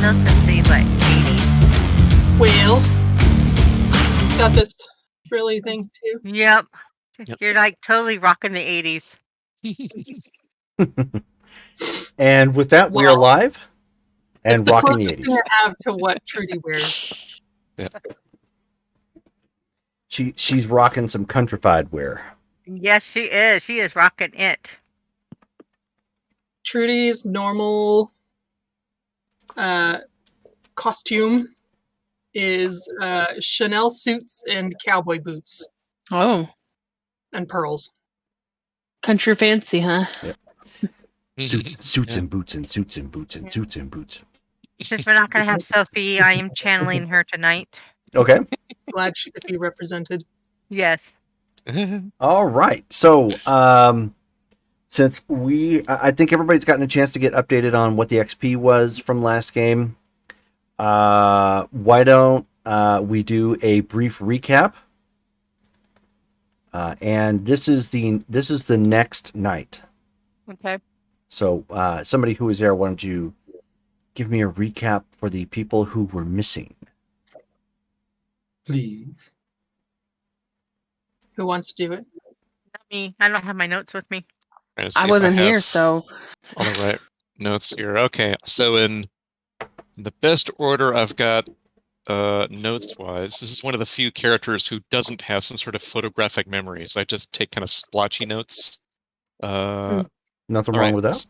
those since the, 80s. Well, got this frilly thing too. Yep. Yep. You're like totally rocking the 80s. And with that, we are Well, live It's and the rocking the closest 80s. thing I have to what Trudy wears. She's rocking some countrified wear. Yes, she is. She is rocking it. Trudy's normal costume is Chanel suits and cowboy boots Oh, and pearls. country fancy, huh? Suits and boots and suits and boots and suits and boots. Since we're not going to have Sophie, I am channeling her tonight. Okay. Glad she could be represented. Yes. All right. So, since I think everybody's gotten a chance to get updated on what the XP was from last game, why don't we do a brief recap? And this is the next night. Okay. So, somebody who was there, why don't you give me a recap for the people who were missing? Please. Who wants to do it? Not me. I don't have my notes with me. I wasn't here, so All the right notes here. Okay, so in the best order I've got notes-wise, this is one of the few characters who doesn't have some sort of photographic memories. I just take kind of splotchy notes. Nothing All wrong right. with that.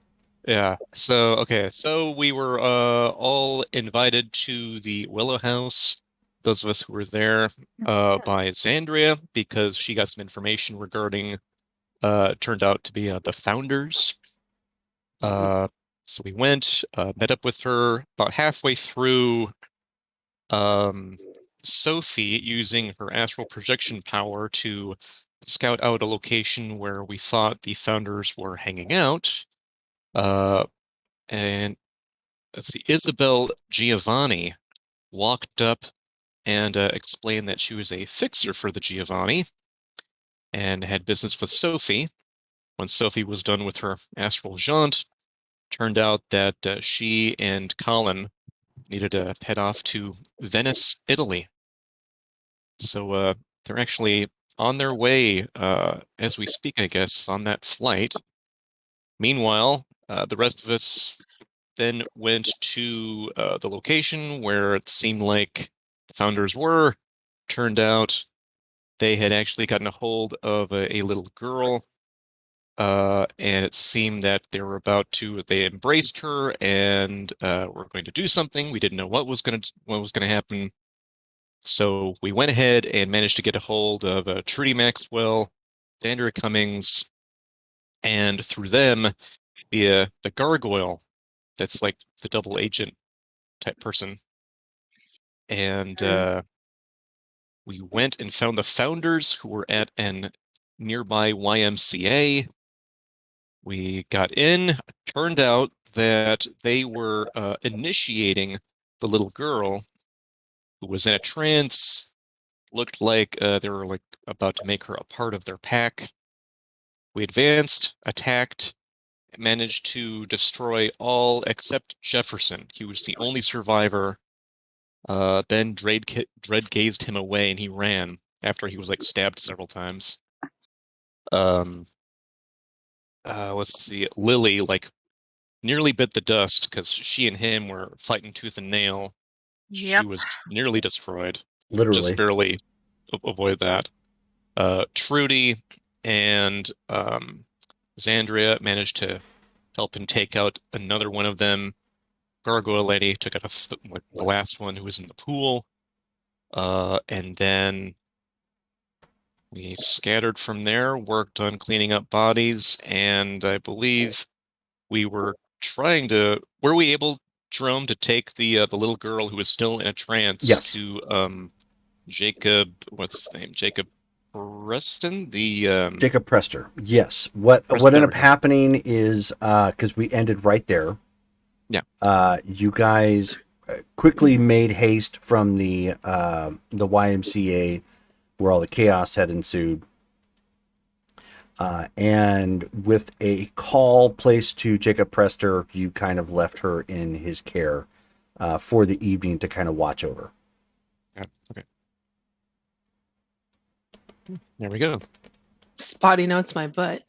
Yeah. So we were all invited to the Willow House. Those of us who were there by Xandria, because she got some information regarding turned out to be the founders. So we went, met up with her about halfway through. Sophie, using her astral projection power to scout out a location where we thought the founders were hanging out. And let's see, Isabel Giovanni walked up and explained that she was a fixer for the Giovanni and had business with Sophie. When Sophie was done with her astral jaunt, turned out that she and Colin needed to head off to Venice, Italy. So they're actually on their way as we speak, I guess, on that flight. Meanwhile, the rest of us then went to the location where it seemed like the founders were. Turned out they had actually gotten a hold of a little girl, and it seemed that they embraced her and were going to do something. We didn't know what was going to happen. So we went ahead and managed to get a hold of Trudy Maxwell, Dandra Cummings, and through them, the gargoyle that's like the double agent type person. And we went and found the founders, who were at an nearby YMCA. We got in. Turned out that they were initiating the little girl, who was in a trance. Looked like they were like about to make her a part of their pack. We advanced, attacked, managed to destroy all except Jefferson. He was the only survivor. Then Dread gazed him away and he ran after he was like stabbed several times. Let's see. Lily like nearly bit the dust because she and him were fighting tooth and nail. Yep. She was nearly destroyed. Literally. Just barely avoid that. Trudy and Xandria managed to help him take out another one of them. Gargoyle Lady took out the last one who was in the pool. And then we scattered from there, worked on cleaning up bodies, and I believe we were were we able, Jerome, to take the little girl who was still in a trance Yes. to Jacob, what's his name? Jacob Preston? Jacob Prester. Yes. What ended up happening is because we ended right there. Yeah. You guys quickly made haste from the YMCA where all the chaos had ensued, and with a call placed to Jacob Prester, you kind of left her in his care for the evening to kind of watch over. Yeah, okay. There we go. Spotty notes my butt.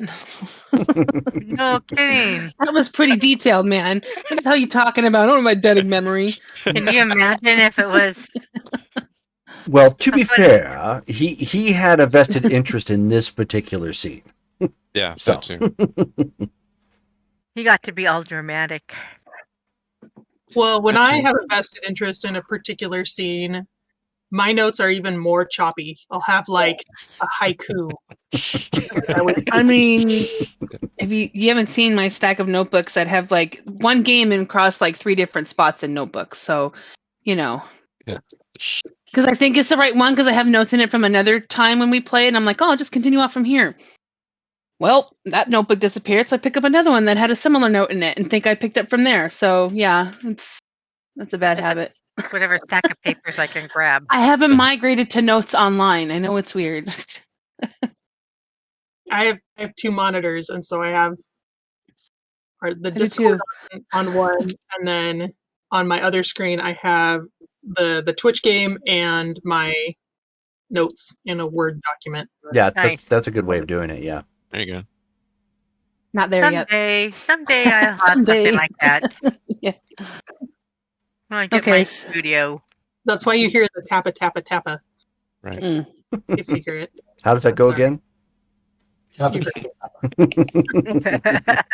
No kidding. That was pretty detailed, man. What the hell are you talking about? I don't have my dead memory. Can you imagine if it was Well, to be Somebody- fair, he had a vested interest in this particular scene. Yeah, So. that too. he got to be all dramatic? Well, when That I too. have a vested interest in a particular scene, my notes are even more choppy. I'll have like a haiku. I mean, if you haven't seen my stack of notebooks, I'd have like one game and cross like 3 different spots in notebooks. So, Yeah. because I think it's the right one because I have notes in it from another time when we played, and I'm like, oh, I'll just continue off from here. Well, that notebook disappeared, so I pick up another one that had a similar note in it and think I picked up from there. So yeah, that's a bad Just a- habit. Whatever stack of papers I can grab. I haven't migrated to notes online. I know it's weird. I have 2 monitors, and so I have the do Discord too. on one, and then on my other screen I have the Twitch game and my notes in a Word document. Yeah, Nice. that's a good way of doing it. Yeah. There you go. Not there yet. Someday I'll have Someday. something like that. Yeah. When I get Okay. my studio. That's why you hear the tappa tappa tappa Right. Mm. if you hear it. How does that go Sorry. again? If you heard it.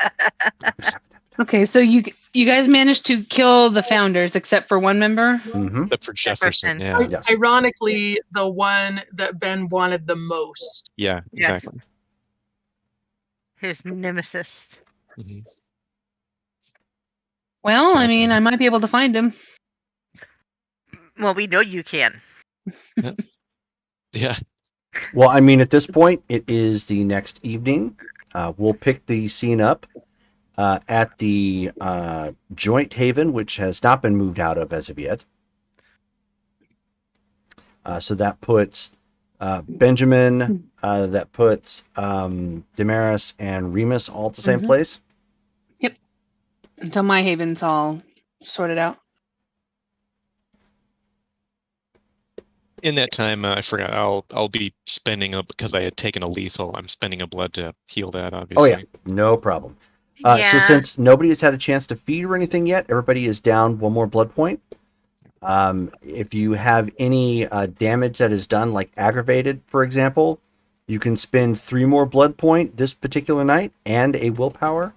Okay, so you guys managed to kill the founders except for one member. Mm-hmm. Except for Jefferson. Jefferson. Yeah. Yes. Ironically, the one that Ben wanted the most. Yeah, Yes. exactly. His nemesis. Mhm. Well, I Exactly. mean, I might be able to find him. Well, we know you can. Yeah. Well, I mean, at this point, it is the next evening. We'll pick the scene up at the Joint Haven, which has not been moved out of as of yet. So that puts Benjamin, that puts Damaris and Remus all at the same Mhm. place. Until my haven's all sorted out. In that time, I forgot. I'll be spending up because I had taken a lethal. I'm spending a blood to heal that. Oh Obviously. yeah, no problem. Yeah. So since nobody has had a chance to feed or anything yet, everybody is down 1 more blood point. If you have any damage that is done, like aggravated, for example, you can spend 3 more blood point this particular night and a willpower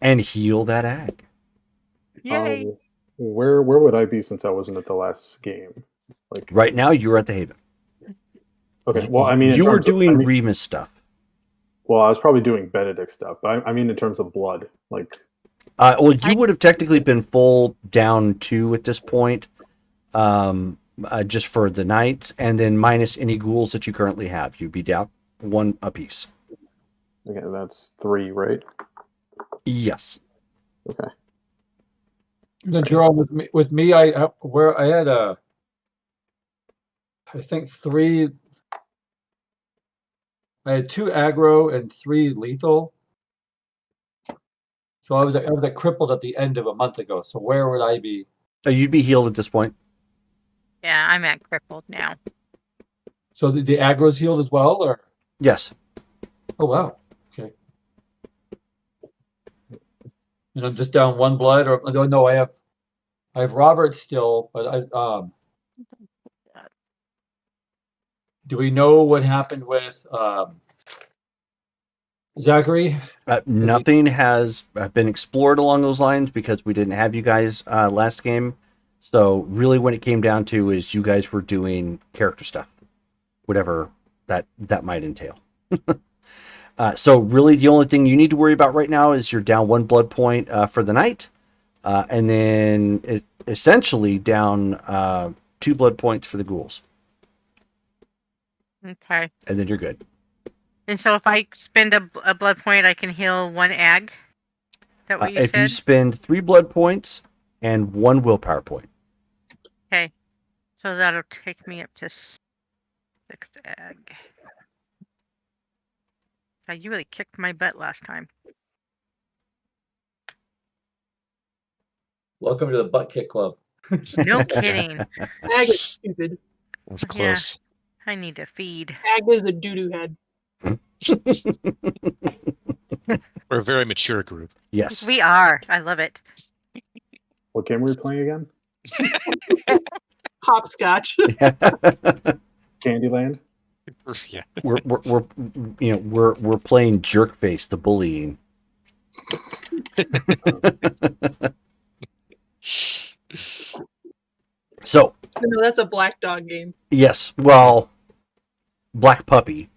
and heal that ag. Yay. Where would I be since I wasn't at the last game? Like Right now, you're at the Haven. okay, well, I mean, in you were terms of- doing I mean, Remus stuff. well, I was probably doing Benedict stuff, but I mean, in terms of blood, like Well, you would have technically been full down 2 at this point, just for the nights, and then minus any ghouls that you currently have. You'd be down 1 apiece. okay, that's 3, right? Yes. Okay. No, Jerome, with me, I had I think 3. I had 2 aggro and 3 lethal. So I was like crippled at the end of a month ago. So where would I be? You'd be healed at this point. Yeah, I'm at crippled now. So the aggro's healed as well, or Yes. oh wow, okay. And I'm just down 1 blood, or no, I have Robert still, but do we know what happened with Zachary? Nothing has been explored along those lines because we didn't have you guys last game. So really, when it came down to is you guys were doing character stuff, whatever that might entail. So really, the only thing you need to worry about right now is you're down 1 blood point for the night, and then essentially down 2 blood points for the ghouls, Okay. and then you're good. And so if I spend a blood point, I can heal 1 ag? Is that what you If said? you spend 3 blood points and 1 willpower point. Okay. So that'll take me up to 6 ag. God, you really kicked my butt last time. Welcome to the butt kick club. No kidding. Ag is stupid. That was Yeah. close. I need to feed. Ag is a doo-doo head. We're a very mature group. Yes. We are. I love it. What game were we playing again? Hopscotch. Candyland. Yeah. we're playing Jerkface, the bullying. So No, that's a black dog game. yes, well, Black Puppy.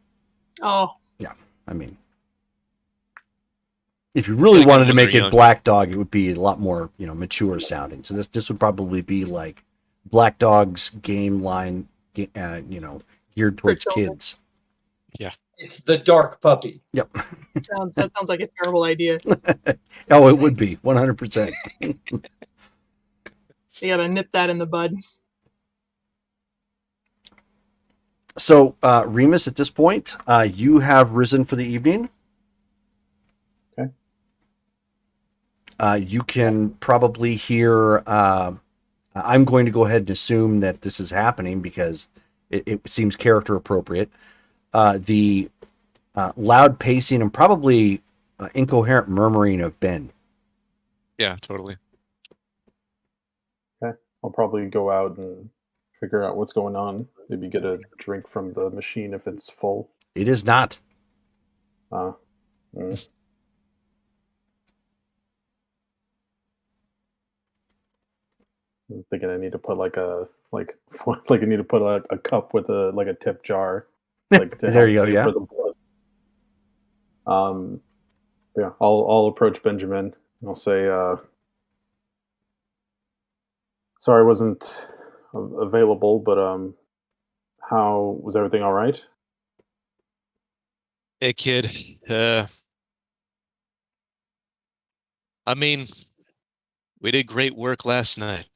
Oh, I mean, if you really Gotta get wanted to when make they're it young. Black Dog, it would be a lot more, mature sounding. So this would probably be like Black Dog's game line, geared towards For children. kids. It's the dark puppy. Yep. that sounds like a terrible idea. Oh, it would be 100%. You gotta nip that in the bud. So, Remus, at this point, you have risen for the evening. Okay. You can probably hear. I'm going to go ahead and assume that this is happening because it seems character appropriate. The loud pacing and probably incoherent murmuring of Ben. Yeah, totally. I'll probably go out and figure out what's going on. Maybe get a drink from the machine if it's full. It is not. Mm. I'm thinking I need to put like I need to put a cup with a tip jar. Like to There help you go, pay yeah. for the blood. Yeah, I'll approach Benjamin and I'll say, sorry I wasn't available, but how was everything all right? Hey, kid. I mean, we did great work last night.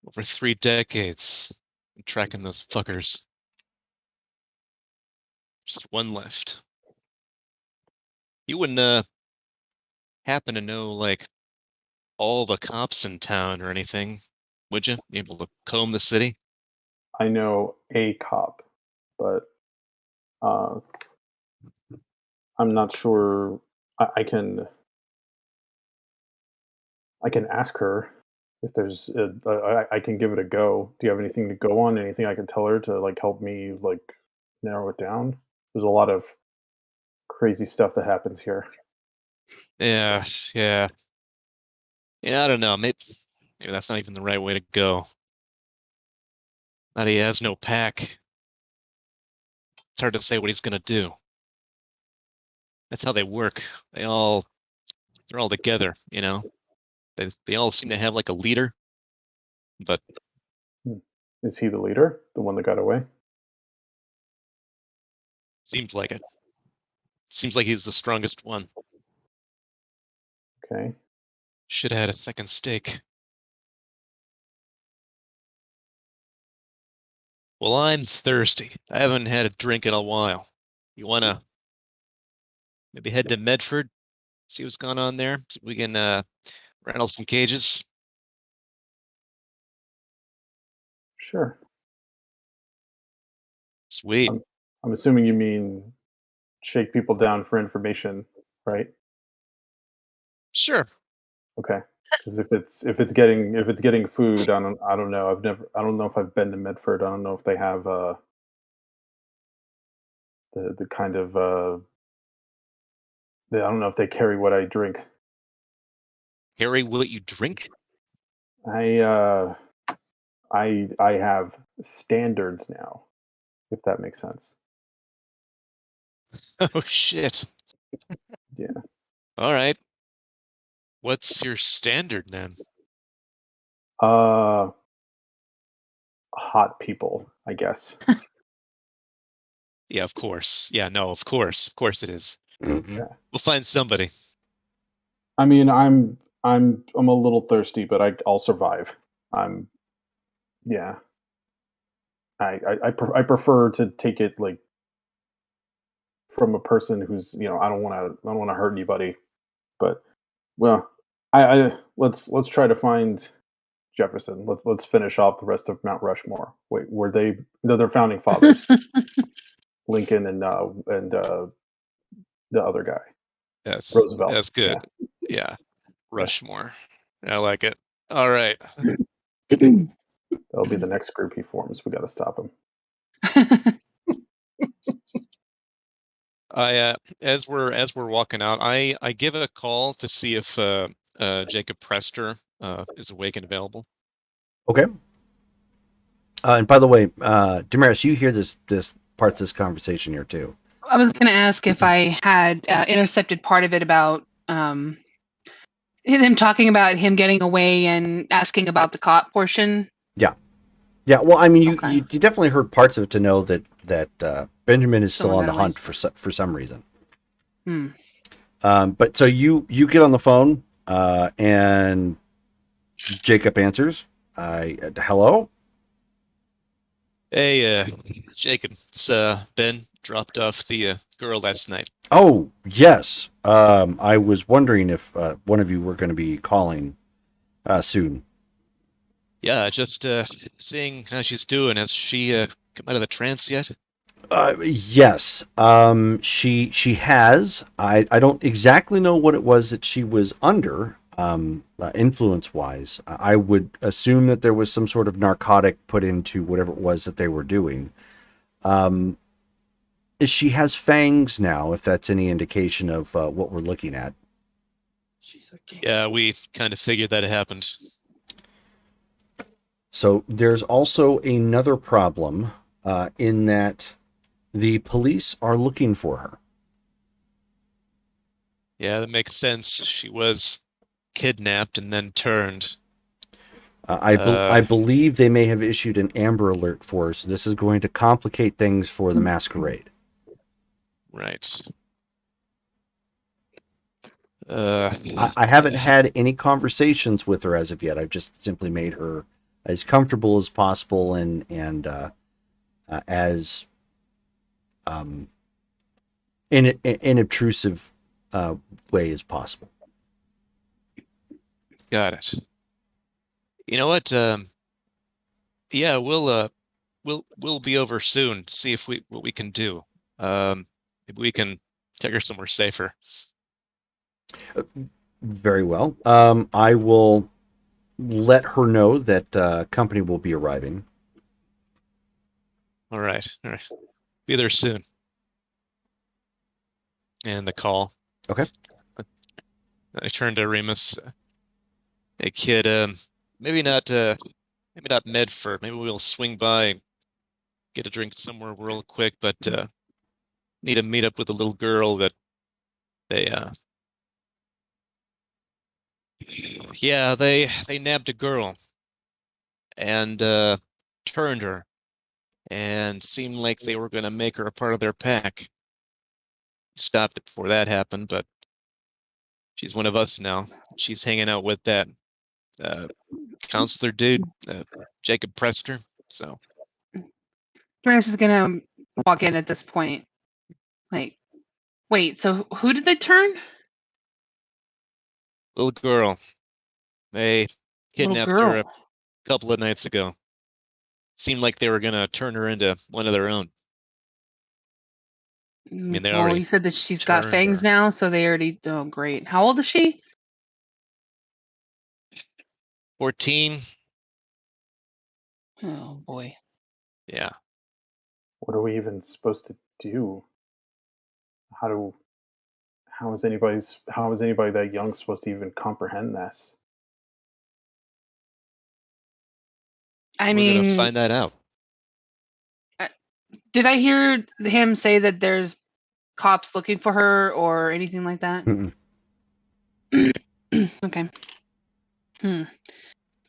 Over 3 decades tracking those fuckers. Just one left. You wouldn't happen to know like all the cops in town or anything, would you? You able to comb the city? I know a cop, but I'm not sure. I can ask her if there's. I can give it a go. Do you have anything to go on? Anything I can tell her to like help me like narrow it down? There's a lot of crazy stuff that happens here. Yeah. Yeah, I don't know. Maybe that's not even the right way to go. That he has no pack. It's hard to say what he's gonna do. That's how they work. They're all together, They all seem to have like a leader, but Is he the leader? The one that got away? seems like it. Seems like he's the strongest one. Okay. Should have had a second steak. Well, I'm thirsty. I haven't had a drink in a while. You wanna maybe head to Medford, see what's going on there? See if we can rattle some cages. Sure. Sweet. I'm assuming you mean shake people down for information, right? Sure. Okay. Because if it's getting food, I don't know. I don't know if I've been to Medford. I don't know if they have the kind of I don't know if they carry what I drink. Carry what you drink? I have standards now, if that makes sense. Oh shit. Yeah. All right. What's your standard then? Hot people, I guess. Yeah, of course. Yeah, no, of course. Of course it is. Mhm. Yeah. We'll find somebody. I mean, I'm a little thirsty, but I'll survive. I'm yeah. I prefer to take it like from a person who's I don't want to hurt anybody, but Well, I let's try to find Jefferson. Let's finish off the rest of Mount Rushmore. Wait, were they? No, they're founding fathers. Lincoln and the other guy, Roosevelt. That's good. Yeah. Rushmore. I like it. All right. That'll be the next group he forms. We got to stop him. As we're walking out, I give it a call to see if Jacob Prester is awake and available. Okay. And by the way, Damaris, you hear this parts of this conversation here too. I was going to ask if I had intercepted part of it about him talking about him getting away and asking about the cop portion. Yeah. Well, I mean, you Okay. you definitely heard parts of it to know that Benjamin is still Someone on the got away. hunt for some reason. Hmm. But so you get on the phone, and Jacob answers. Hello. Hey, Jacob, it's Ben. Dropped off the girl last night. Oh yes. I was wondering if one of you were going to be calling soon. Yeah, just seeing how she's doing. Has she come out of the trance yet? Yes. She has. I don't exactly know what it was that she was under. Influence wise, I would assume that there was some sort of narcotic put into whatever it was that they were doing. She has fangs now, if that's any indication of what we're looking at. Yeah, we kind of figured that happened. So there's also another problem in that the police are looking for her. Yeah, that makes sense. She was kidnapped and then turned. I believe they may have issued an Amber Alert for her, so this is going to complicate things for the masquerade. Right. I haven't had any conversations with her as of yet. I've just simply made her as comfortable as possible and as inobtrusive way as possible. Got it. You know what? Yeah, we'll be over soon to see if what we can do. Maybe we can take her somewhere safer. Very well. I will let her know that company will be arriving. All right. Be there soon. And the call. Okay. I turned to Remus. Hey kid, maybe not Medford. Maybe we'll swing by and get a drink somewhere real quick, but need to meet up with a little girl that they yeah, they nabbed a girl and turned her and seemed like they were gonna make her a part of their pack. Stopped it before that happened, but she's one of us now. She's hanging out with that counselor dude, Jacob Prester. So Damaris is gonna walk in at this point. Like, wait, so who did they turn? little girl, they Little kidnapped girl. her a couple of nights ago. Seemed like they were gonna turn her into one of their own. mean, they Well, already you said that she's got turned fangs her. now, so they already. Oh, great. How old is she? 14. Oh boy. Yeah. What are we even supposed to do? How is anybody that young supposed to even comprehend this? I We're mean, gonna find that out. did I hear him say that there's cops looking for her or anything like that? Mm-mm. Okay.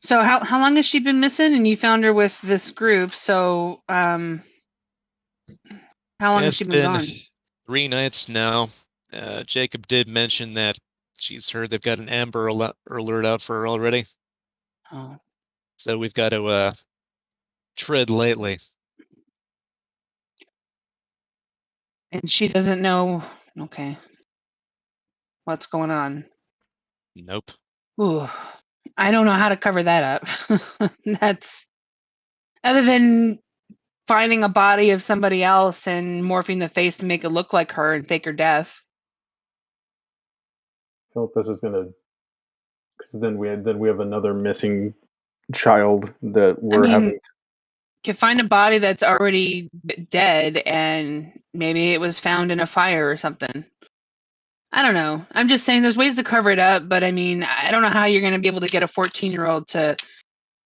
So how long has she been missing? And you found her with this group. So how long has It's she been been gone? 3 nights now. Jacob did mention that she's heard they've got an Amber Alert out for her already. Oh. So we've got to tread lightly. And she doesn't know. Okay. What's going on? Nope. Ooh, I don't know how to cover that up. That's other than finding a body of somebody else and morphing the face to make it look like her and fake her death. I feel like this is gonna, because then we have another missing child that we're having. Can find a body that's already dead and maybe it was found in a fire or something. I don't know. I'm just saying there's ways to cover it up, but I mean, I don't know how you're going to be able to get a 14-year-old to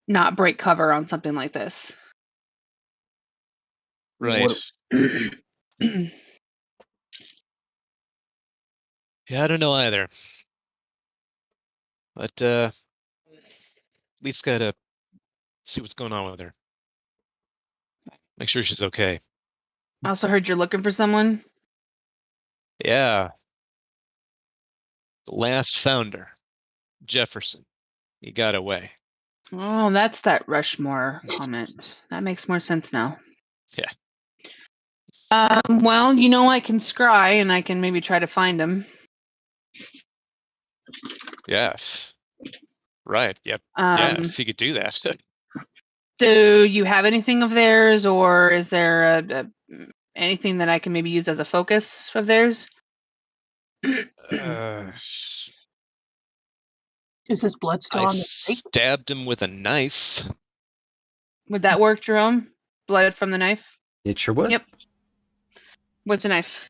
not break cover on something like this. Right. Yeah, I don't know either. But at least gotta see what's going on with her. Make sure she's okay. I also heard you're looking for someone. Yeah. The last founder, Jefferson. He got away. Oh, that's that Rushmore comment. That makes more sense now. Yeah. Well, I can scry and I can maybe try to find him. Yeah. Right. Yep. Yeah, if you could do that. Do you have anything of theirs, or is there anything that I can maybe use as a focus of theirs? Is his blood still I on the stake? stabbed him with a knife. Would that work, Jerome? Blood from the knife? It sure would. Yep. What's a knife?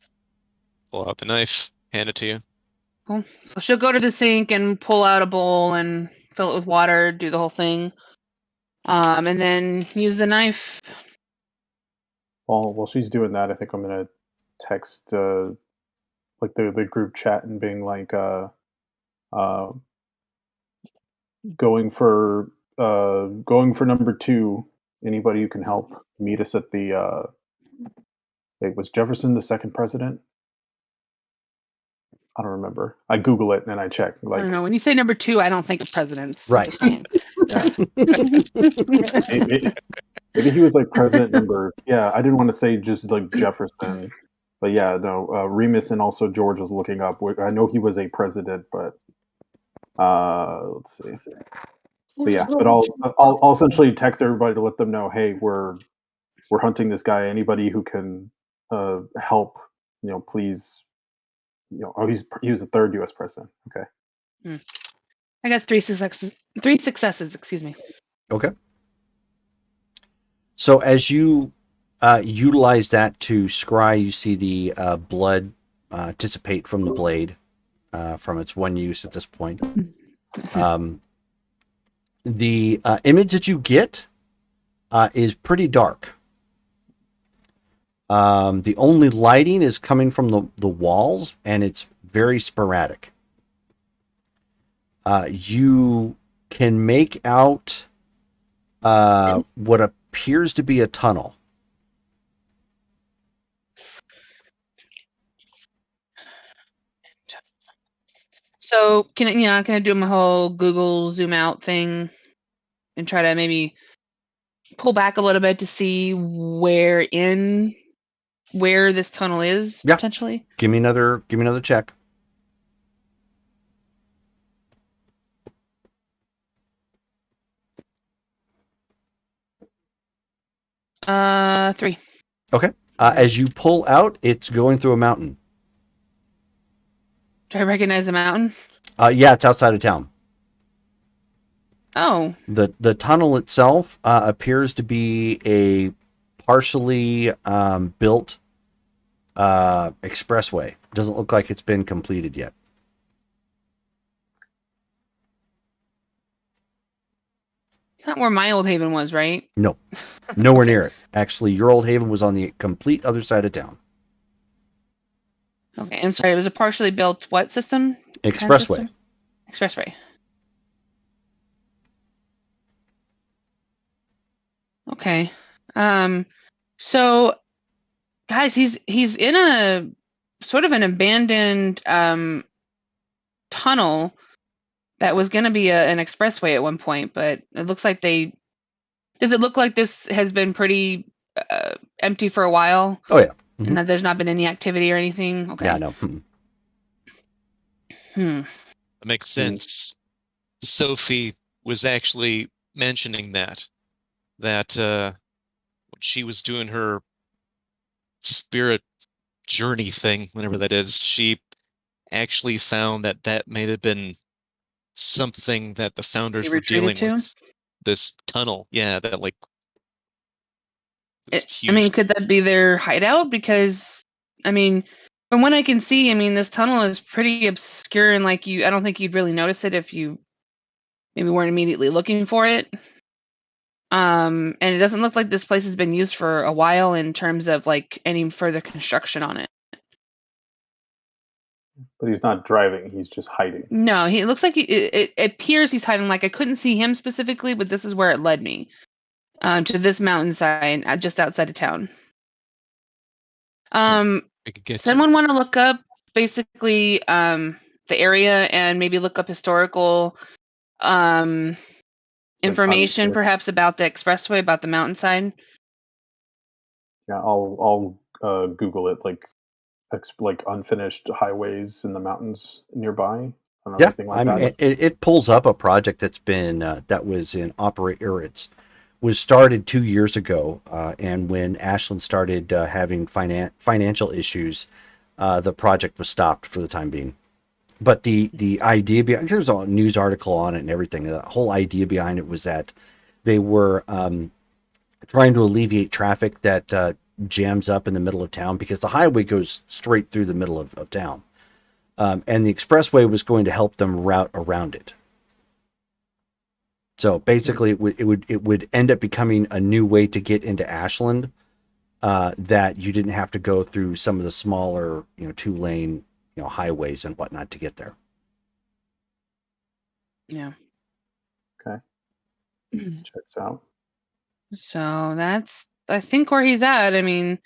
Pull out the knife, hand it to you. Cool. So she'll go to the sink and pull out a bowl and fill it with water, do the whole thing, and then use the knife. While she's doing that, I think I'm gonna text like the group chat and being like going for number 2. Anybody who can help meet us at the wait, was Jefferson the second president? I don't remember. I Google it and I check. I Like, don't know. When you say number 2, I don't think of presidents. I'm Right. just saying. yeah. Maybe he was like president number. Yeah, I didn't want to say just like Jefferson, but yeah, no. Remus and also George was looking up. I know he was a president, but let's see. But yeah, but I'll essentially text everybody to let them know, hey, we're hunting this guy. Anybody who can help, please. Oh, he was the third U.S. president. Okay. I got 3 successes. 3 successes. Excuse me. Okay. So as you utilize that to scry, you see the blood dissipate from the blade from its one use at this point. The image that you get is pretty dark. The only lighting is coming from the walls, and it's very sporadic. You can make out what appears to be a tunnel. So can I do my whole Google zoom out thing and try to maybe pull back a little bit to see where this tunnel is Yeah. potentially? Give me another check. Three. Okay. As you pull out, it's going through a mountain. Do I recognize the mountain? Yeah, it's outside of town. Oh. The tunnel itself appears to be a partially built expressway. Doesn't look like it's been completed yet. It's not where my old haven was, right? No, nowhere near it. Actually, your old haven was on the complete other side of town. Okay, I'm sorry. It was a partially built what system? Expressway. Expressway. Okay. So, guys, he's in a sort of an abandoned tunnel that was going to be an expressway at one point, but it looks like does it look like this has been pretty empty for a while? Oh yeah. And that there's not been any activity or anything? Okay. Yeah, no. That makes sense. Sophie was actually mentioning that when she was doing her spirit journey thing, whenever that is, she actually found that that may have been something that the founders They were retreated dealing to? with. This tunnel, yeah, that like this I mean, huge. could that be their hideout? Because, I mean, from what I can see, I mean, this tunnel is pretty obscure and like I don't think you'd really notice it if you maybe weren't immediately looking for it. And it doesn't look like this place has been used for a while in terms of like any further construction on it. But he's not driving; he's just hiding. No, it looks like it appears he's hiding. Like I couldn't see him specifically, but this is where it led me to this mountainside just outside of town. I could get to. Someone want to look up basically the area and maybe look up historical information, Like, perhaps about the expressway, about the mountainside. yeah, I'll Google it, like unfinished highways in the mountains nearby. I don't know Yeah, anything like I mean, that. it pulls up a project that's been that was in was started 2 years ago, and when Ashland started having financial issues, the project was stopped for the time being. But the idea behind, there's a news article on it and everything. The whole idea behind it was that they were trying to alleviate traffic that jams up in the middle of town, because the highway goes straight through the middle of town. And the expressway was going to help them route around it. So basically, it would end up becoming a new way to get into Ashland, that you didn't have to go through some of the smaller, 2-lane, highways and whatnot to get there. Yeah. Okay, checks out. So that's, I think, where he's at. I mean,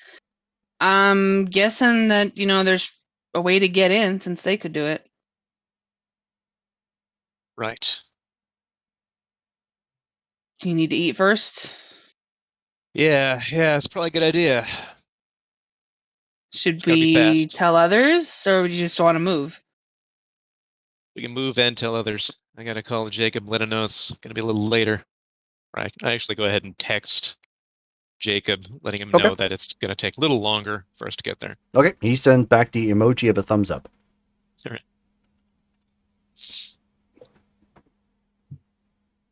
I'm guessing that, there's a way to get in since they could do it. Right. Do you need to eat first? Yeah, it's probably a good idea. Should It's gotta be we fast. tell others, or would you just want to move? We can move and tell others. I gotta call Jacob, let him know it's gonna be a little later. Right. I actually go ahead and text Jacob, letting him know that it's gonna take a little longer for us to get there. Okay, he sends back the emoji of a thumbs up. All right.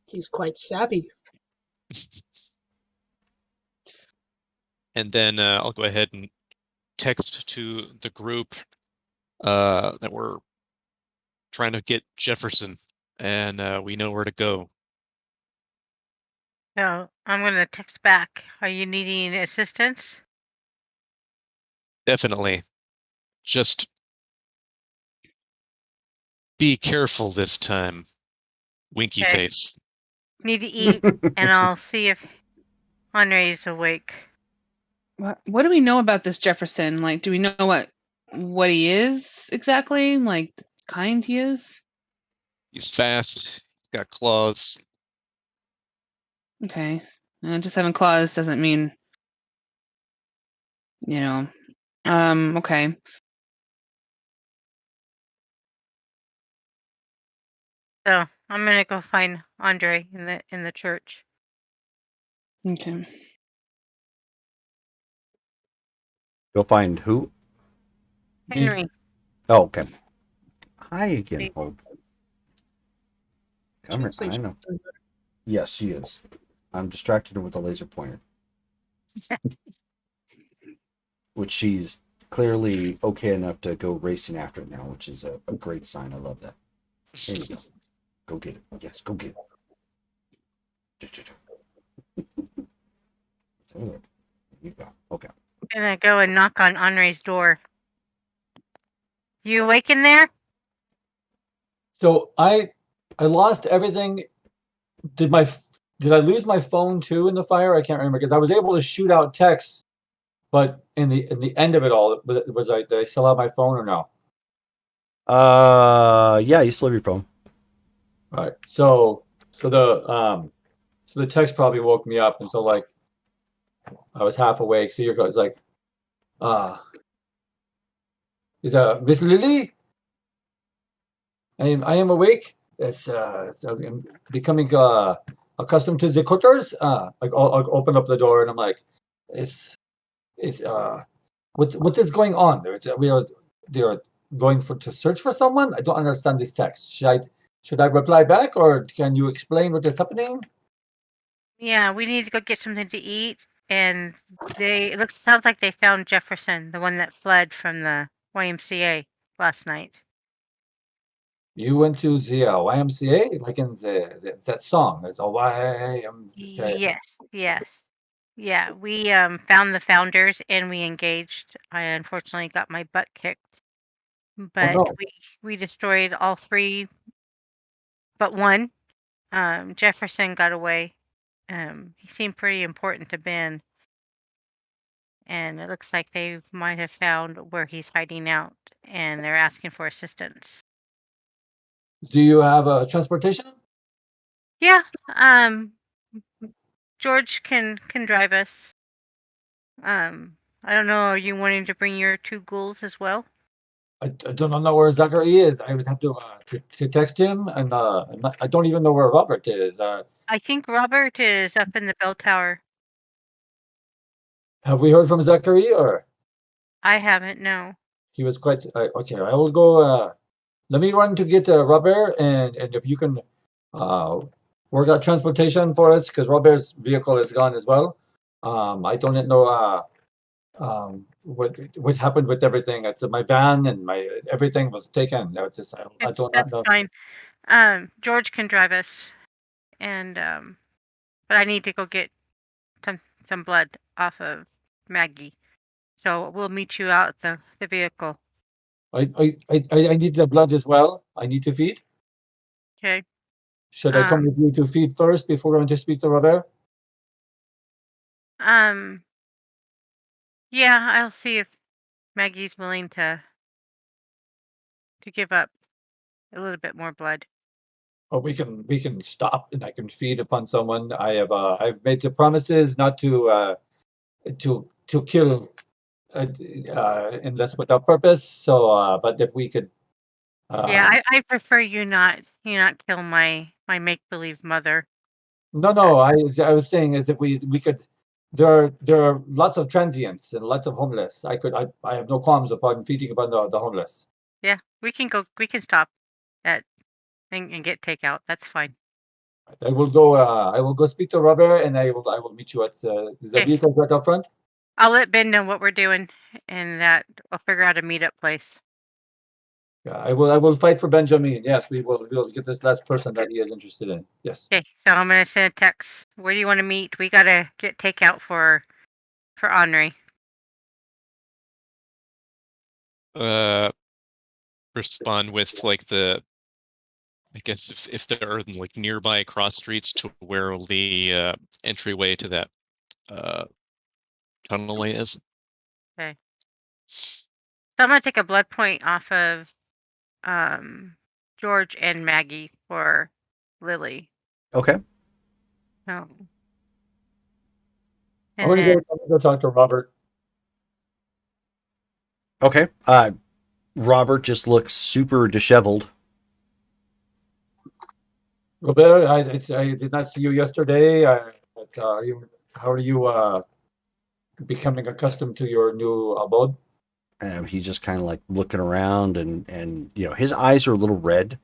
He's quite savvy. And then I'll go ahead and text to the group that we're trying to get Jefferson, and we know where to go. So I'm gonna text back. Are you needing assistance? Definitely. Just be careful this time. Winky Okay. face. Need to eat, and I'll see if Andre's awake. What do we know about this Jefferson? Like, do we know what he is exactly? Like, the kind he is? He's fast. He's got claws. Okay. Just having claws doesn't mean, okay. So I'm gonna go find Andre in the church. Okay. Go find who? Henry. Oh, okay. Hi again, Hope. Come here. I Translation. know. Yes, she is. I'm distracted her with a laser pointer. Which she's clearly okay enough to go racing after it now, which is a great sign. I love that. There you go. Go get it. Yes, go get it. There you go. Okay. I'm gonna go and knock on Andre's door. You awake in there? So I lost everything. Did I lose my phone too in the fire? I can't remember, because I was able to shoot out texts, but in the end of it all, did I still have my phone or no? Yeah, you still have your phone. All right. So the text probably woke me up, and so like I was half awake. So you're it's like, is Miss Lily? I am awake. I'm becoming accustomed to the quarters. I'll open up the door and I'm like, it's what is going on? They are going to search for someone. I don't understand this text. Should I reply back or can you explain what is happening? Yeah, we need to go get something to eat, and sounds like they found Jefferson, the one that fled from the YMCA last night. You went to the YMCA, like in that song. It's a YMCA. Yes. Yeah, we found the founders and we engaged. I unfortunately got my butt kicked, Oh but no. we destroyed all three but one. Jefferson got away. He seemed pretty important to Ben, and it looks like they might have found where he's hiding out, and they're asking for assistance. Do you have transportation? Yeah, George can drive us. I don't know. Are you wanting to bring your two ghouls as well? I don't know where Zachary is. I would have to text him, and I don't even know where Robert is. I think Robert is up in the bell tower. Have we heard from Zachary, or I haven't, no. he was quite okay? I will go. Let me run to get Robert, and if you can work out transportation for us, because Robert's vehicle is gone as well. I don't know what happened with everything. It's my van and my everything was taken. No, it's just I do not That's know. fine. George can drive us, and but I need to go get some blood off of Maggie. So we'll meet you out at the vehicle. I need the blood as well. I need to feed. Okay. Should I come with you to feed first before going to speak to Robert? Yeah, I'll see if Maggie's willing to give up a little bit more blood. Or we can stop and I can feed upon someone. I've made the promises not to kill unless without purpose. So but if we could Yeah, I prefer you not kill my make believe mother. no, I was saying is if we could there are lots of transients and lots of homeless. I have no qualms upon feeding upon the homeless. Yeah, we can stop at and get takeout. That's fine. I will go speak to Robert and I will meet you at the Okay. vehicle right up front. I'll let Ben know what we're doing, and that I'll figure out a meetup place. Yeah, I will fight for Benjamin. Yes, we'll get this last person that he is interested in. Yes. Okay, so I'm gonna send a text. Where do you want to meet? We gotta get takeout for Henri. Respond with like I guess if there are like nearby cross streets to where the entryway to that tunnel is. Okay. So I'm gonna take a blood point off of George and Maggie for Lily. Okay. Oh. I'm gonna go talk to Robert. Okay. Robert just looks super disheveled. Robert, I did not see you yesterday. How are you becoming accustomed to your new abode? He's just kind of like looking around, and his eyes are a little red.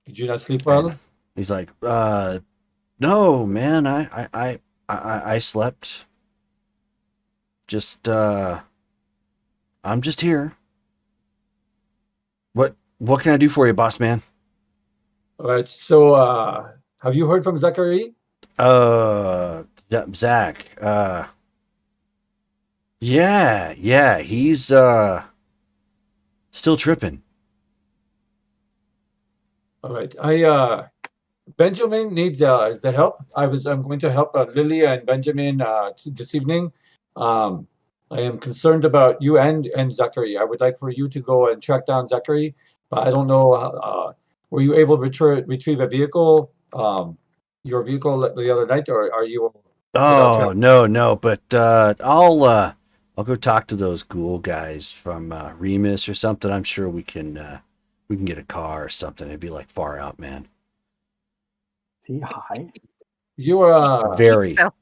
Did you not sleep well? And he's like, no, man, I slept. Just I'm just here. What can I do for you, boss man? All right. So have you heard from Zachary? Zach. Yeah, he's still tripping. All right. Benjamin needs the help. I'm going to help Lily and Benjamin this evening. I am concerned about you and Zachary. I would like for you to go and track down Zachary, but I don't know. Were you able to retrieve a vehicle, your vehicle the other night, or are you? Oh no, but I'll go talk to those ghoul guys from Remus or something. I'm sure we can we can get a car or something. It'd be like far out, man. Is he high? You are Very. So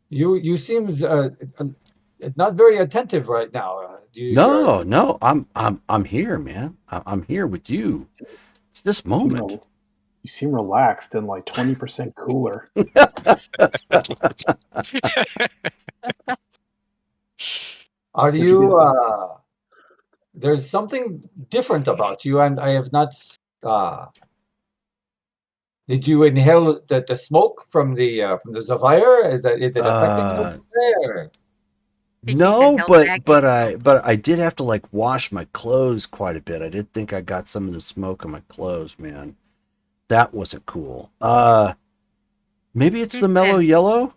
you seems not very attentive right now. No. I'm here, man. I'm here with you. It's this moment. You seem relaxed and like 20% cooler. Are Would you be you? There's something different about you, and I have not. Did you inhale the smoke from the fire? Is it affecting you Uh, there? think he's no, inhaled Maggie's smoke. but I did have to like wash my clothes quite a bit. I did think I got some of the smoke on my clothes, man. That wasn't cool. Maybe it's He's the mellow been yellow.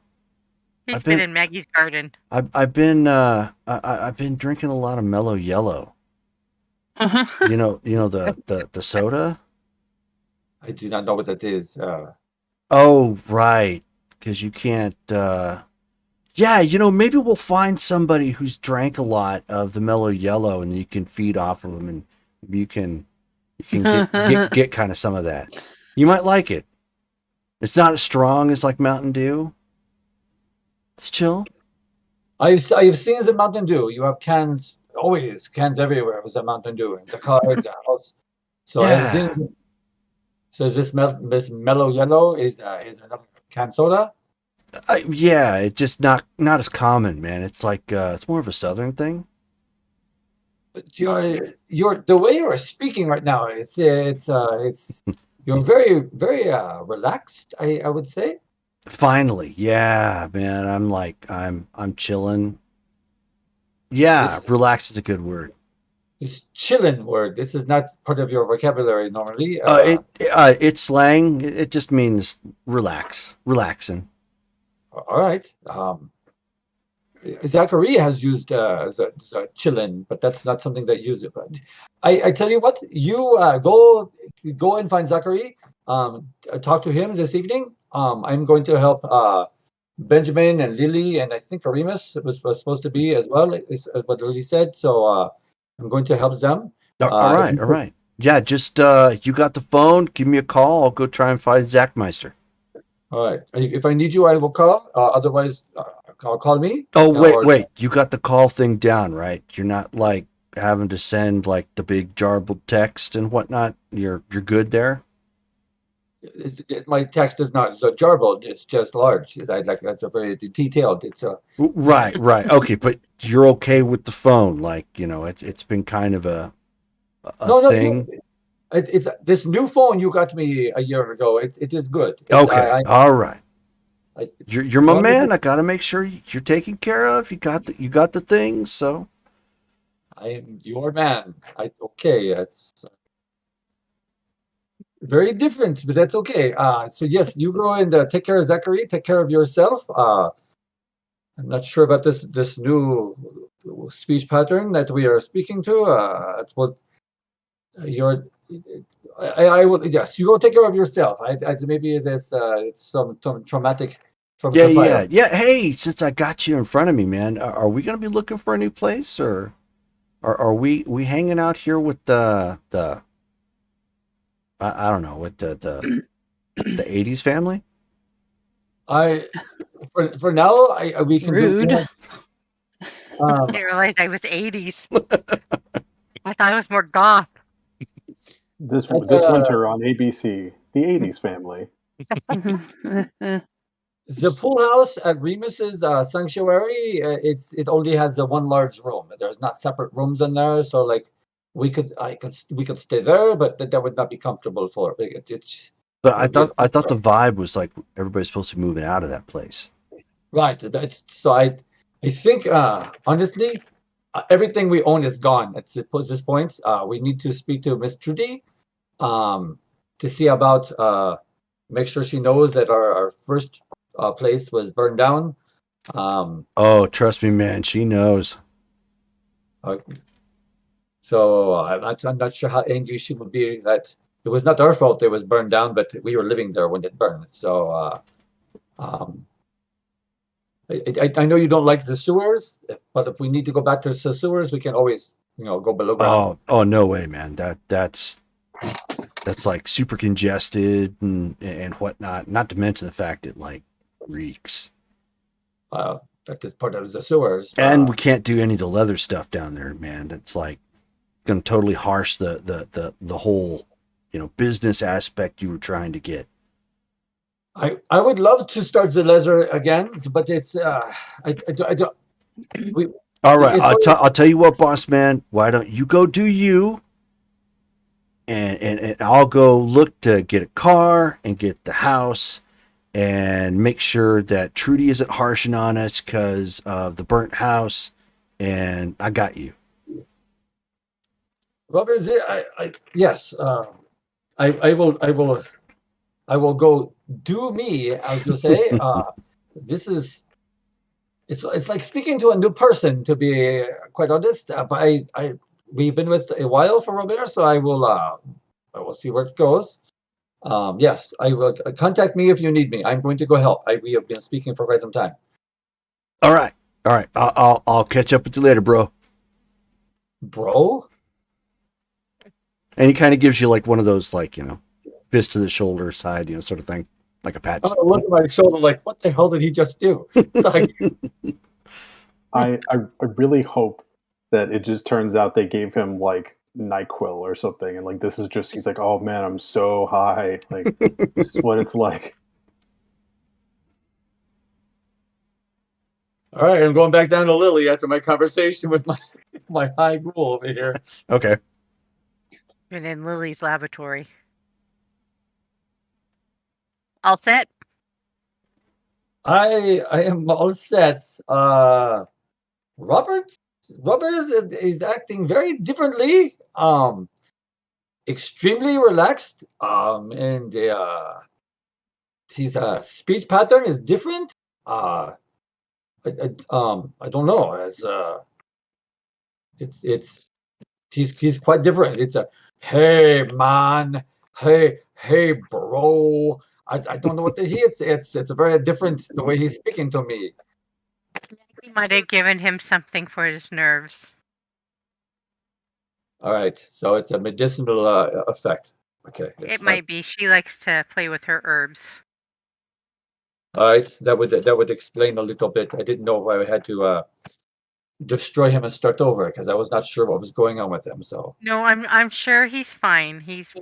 he's I've been been in Maggie's garden. I've been drinking a lot of mellow yellow. Uh-huh. You know the soda. I do not know what that is. Oh, right, because you can't. Yeah, maybe we'll find somebody who's drank a lot of the mellow yellow, and you can feed off of them, and you can get kind of some of that. You might like it. It's not as strong as like Mountain Dew. It's chill. I've seen the Mountain Dew. You have cans, always cans everywhere with the Mountain Dew. It's a car, it's a house. So I have Yeah. seen. So this mellow yellow is another can soda. Yeah, it's just not as common, man. It's like it's more of a southern thing. But you're the way you are speaking right now. It's you're very relaxed. I would say. Finally, yeah, man. I'm chilling. Yeah, This relax is a good word. this chillin word. This is not part of your vocabulary normally. It's slang. It just means relaxing. All right. Zachary has used the chillin, but that's not something that use it. But I tell you what, you go and find Zachary. Talk to him this evening. I'm going to help Benjamin and Lily, and I think Remus was supposed to be as well, as what Lily said. So I'm going to help them. All If right, you all could- right. Yeah, just you got the phone. Give me a call. I'll go try and find Zach Meister. all right. If I need you, I will call. Otherwise, call me. Oh, wait, Or wait. You got the call thing down, right? You're not like having to send like the big jarbled text and whatnot. You're good there. my text is not so jarbled. It's just large. That's a very detailed. It's a Right, right. Okay, but you're okay with the phone, like it's been kind of a no. thing. It's this new phone you got me a year ago. It is good. Okay, all right. I You're as my long as man. I gotta make sure you're taken care of. You got the things. So I am your man. Okay. That's very different, but that's okay. So yes, you go and take care of Zachary. Take care of yourself. I'm not sure about this new speech pattern that we are speaking to. It's what you're. I will. Yes, you go take care of yourself. Maybe it's some traumatic from yeah, the fire. yeah. Hey, since I got you in front of me, man, are we gonna be looking for a new place, or are we hanging out here with the I don't know, with the '80s family? I for now we can Rude. do. I didn't realize I was 80s. I thought it was more goth. This That's, winter on ABC, the '80s family. the pool house at Remus's sanctuary. It only has one large room. There's not separate rooms in there, so like we could stay there, but that would not be comfortable for it. But It- I thought the vibe was like everybody's supposed to be moving out of that place. right. So I think honestly, everything we own is gone at this point. We need to speak to Miss Trudy to see about make sure she knows that our first place was burned down. Oh, trust me, man. She knows. Uh, so I'm not sure how angry she would be that it was not our fault it was burned down, but we were living there when it burned. So I know you don't like the sewers, but if we need to go back to the sewers, we can always go below ground. Oh, no way, man. That's like super congested and whatnot. Not to mention the fact it like reeks. That is part of the sewers. And we can't do any of the leather stuff down there, man. That's like going to totally harsh the whole, business aspect you were trying to get. I would love to start the leather again, but it's I don't. We, All right, it's I'll tell you what, boss man. Why don't you go do you, and I'll go look to get a car and get the house, and make sure that Trudy isn't harshing on us because of the burnt house, and I got you. Robert, yes, I will go do me, as you say. This is it's like speaking to a new person, to be quite honest. But we've been with a while for Robert, so I will see where it goes. Yes, I will contact me if you need me. I'm going to go help. We have been speaking for quite some time. All right. I'll catch up with you later, bro. Bro? And he kind of gives you like one of those, like, fist to the shoulder side, sort of thing, like a pat. I'm gonna look at my shoulder like, what the hell did he just do? It's like, I really hope that it just turns out they gave him like NyQuil or something, and like this is just he's like, oh man, I'm so high. Like this is what it's like. all right, I'm going back down to Lily after my conversation with my high ghoul over here. Okay. And in Lily's laboratory. All set? I am all set. Robert is acting very differently. Extremely relaxed. And his speech pattern is different. I don't know. It's he's quite different. It's a hey man, hey bro. I don't know what it's a very different the way he's speaking to me. He might have given him something for his nerves. All right, so it's a medicinal effect. Okay, It might be. She likes to play with her herbs. All right, that would explain a little bit. I didn't know why I had to destroy him and start over because I was not sure what was going on with him. So No, I'm sure he's fine. He's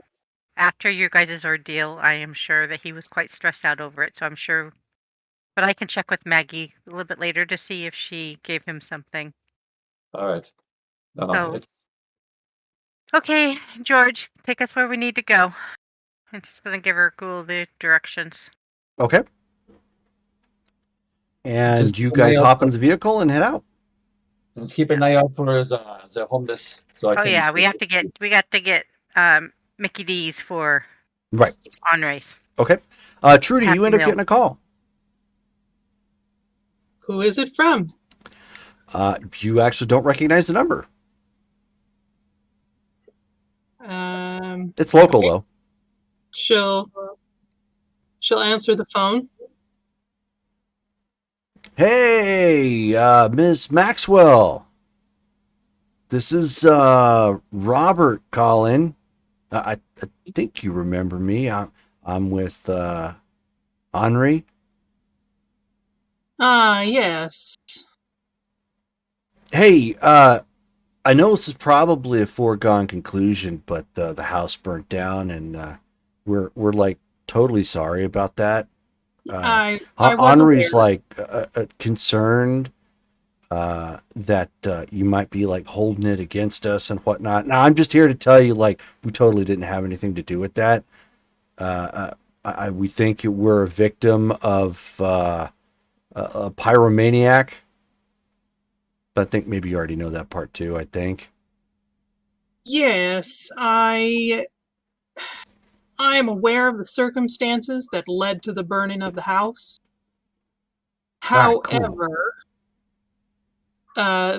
after your guys' ordeal, I am sure that he was quite stressed out over it. So I'm sure, but I can check with Maggie a little bit later to see if she gave him something. all right, So it's okay, George, take us where we need to go. I'm just gonna give her Ghoul the directions. Okay. And Just you keep an eye guys out hop for- into the vehicle and head out. let's keep an eye out for the homeless. So I Oh can. yeah, we got to get Mickey D's for Right. Andres. Okay. Trudy, you Happy end up Meal. getting a call. Who is it from? You actually don't recognize the number. It's local, okay. though. She'll answer the phone. Hey, Ms. Maxwell. This is Robert calling. I think you remember me. I'm with Henri. Yes. Hey, I know this is probably a foregone conclusion, but the house burnt down, and we're like totally sorry about that. I was Henri's aware. like concerned that you might be like holding it against us and whatnot. Now, I'm just here to tell you, like, we totally didn't have anything to do with that. We think we're a victim of a pyromaniac. But I think maybe you already know that part too, I think. Yes, I am aware of the circumstances that led to the burning of the house. Right, cool. However,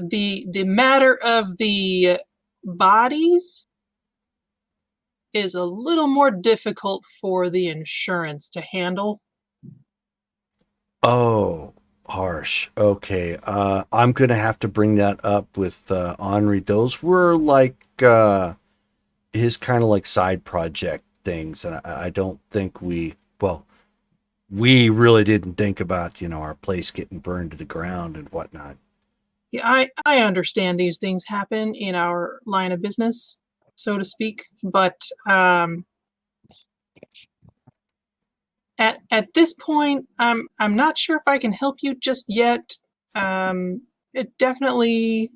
the matter of the bodies is a little more difficult for the insurance to handle. Oh, all gosh. Okay. I'm gonna have to bring that up with Henri. Those were like his kind of like side project things, and I don't think we really didn't think about our place getting burned to the ground and whatnot. Yeah, I understand these things happen in our line of business, so to speak, but at this point, I'm not sure if I can help you just yet. It definitely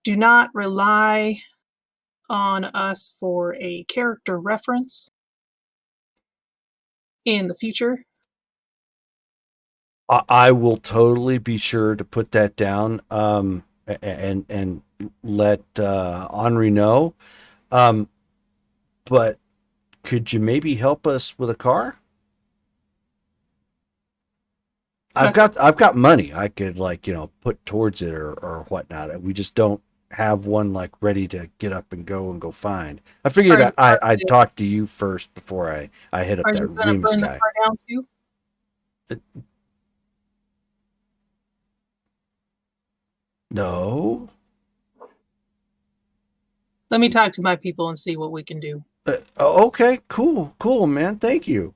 do not rely on us for a character reference in the future. I will totally be sure to put that down, and let Henri know. Um, but could you maybe help us with a car? I've got money I could put towards it or whatnot. We just don't have one like ready to get up and go find. I figured I'd talk to you first before I hit up Are that you going to Remus burn the guy. car down too? No. Let me talk to my people and see what we can do. Okay, cool, man. Thank you.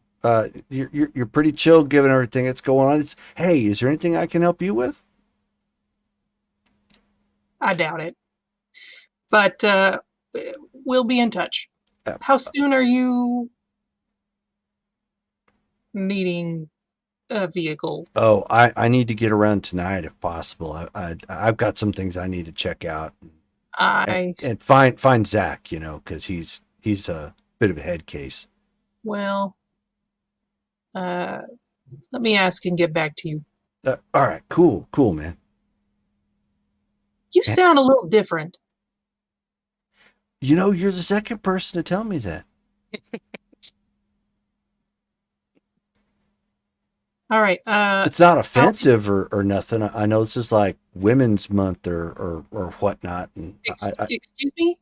You're pretty chill given everything that's going on. Hey, is there anything I can help you with? I doubt it. But we'll be in touch. Uh, How soon are you needing a vehicle? Oh, I need to get around tonight if possible. I've got some things I need to check out and find Zach, because he's a bit of a head case. Well, let me ask and get back to you. All right, cool, man. You sound a little different. You're the second person to tell me that. All right. It's not offensive or nothing. I know this is like Women's Month or whatnot, and excuse me?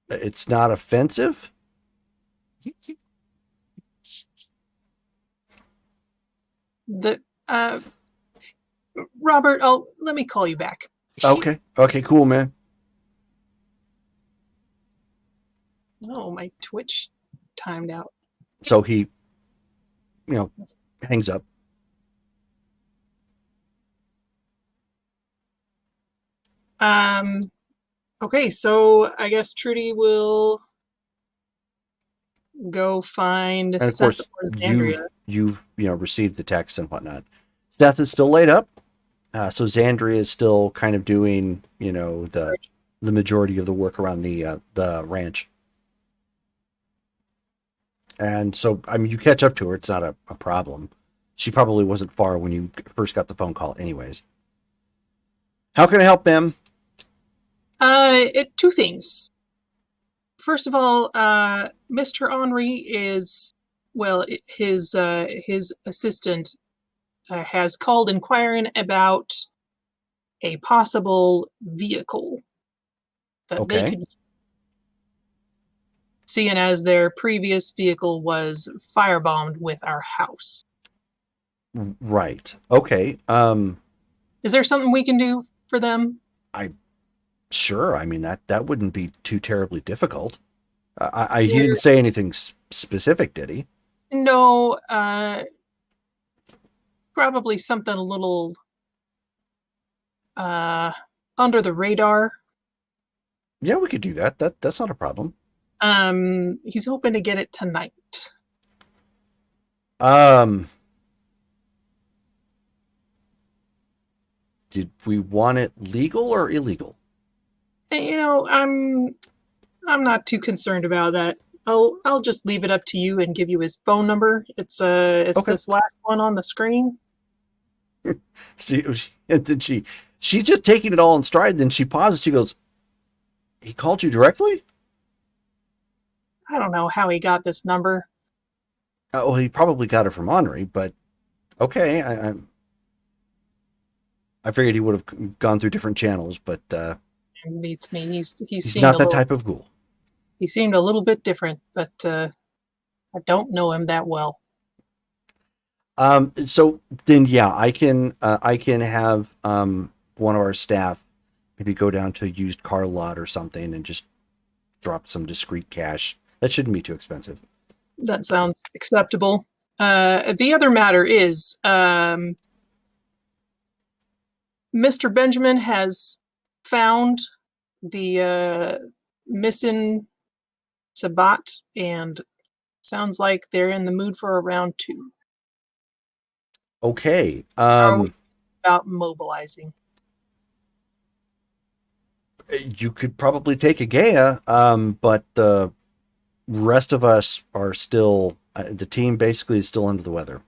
It's not offensive. The Robert, let me call you back. Okay, cool, man. Oh, my Twitch timed out. So he, hangs up. Okay, so I guess Trudy will go find And of Seth course, or Xandria. you've received the text and whatnot. Seth is still laid up, so Xandria is still kind of doing the majority of the work around the ranch. And so, I mean, you catch up to her; it's not a problem. She probably wasn't far when you first got the phone call, anyways. How can I help them? Two things. First of all, Mr. Henri is, well, his assistant has called inquiring about a possible vehicle that they could, seeing as their previous vehicle was firebombed with our house. Right. Okay. Is there something we can do for them? Sure. I mean, that wouldn't be too terribly difficult. He didn't say anything specific, did he? No, probably something a little under the radar. Yeah, we could do that. That's not a problem. He's hoping to get it tonight. Did we want it legal or illegal? I'm not too concerned about that. I'll just leave it up to you and give you his phone number. It's Okay. this last one on the screen. She just taking it all in stride. Then she pauses. She goes, "He called you directly?" I don't know how he got this number. Well, he probably got it from Henri, but okay. I figured he would have gone through different channels, but It beats me. He's he's not that type of ghoul. He seemed a little bit different, but I don't know him that well. So then, yeah, I can have one of our staff maybe go down to a used car lot or something and just drop some discreet cash. That shouldn't be too expensive. That sounds acceptable. The other matter is, Mr. Benjamin has found the missing Sabat, and sounds like they're in the mood for a round 2. Okay. How are we about mobilizing? You could probably take a Gaia, but the rest of us are still, the team basically is still under the weather,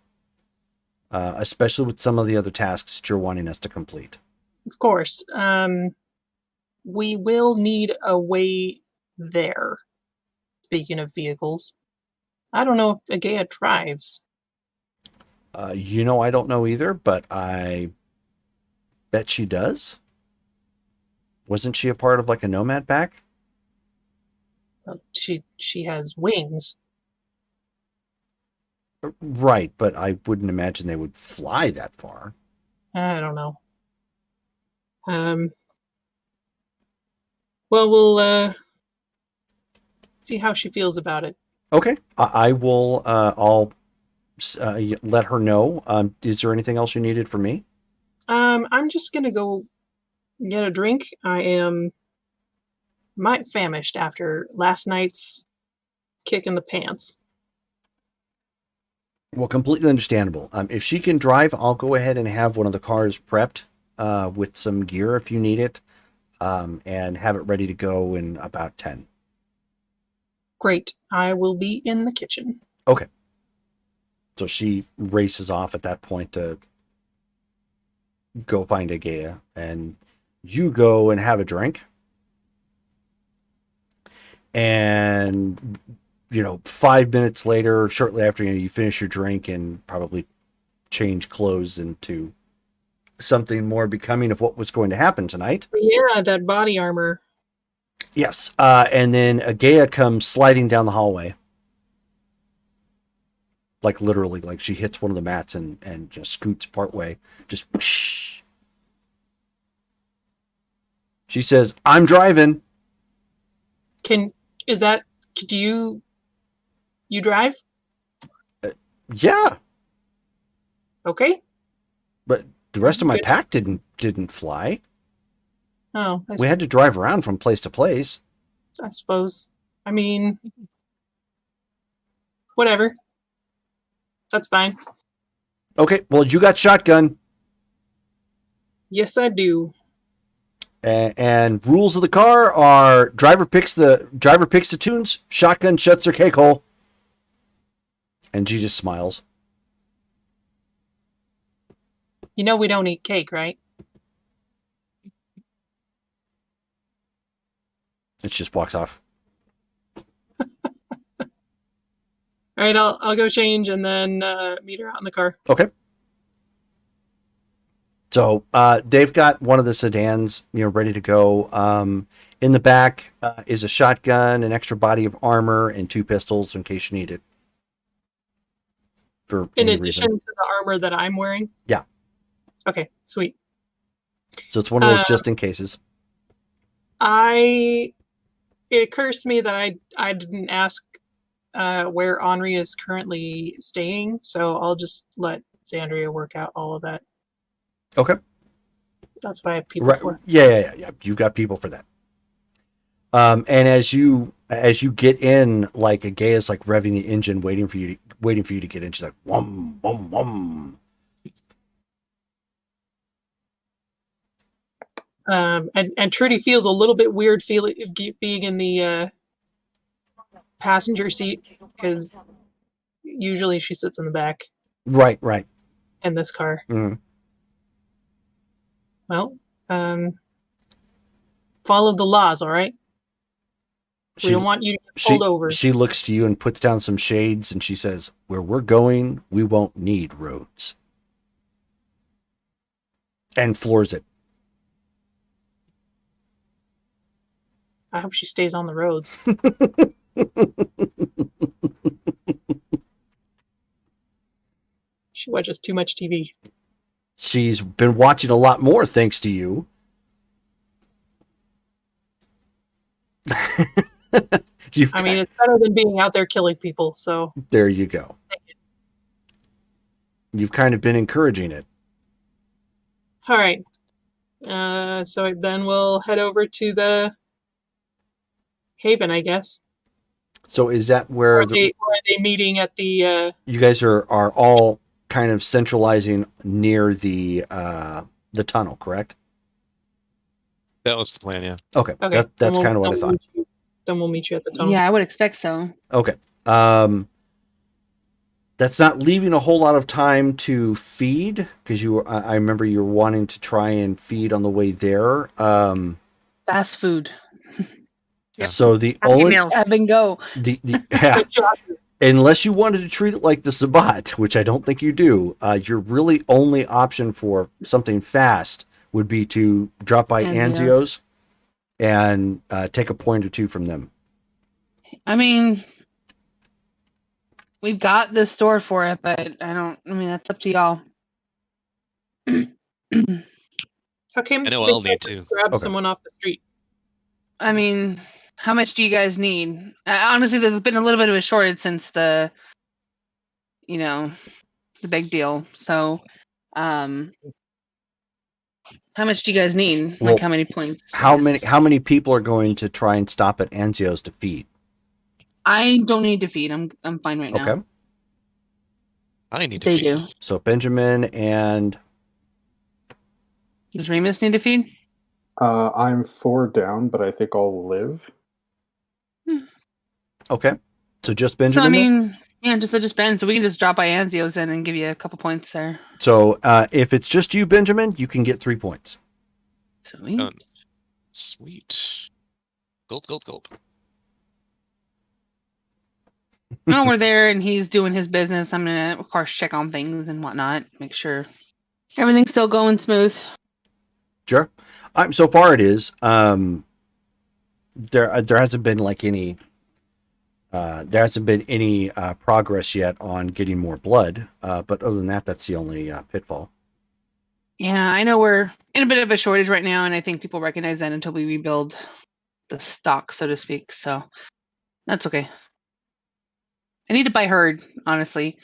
especially with some of the other tasks that you're wanting us to complete. Of course. We will need a way there. Speaking of vehicles, I don't know if Agea drives. I don't know either, but I bet she does. Wasn't she a part of like a nomad pack? Well, she has wings. Right, but I wouldn't imagine they would fly that far. I don't know. Well, we'll see how she feels about it. Okay, I will. I'll let her know. Is there anything else you needed from me? I'm just gonna go get a drink. I am might famished after last night's kick in the pants. Well, completely understandable. If she can drive, I'll go ahead and have one of the cars prepped with some gear if you need it, and have it ready to go in about 10. Great. I will be in the kitchen. Okay. So she races off at that point to go find Agea, and you go and have a drink. And 5 minutes later, shortly after you finish your drink and probably change clothes into something more becoming of what was going to happen tonight. Yeah, that body armor. Yes, and then Agea comes sliding down the hallway, like literally, like she hits one of the mats and just scoots partway. Just whoosh. She says, "I'm driving." Do you drive? Yeah, Okay. but the rest of my Good. pack didn't fly. Oh, We had to drive around from place to place. I suppose. I mean, whatever. That's fine. Okay, well, you got shotgun. Yes, I do. And rules of the car are driver picks the tunes, shotgun shuts her cake hole. And she just smiles. You know we don't eat cake, right? And she just walks off. All right, I'll go change and then meet her out in the car. Okay. So they've got one of the sedans, ready to go. In the back is a shotgun, an extra body of armor, and 2 pistols in case you need it. For In any addition reason. to the armor that I'm wearing? Yeah. Okay, sweet. So it's one of those just in cases. It occurs to me that I didn't ask where Henri is currently staying, so I'll just let Xandria work out all of that. Okay. That's what I have people for. Yeah. You've got people for that. And as you get in, like Agaea's like revving the engine, waiting for you to get in. She's like, wum, wum, wum. And Trudy feels a little bit weird being in the passenger seat because usually she sits in the back. Right. In this car. Mm-hmm. Well, follow the laws, all right? We don't want you to get pulled over. She looks to you and puts down some shades, and she says, "Where we're going, we won't need roads." And floors it. I hope she stays on the roads. She watches too much TV. She's been watching a lot more thanks to you. I mean, it's better than being out there killing people, so. There you go. You've kind of been encouraging it. All right. So then we'll head over to the Haven, I guess. So is that Or where are they meeting at the... you guys are all kind of centralizing near the tunnel, correct? That was the plan, yeah. Okay, Okay. that's kind of what I thought. Then we'll meet you at the tunnel. Yeah, I would expect so. Okay. That's not leaving a whole lot of time to feed because I remember you were wanting to try and feed on the way there. Fast food. Yep. So the Happy only meals. Have and go. the yeah, Good job. unless you wanted to treat it like the Sabbat, which I don't think you do, your really only option for something fast would be to drop by Anzio's. Anzio's and take a point or two from them. I mean, we've got the store for it, but I mean, that's up to y'all. How come I know they I'll need can't to. grab Okay. someone off the street? I mean, how much do you guys need? Honestly, there's been a little bit of a shortage since the big deal. So, how much do you guys need? Well, Like, how many points? How many people are going to try and stop at Anzio's to feed? I don't need to feed. I'm fine right now. Okay. I need to They feed. do. So Benjamin and Does Remus need to feed? I'm 4 down, but I think I'll live. okay. So just So Benjamin. I then? mean, yeah, just Ben. So we can just drop by Anzio's then and give you a couple points there. So if it's just you, Benjamin, you can get 3 points. Sweet. Done. Sweet. Gulp, gulp, gulp. While we're there and he's doing his business, I'm gonna, of course, check on things and whatnot, make sure everything's still going smooth. Sure. So far it is. There hasn't been like any. There hasn't been any progress yet on getting more blood. But other than that, that's the only pitfall. Yeah, I know we're in a bit of a shortage right now, and I think people recognize that until we rebuild the stock, so to speak. So that's okay. I need to buy herd, honestly.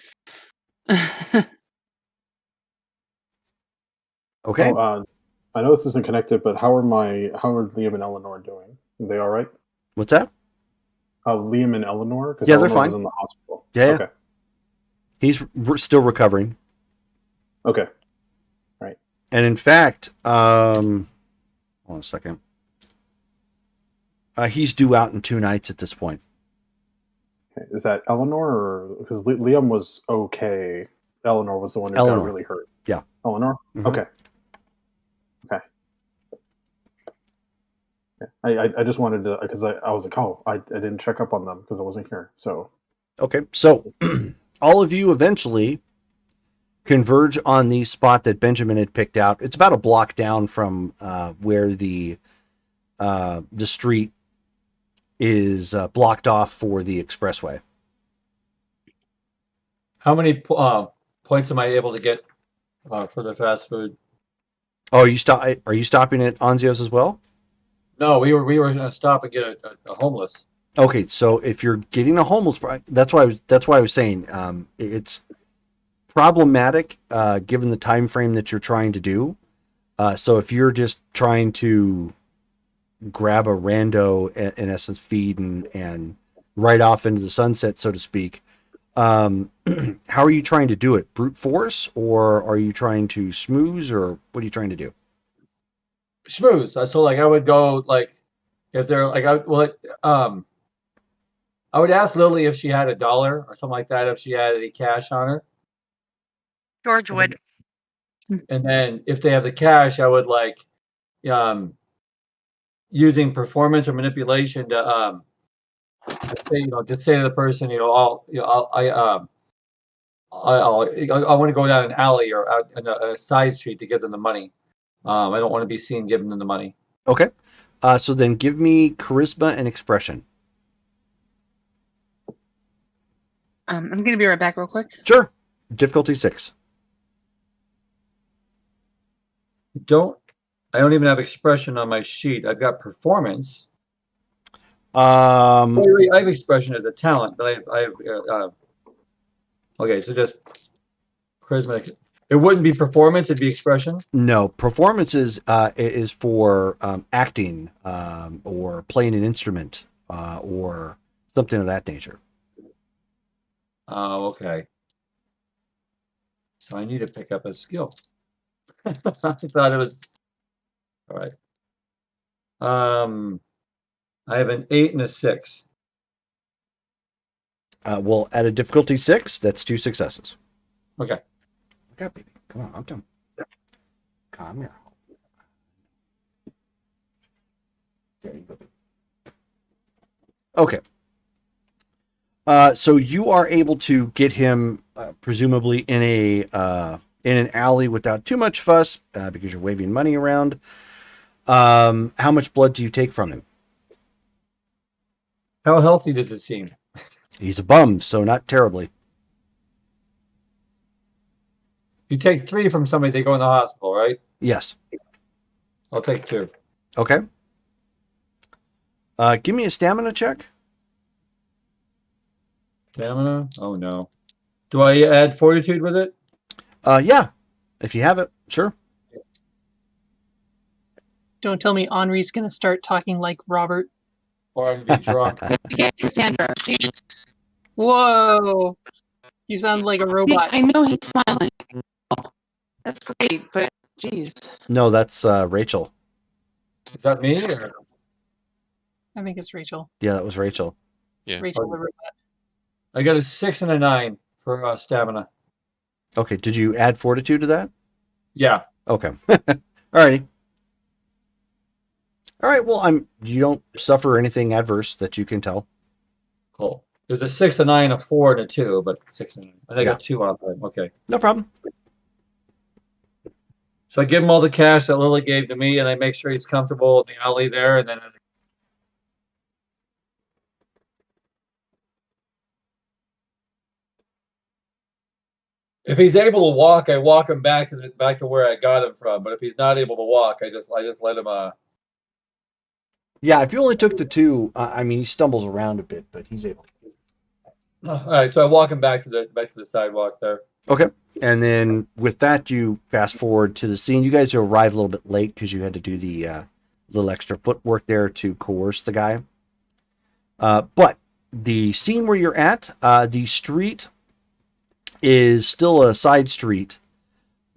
Okay. Oh, I know this isn't connected, but how are Liam and Eleanor doing? Are they all right? What's that? Liam and Eleanor? Because Yeah, they're Eleanor fine. was in the hospital. Yeah. Okay. He's still recovering. Okay. And in fact, hold on a second. He's due out in 2 nights at this point. Okay. Is that Eleanor or because Liam was okay? Eleanor was the one who got really hurt. Yeah. Eleanor. Mhm. Okay. Yeah. I just wanted to because I was like, oh, I didn't check up on them because I wasn't here. So Okay. So all of you eventually converge on the spot that Benjamin had picked out. It's about a block down from where the street is blocked off for the expressway. How many points am I able to get for the fast food? Oh, are you stopping at Anzio's as well? No, we were going to stop and get a homeless. Okay, so if you're getting a homeless, that's why I was saying it's problematic given the time frame that you're trying to do. So if you're just trying to grab a rando, in essence, feed and right off into the sunset, so to speak, how are you trying to do it? Brute force, or are you trying to schmooze, or what are you trying to do? Schmooze. So like I would go like if they're like I would ask Lily if she had $1 or something like that, if she had any cash on her. George would. And then if they have the cash, I would like using performance or manipulation to say, just say to the person, I want to go down an alley or out in a side street to give them the money. I don't want to be seen giving them the money. Okay. So then give me charisma and expression. I'm gonna be right back real quick. Sure. Difficulty 6. I don't even have expression on my sheet. I've got performance. I have expression as a talent, but I have okay, so just charisma. It wouldn't be performance; it'd be expression. No, performance is for acting or playing an instrument or something of that nature. Oh, okay. So I need to pick up a skill. I thought it was all right. I have an 8 and a 6. Well, at a difficulty 6, that's 2 successes. Okay. Okay, baby. Come on, I'm done. Calm here. There you go. Okay. So you are able to get him, presumably in an alley without too much fuss, because you're waving money around. How much blood do you take from him? How healthy does it seem? He's a bum, so not terribly. You take 3 from somebody, they go in the hospital, right? Yes. I'll take 2. Okay. Give me a stamina check. Stamina? Oh no. Do I add fortitude with it? Yeah. If you have it, sure. Don't tell me Henri's going to start talking like Robert. Or I'm gonna be drunk. Cassandra, jeez. Whoa! You sound like a Yeah, robot. I know he's smiling. That's great, but jeez. No, that's Rachel. Is that me? Or? I think it's Rachel. Yeah, that was Rachel. Yeah. Rachel the robot. I got a 6 and a 9 for stamina. Okay, did you add fortitude to that? Yeah. Okay. Alrighty. All right, well, you don't suffer anything adverse that you can tell. Cool. There's a 6, a 9, a 4, and a 2, but 6 and 9. And I Yeah. got 2 on them. Okay. No problem. So I give him all the cash that Lily gave to me, and I make sure he's comfortable in the alley there, and then if he's able to walk, I walk him back to where I got him from. But if he's not able to walk, I just let him. Yeah, if you only took the 2, I mean, he stumbles around a bit, but he's able. All right, so I walk him back to the sidewalk there. Okay, and then with that, you fast forward to the scene. You guys arrive a little bit late because you had to do the little extra footwork there to coerce the guy. But the scene where you're at, the street is still a side street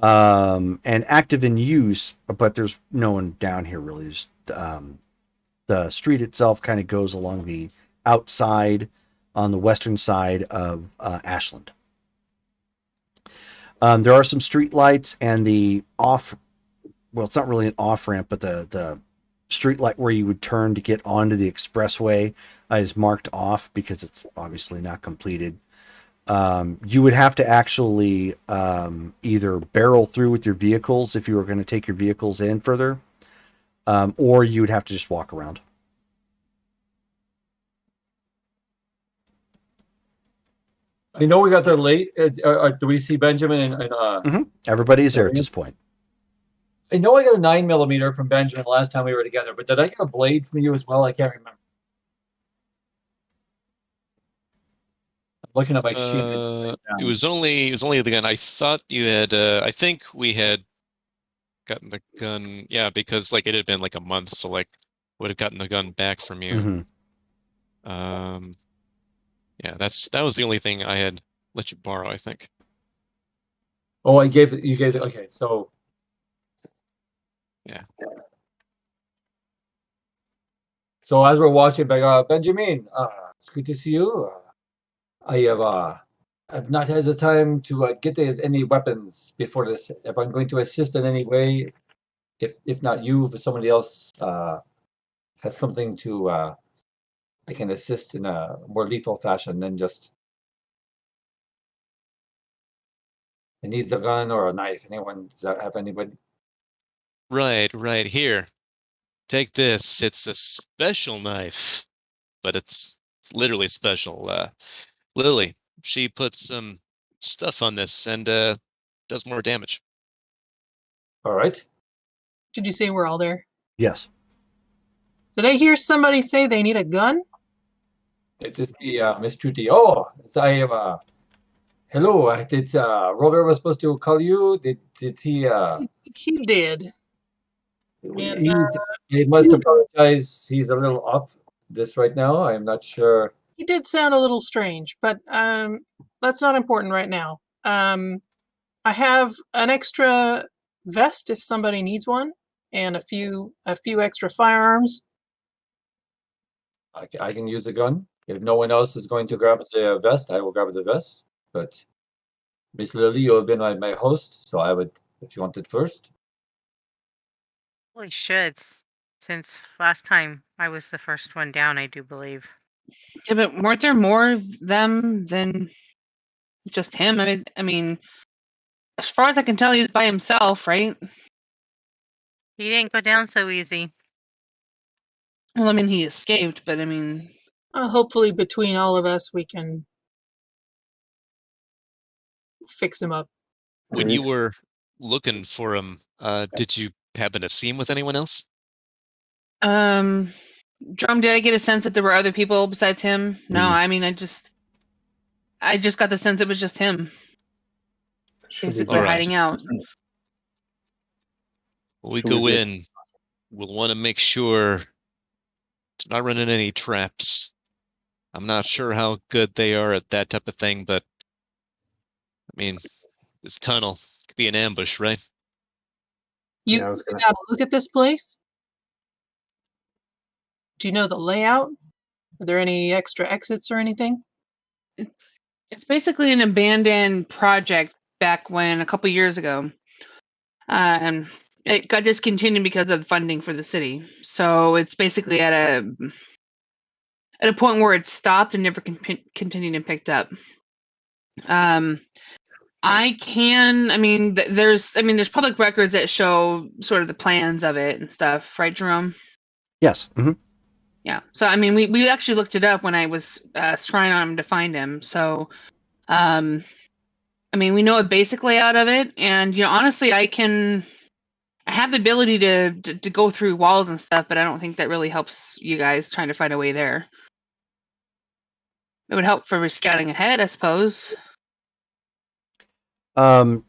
and active in use, but there's no one down here really. The street itself kind of goes along the outside on the western side of Ashland. There are some street lights and the it's not really an off ramp, but the street light where you would turn to get onto the expressway is marked off because it's obviously not completed. You would have to actually either barrel through with your vehicles if you were going to take your vehicles in further, or you would have to just walk around. I know we got there late. Do we see Benjamin and Everybody is there at this point. I know I got a 9mm from Benjamin last time we were together, but did I get a blade from you as well? I can't remember. I'm looking at my sheet. It was only the gun. I thought you had. I think we had gotten the gun. Yeah, because like it had been like a month, so like would have gotten the gun back from you. Mm-hmm. Yeah, that was the only thing I had let you borrow, I think. Oh, you gave it. Okay, so yeah. So as we're watching, Benjamin, it's good to see you. I've not had the time to get any weapons before this. If I'm going to assist in any way, if not you, if somebody else has something to, I can assist in a more lethal fashion than just. It needs a gun or a knife. Anyone? Does that have anybody? Right here. Take this. It's a special knife, but it's literally special. Lily, she puts some stuff on this and does more damage. All right. Did you say we're all there? Yes. Did I hear somebody say they need a gun? It is me, Miss Trudy. Oh, so I am. Hello. Did Robert was supposed to call you? Did he? He did. And He must apologize. He's a little off this right now. I'm not sure. he did sound a little strange, but that's not important right now. I have an extra vest if somebody needs one, and a few extra firearms. I can use the gun. If no one else is going to grab the vest, I will grab the vest. But Miss Lily, you have been my host, so I would, if you wanted first. Well, should, since last time I was the first one down, I do believe. Yeah, but weren't there more of them than just him? I mean, as far as I can tell, he's by himself, right? He didn't go down so easy. Well, I mean, he escaped, but I mean, Hopefully, between all of us, we can fix him up. When you were looking for him, did you happen to see him with anyone else? Drum, did I get a sense that there were other people besides him? No, Mm. I mean, I just got the sense it was just him, basically Alright. hiding out. When we Should we go be- in, we'll want to make sure to not run into any traps. I'm not sure how good they are at that type of thing, but I mean, this tunnel could be an ambush, right? You, Yeah, I was you gonna- got a look at this place? Do you know the layout? Are there any extra exits or anything? It's basically an abandoned project back when a couple years ago. And it got discontinued because of funding for the city. So it's basically at a point where it stopped and never continued and picked up. I mean, there's public records that show sort of the plans of it and stuff, right, Jerome? Yes. Hmm. Yeah. So I mean, we actually looked it up when I was scrying on him to find him. So, I mean, we know a basic layout of it, and honestly, I have the ability to go through walls and stuff, but I don't think that really helps you guys trying to find a way there. It would help for scouting ahead, I suppose.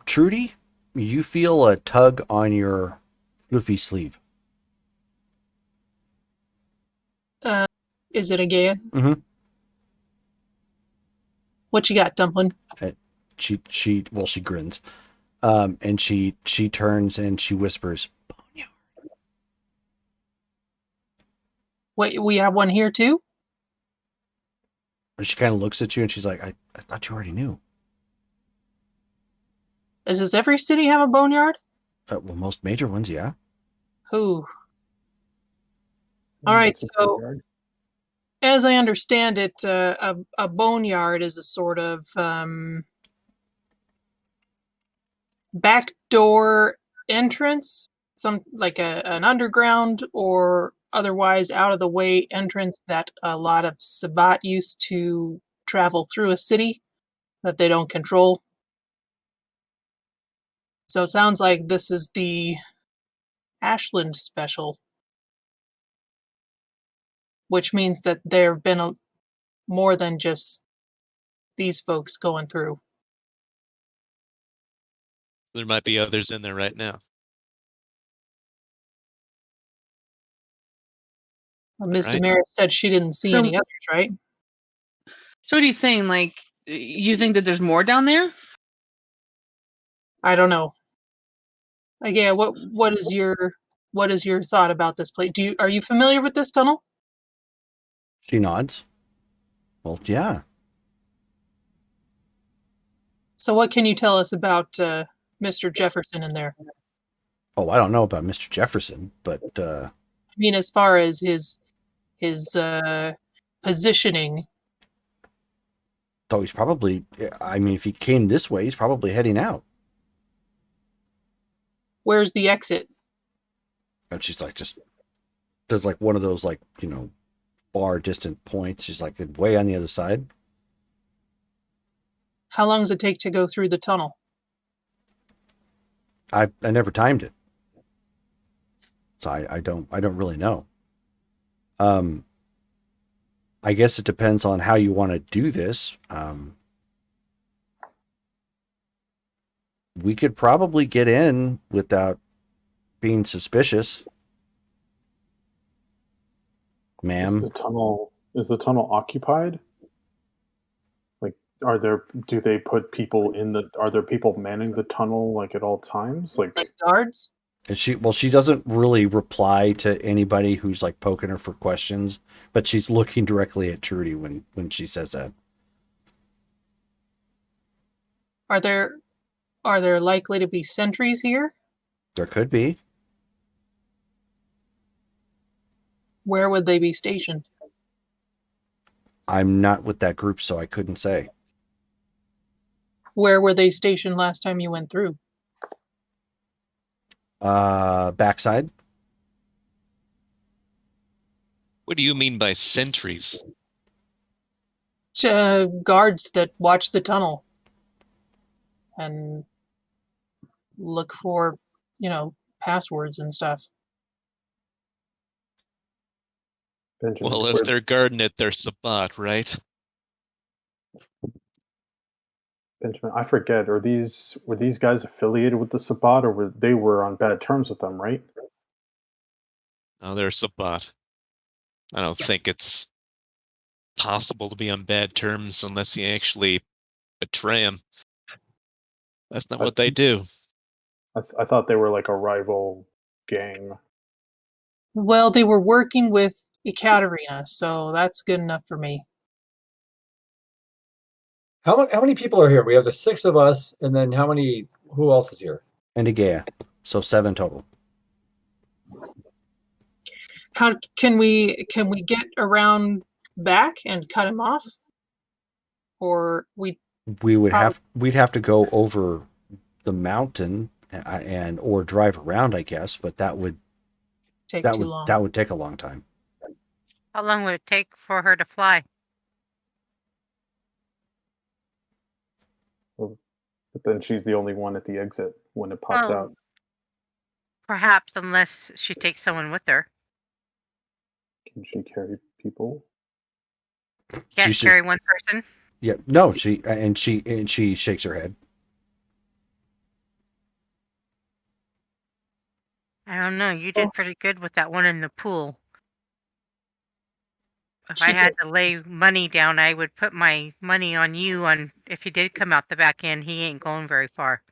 Trudy, you feel a tug on your floofy sleeve. Is it a Gaia? Mm-hmm. What you got, Dumpling? She grins. And she turns and she whispers, "Boneyard." Wait, we have one here too? And she kind of looks at you and she's like, I thought you already knew. Does every city have a boneyard? Well, most major ones, yeah. Ooh. All right, so as I understand it, a boneyard is a sort of backdoor entrance, some like an underground or otherwise out of the way entrance that a lot of Sabbat used to travel through a city that they don't control. So it sounds like this is the Ashland special, which means that there have been more than just these folks going through. There might be others in there right now. Ms. Right. Damaris said she didn't see So- any others, right? So what are you saying? Like, you think that there's more down there? I don't know. Like, yeah, what is your thought about this place? Are you familiar with this tunnel? She nods. Well, yeah. So what can you tell us about Mr. Jefferson in there? Oh, I don't know about Mr. Jefferson, but I mean, as far as his positioning. though he's probably, I mean, if he came this way, he's probably heading out. Where's the exit? And she's like, just, there's like one of those, like, far distant points. She's like way on the other side. How long does it take to go through the tunnel? I never timed it. So I don't really know. I guess it depends on how you want to do this. We could probably get in without being suspicious, ma'am. Is the tunnel occupied? Like, do they put people are there people manning the tunnel like at all times? Like guards? And she doesn't really reply to anybody who's like poking her for questions, but she's looking directly at Trudy when she says that. Are there likely to be sentries here? There could be. Where would they be stationed? I'm not with that group, so I couldn't say. Where were they stationed last time you went through? Backside. What do you mean by sentries? Guards that watch the tunnel and look for, passwords and stuff. Benjamin, Well, if they're guarding it, they're Sabbat, right? Benjamin, I forget. Were these guys affiliated with the Sabbat, or were on bad terms with them, right? No, they're Sabbat. I don't think it's possible to be on bad terms unless you actually betray them. That's not what they do. I thought they were like a rival gang. Well, they were working with Ekaterina, so that's good enough for me. How many people are here? We have the 6 of us, and then who else is here? And Igea. So 7 total. How can we get around back and cut him off? Or we'd have to go over the mountain and or drive around, I guess, but that would take too long. That would take a long time. How long would it take for her to fly? But then she's the only one at the exit when it pops out. Perhaps, unless she takes someone with her. Can she carry people? Can't carry one person? Yeah, no, she shakes her head. I don't know. You did pretty good with that one in the pool. If I had to lay money down, I would put my money on you on if he did come out the back end, he ain't going very far.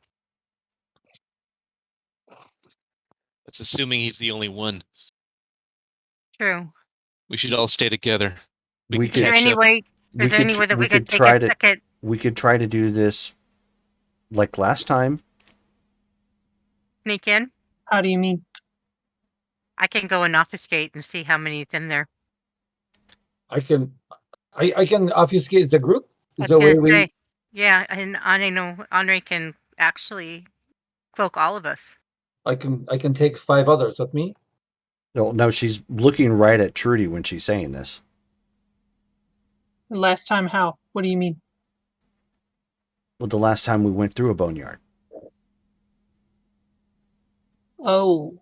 That's assuming he's the only one. True. We should all stay together. Is there any way that we could take a second? We could try to do this like last time. Sneak in? How do you mean? I can go and obfuscate and see how many's in there. I can obfuscate as a group. Is there a way yeah, and I know Andre can actually cloak all of us. I can take 5 others with me. No, she's looking right at Trudy when she's saying this. Last time how? What do you mean? Well, the last time we went through a boneyard. Oh.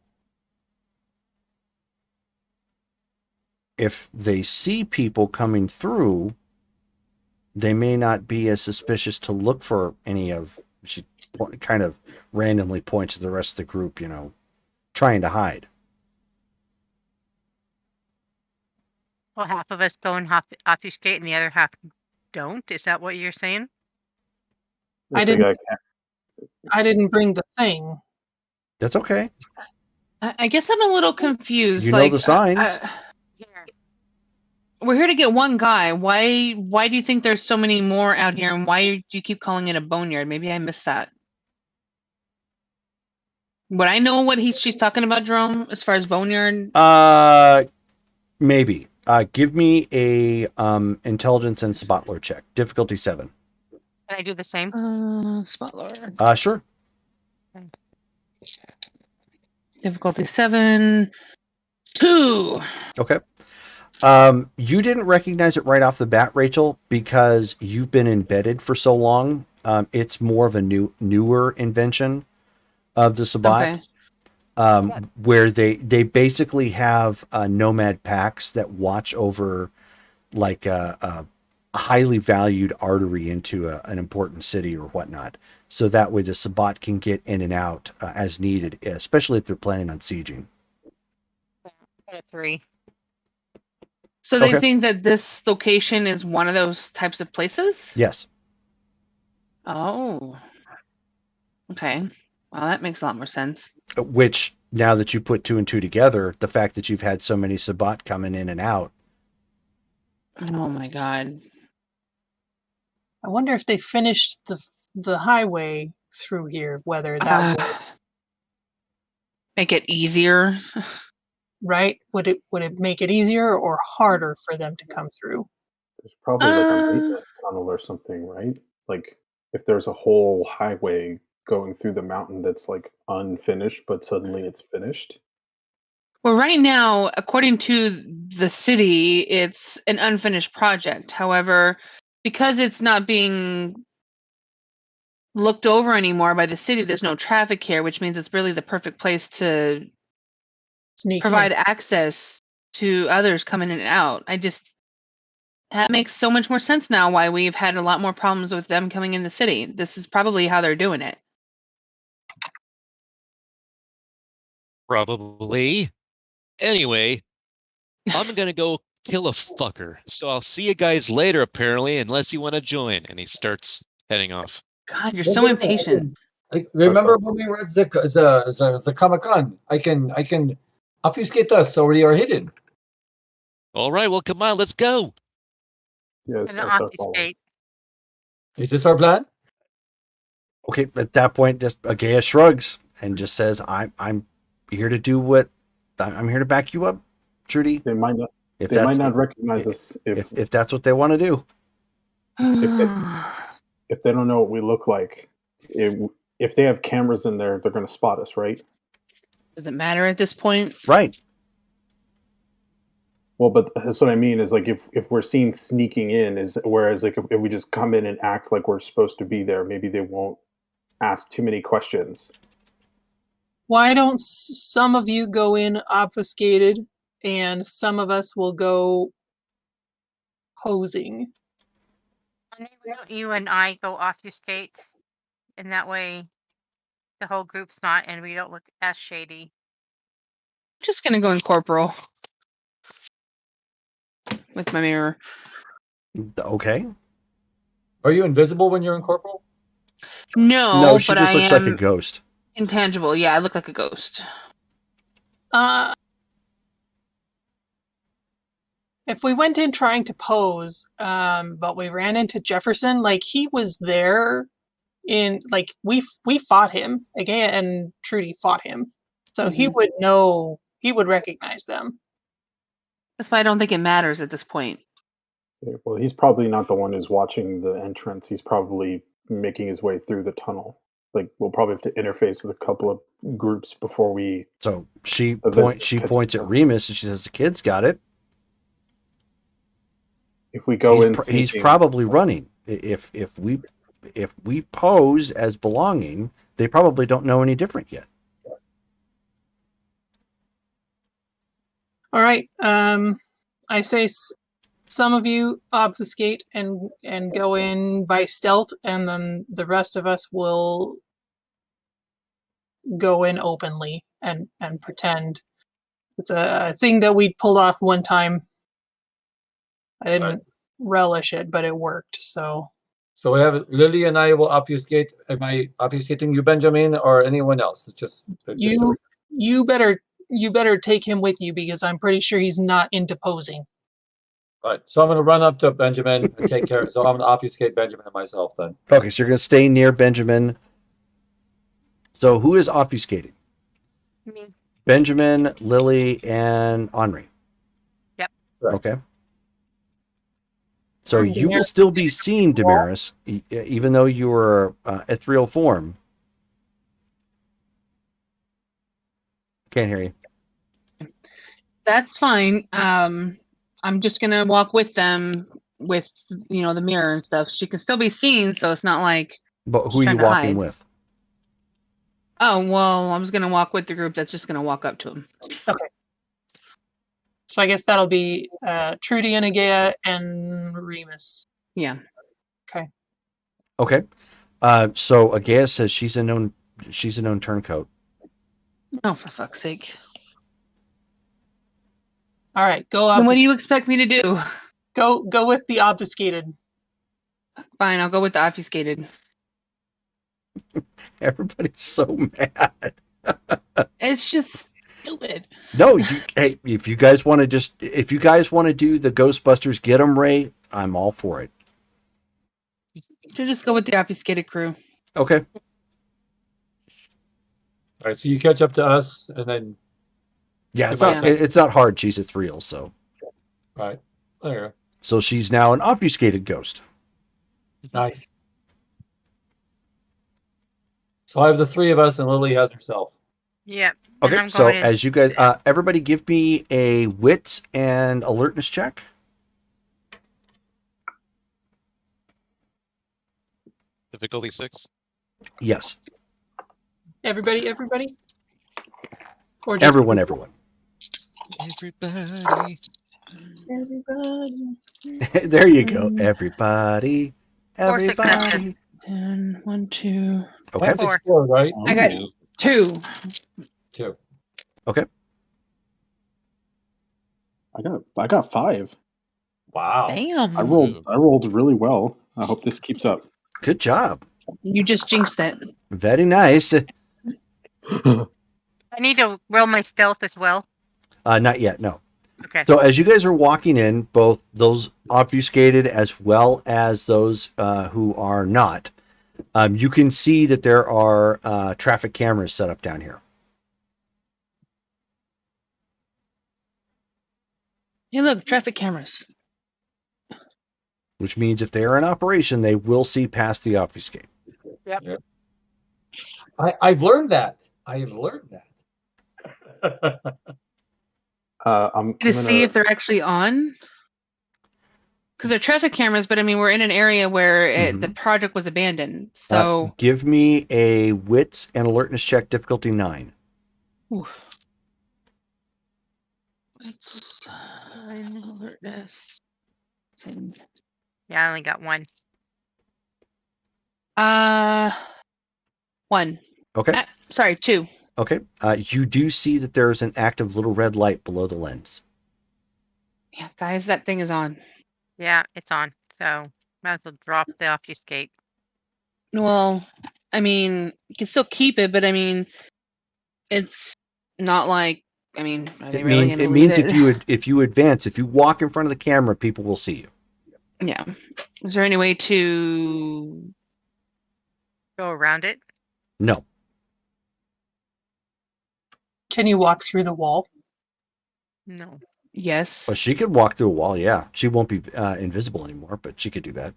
If they see people coming through, they may not be as suspicious to look for any of. She kind of randomly points to the rest of the group, trying to hide. Well, half of us go and obfuscate and the other half don't. Is that what you're saying? I didn't bring the thing. That's okay. I guess I'm a little confused. You know the signs. We're here to get one guy. Why do you think there's so many more out here, and why do you keep calling it a boneyard? Maybe I missed that. Would I know what she's talking about, Jerome, as far as boneyard? Maybe. Give me a intelligence and spot lore check. Difficulty 7. Can I do the same? Spot lore. Sure. Okay. Difficulty 7. 2. Okay. You didn't recognize it right off the bat, Rachel, because you've been embedded for so long. It's more of a newer invention of the Sabbat. where they basically have nomad packs that watch over like a highly valued artery into an important city or whatnot. So that way the Sabbat can get in and out as needed, especially if they're planning on sieging. 3. So they Okay. think that this location is one of those types of places? Yes. Oh. Okay. Well, that makes a lot more sense. Which, now that you put 2 and 2 together, the fact that you've had so many Sabbat coming in and out. Oh my god. I wonder if they finished the highway through here, whether that would, Make it easier. right? Would it make it easier or harder for them to come through? There's probably like a Uh, maintenance tunnel or something, right? Like if there's a whole highway going through the mountain that's like unfinished, but suddenly it's finished. Well, right now, according to the city, it's an unfinished project. However, because it's not being looked over anymore by the city, there's no traffic here, which means it's really the perfect place to Sneak provide in. access to others coming in and out. That makes so much more sense now why we've had a lot more problems with them coming in the city. This is probably how they're doing it. Probably. Anyway, I'm gonna go kill a fucker. So I'll see you guys later, apparently, unless you want to join. And he starts heading off. God, you're so impatient. Like, remember when we were at the Comic-Con? I can obfuscate us so we are hidden. All right, well, come on, let's go. Yes, And I start following. obfuscate. Is this our plan? Okay, at that point, just Agaya shrugs and just says, I'm here to do what I'm here to back you up, Trudy. They might not. If They might that's not recognize us if that's what they want to do. if they don't know what we look like. If they have cameras in there, they're going to spot us, right? Does it matter at this point? Right. Well, but that's what I mean is like if we're seen sneaking in, is whereas like if we just come in and act like we're supposed to be there, maybe they won't ask too many questions. Why don't some of you go in obfuscated and some of us will go posing? Why don't you and I go obfuscate, and that way the whole group's not, and we don't look as shady. Just gonna go in corporal with my mirror. Okay. Are you invisible when you're in corporal? No, she but just I looks am like a ghost. intangible. Yeah, I look like a ghost. If we went in trying to pose, but we ran into Jefferson, like he was there in like we fought him again, and Trudy fought him, so he would know, he would recognize them. That's why I don't think it matters at this point. Yeah, well, he's probably not the one who's watching the entrance. He's probably making his way through the tunnel. Like we'll probably have to interface with a couple of groups before we. So she eventually catch points up. at Remus and she says, "The kid's got it. If we go in, He's sneaking, probably running. If we pose as belonging, they probably don't know any different yet." All right. I say some of you obfuscate and go in by stealth, and then the rest of us will go in openly and pretend. It's a thing that we pulled off one time. I didn't relish it, but it worked. So we have Lily and I will obfuscate. Am I obfuscating you, Benjamin, or anyone else? It's just you better take him with you because I'm pretty sure he's not into posing. Right. So I'm going to run up to Benjamin and take care. So I'm going to obfuscate Benjamin and myself then. Okay, so you're going to stay near Benjamin. So who is obfuscating? Me. Benjamin, Lily, and Henri. Yep. Right. Okay. So you will still be seen, Damaris, even though you are ethereal form. Can't hear you. That's fine. I'm just gonna walk with them with the mirror and stuff. She can still be seen, so it's not like But who she's are you trying to walking hide. with? Oh, well, I was going to walk with the group that's just going to walk up to him. So I guess that'll be Trudy and Agea and Remus. Yeah. Okay. Okay. So Agea says she's a known turncoat. Oh, for fuck's sake. All right, go Then what do obfuscated. you expect me to do? Go with the obfuscated. Fine, I'll go with the obfuscated. Everybody's so mad. It's just stupid. No, hey, if you guys want to do the Ghostbusters get 'em Ray, I'm all for it. To just go with the obfuscated crew. Okay. All right, so you catch up to us, and then Yeah, it's Goodbye. not it's not hard. She's it's real, so right there. so she's now an obfuscated ghost. Nice. So I have the three of us, and Lily has herself. Yep. And Okay, I'm so going. as you guys, everybody, give me a wits and alertness check. Difficulty 6. Yes, Everybody? Or just everyone. Everybody. Everybody. There you go, everybody. Four successes. Everybody. And 1, 2. Okay. That's Four. explode, right? I got Ooh. 2. 2. I got 5. Wow. Damn. I rolled really well. I hope this keeps up. Good job. You just jinxed it. Very nice. I need to roll my stealth as well. Not yet, no. Okay. So as you guys are walking in, both those obfuscated as well as those who are not, you can see that there are traffic cameras set up down here. Hey, look, traffic cameras. Which means if they are in operation, they will see past the obfuscate. I've learned that. I've learned that. I'm To gonna, see if they're actually on. Because they're traffic cameras, but I mean, we're in an area where the project was abandoned. So. Give me a wits and alertness check, difficulty 9. Oof. It's alertness. Yeah, I only got 1. 1. Okay. Sorry, 2. Okay. You do see that there is an active little red light below the lens. Yeah, guys, that thing is on. Yeah, it's on. So might as well drop the obfuscate. Well, I mean, you can still keep it, but I mean, it's not like. I mean, are they really going to leave means it? if you advance, if you walk in front of the camera, people will see you. Yeah. Is there any way to Go around it. No. Can you walk through the wall? No. Yes. Well, she could walk through a wall. Yeah, she won't be invisible anymore, but she could do that.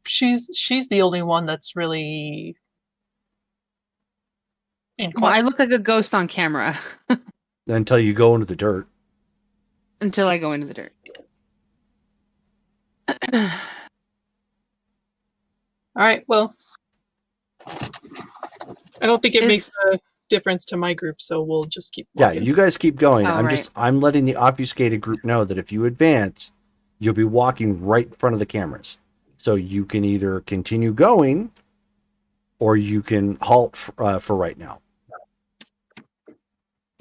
She's the only one that's really in Well, I question. look like a ghost on camera Until you go into the dirt. until I go into the dirt. All right. Well, I don't think it Is- makes a difference to my group, so we'll just keep Yeah, walking. you guys keep going. Oh, I'm letting the obfuscated group know that if you advance, you'll be walking right in front of the cameras. So you can either continue going, or you can halt for right now.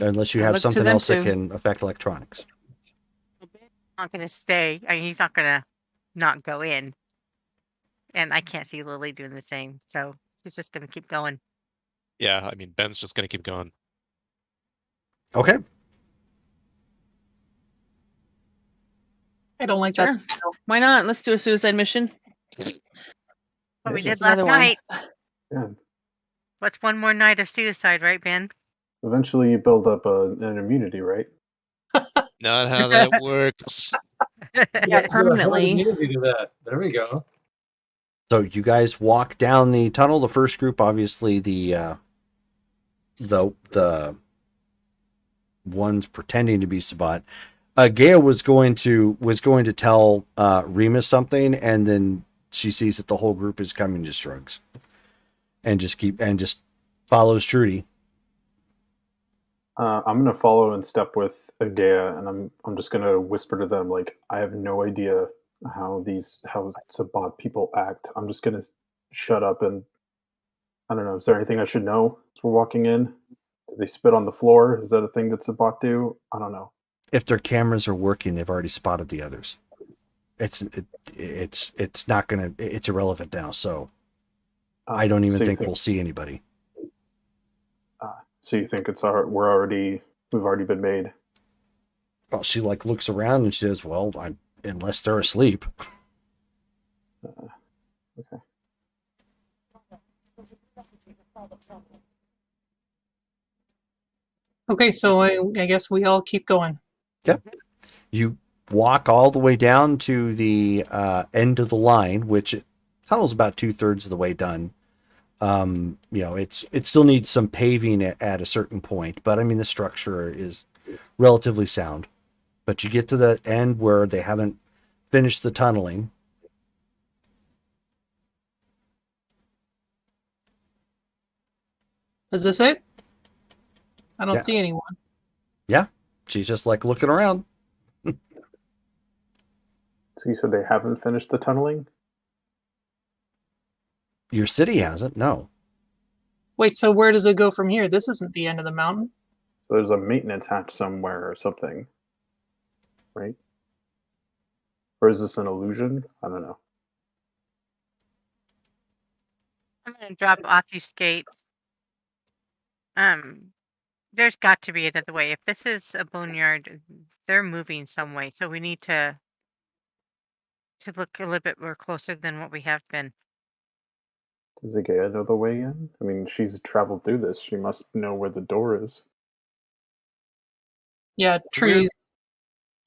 Unless you I have look to something them else that too. can affect electronics. Not going to stay. I mean, he's not going to not go in. And I can't see Lily doing the same. So she's just going to keep going. Yeah, I mean, Ben's just going to keep going. Okay. I don't like Sure. that. Smell. Why not? Let's do a suicide mission. What we Yeah. did last Another one. night. Yeah. What's one more night of suicide, right, Ben? Eventually, you build up an immunity, right? Not how that works. Yeah, permanently. Immunity to that. There we go. So you guys walk down the tunnel. The first group, obviously, the ones pretending to be Sabat. Gail was going to tell Remus something, and then she sees that the whole group is coming to Shrugs, and just follows Trudy. I'm gonna follow in step with Agea, and I'm just gonna whisper to them like, I have no idea how Sabbat people act. I'm just gonna shut up and I don't know. Is there anything I should know as we're walking in? Do they spit on the floor? Is that a thing that Sabbat do? I don't know. If their cameras are working, they've already spotted the others. It's not gonna. It's irrelevant now. So I don't even think we'll see anybody. So you think we've already been made? Well, she like looks around and she says, "Well, unless they're asleep." Okay. Okay, so I guess we all keep going. Yep. You walk all the way down to the end of the line, which tunnel's about 2/3 of the way done. It still needs some paving at a certain point, but I mean the structure is relatively sound. But you get to the end where they haven't finished the tunneling. Is this it? I don't Yeah. see anyone. Yeah, she's just like looking around. So you said they haven't finished the tunneling? Your city hasn't, no. Wait, so where does it go from here? This isn't the end of the mountain. So there's a maintenance hatch somewhere or something, right? Or is this an illusion? I don't know. I'm gonna drop obfuscate. There's got to be another way. If this is a boneyard, they're moving some way, so we need to look a little bit more closer than what we have been. Does Agea know the way in? I mean, she's traveled through this. She must know where the door is. Yeah, Trudy's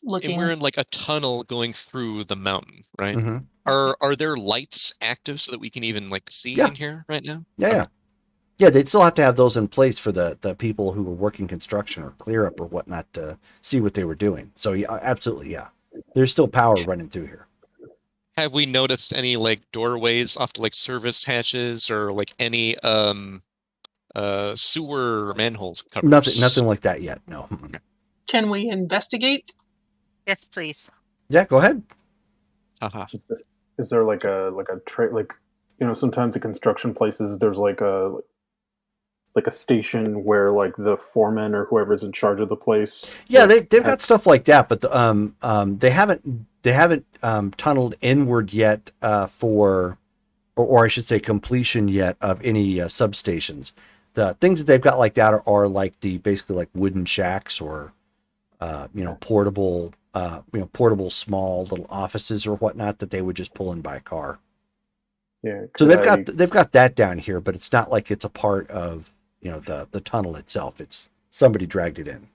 And looking. we're in like a tunnel going through the mountain, right? Mm-hmm. Are there lights active so that we can even like see in here right now? Yeah, they'd still have to have those in place for the people who were working construction or clear up or whatnot to see what they were doing. So yeah, absolutely, yeah. There's still power running through here. Have we noticed any like doorways off to like service hatches or like any sewer or manhole covers? Nothing like that yet. No. Okay. Can we investigate? Yes, please. Yeah, go ahead. Haha. Is there like a sometimes at construction places there's like a station where like the foreman or whoever's in charge of the place. Yeah, they've got stuff like that, but they haven't tunneled inward yet or I should say completion yet of any substations. The things that they've got like that are like basically like wooden shacks or portable small little offices or whatnot that they would just pull in by car. Yeah. So they've got that down here, but it's not like it's a part of the tunnel itself. It's somebody dragged it in.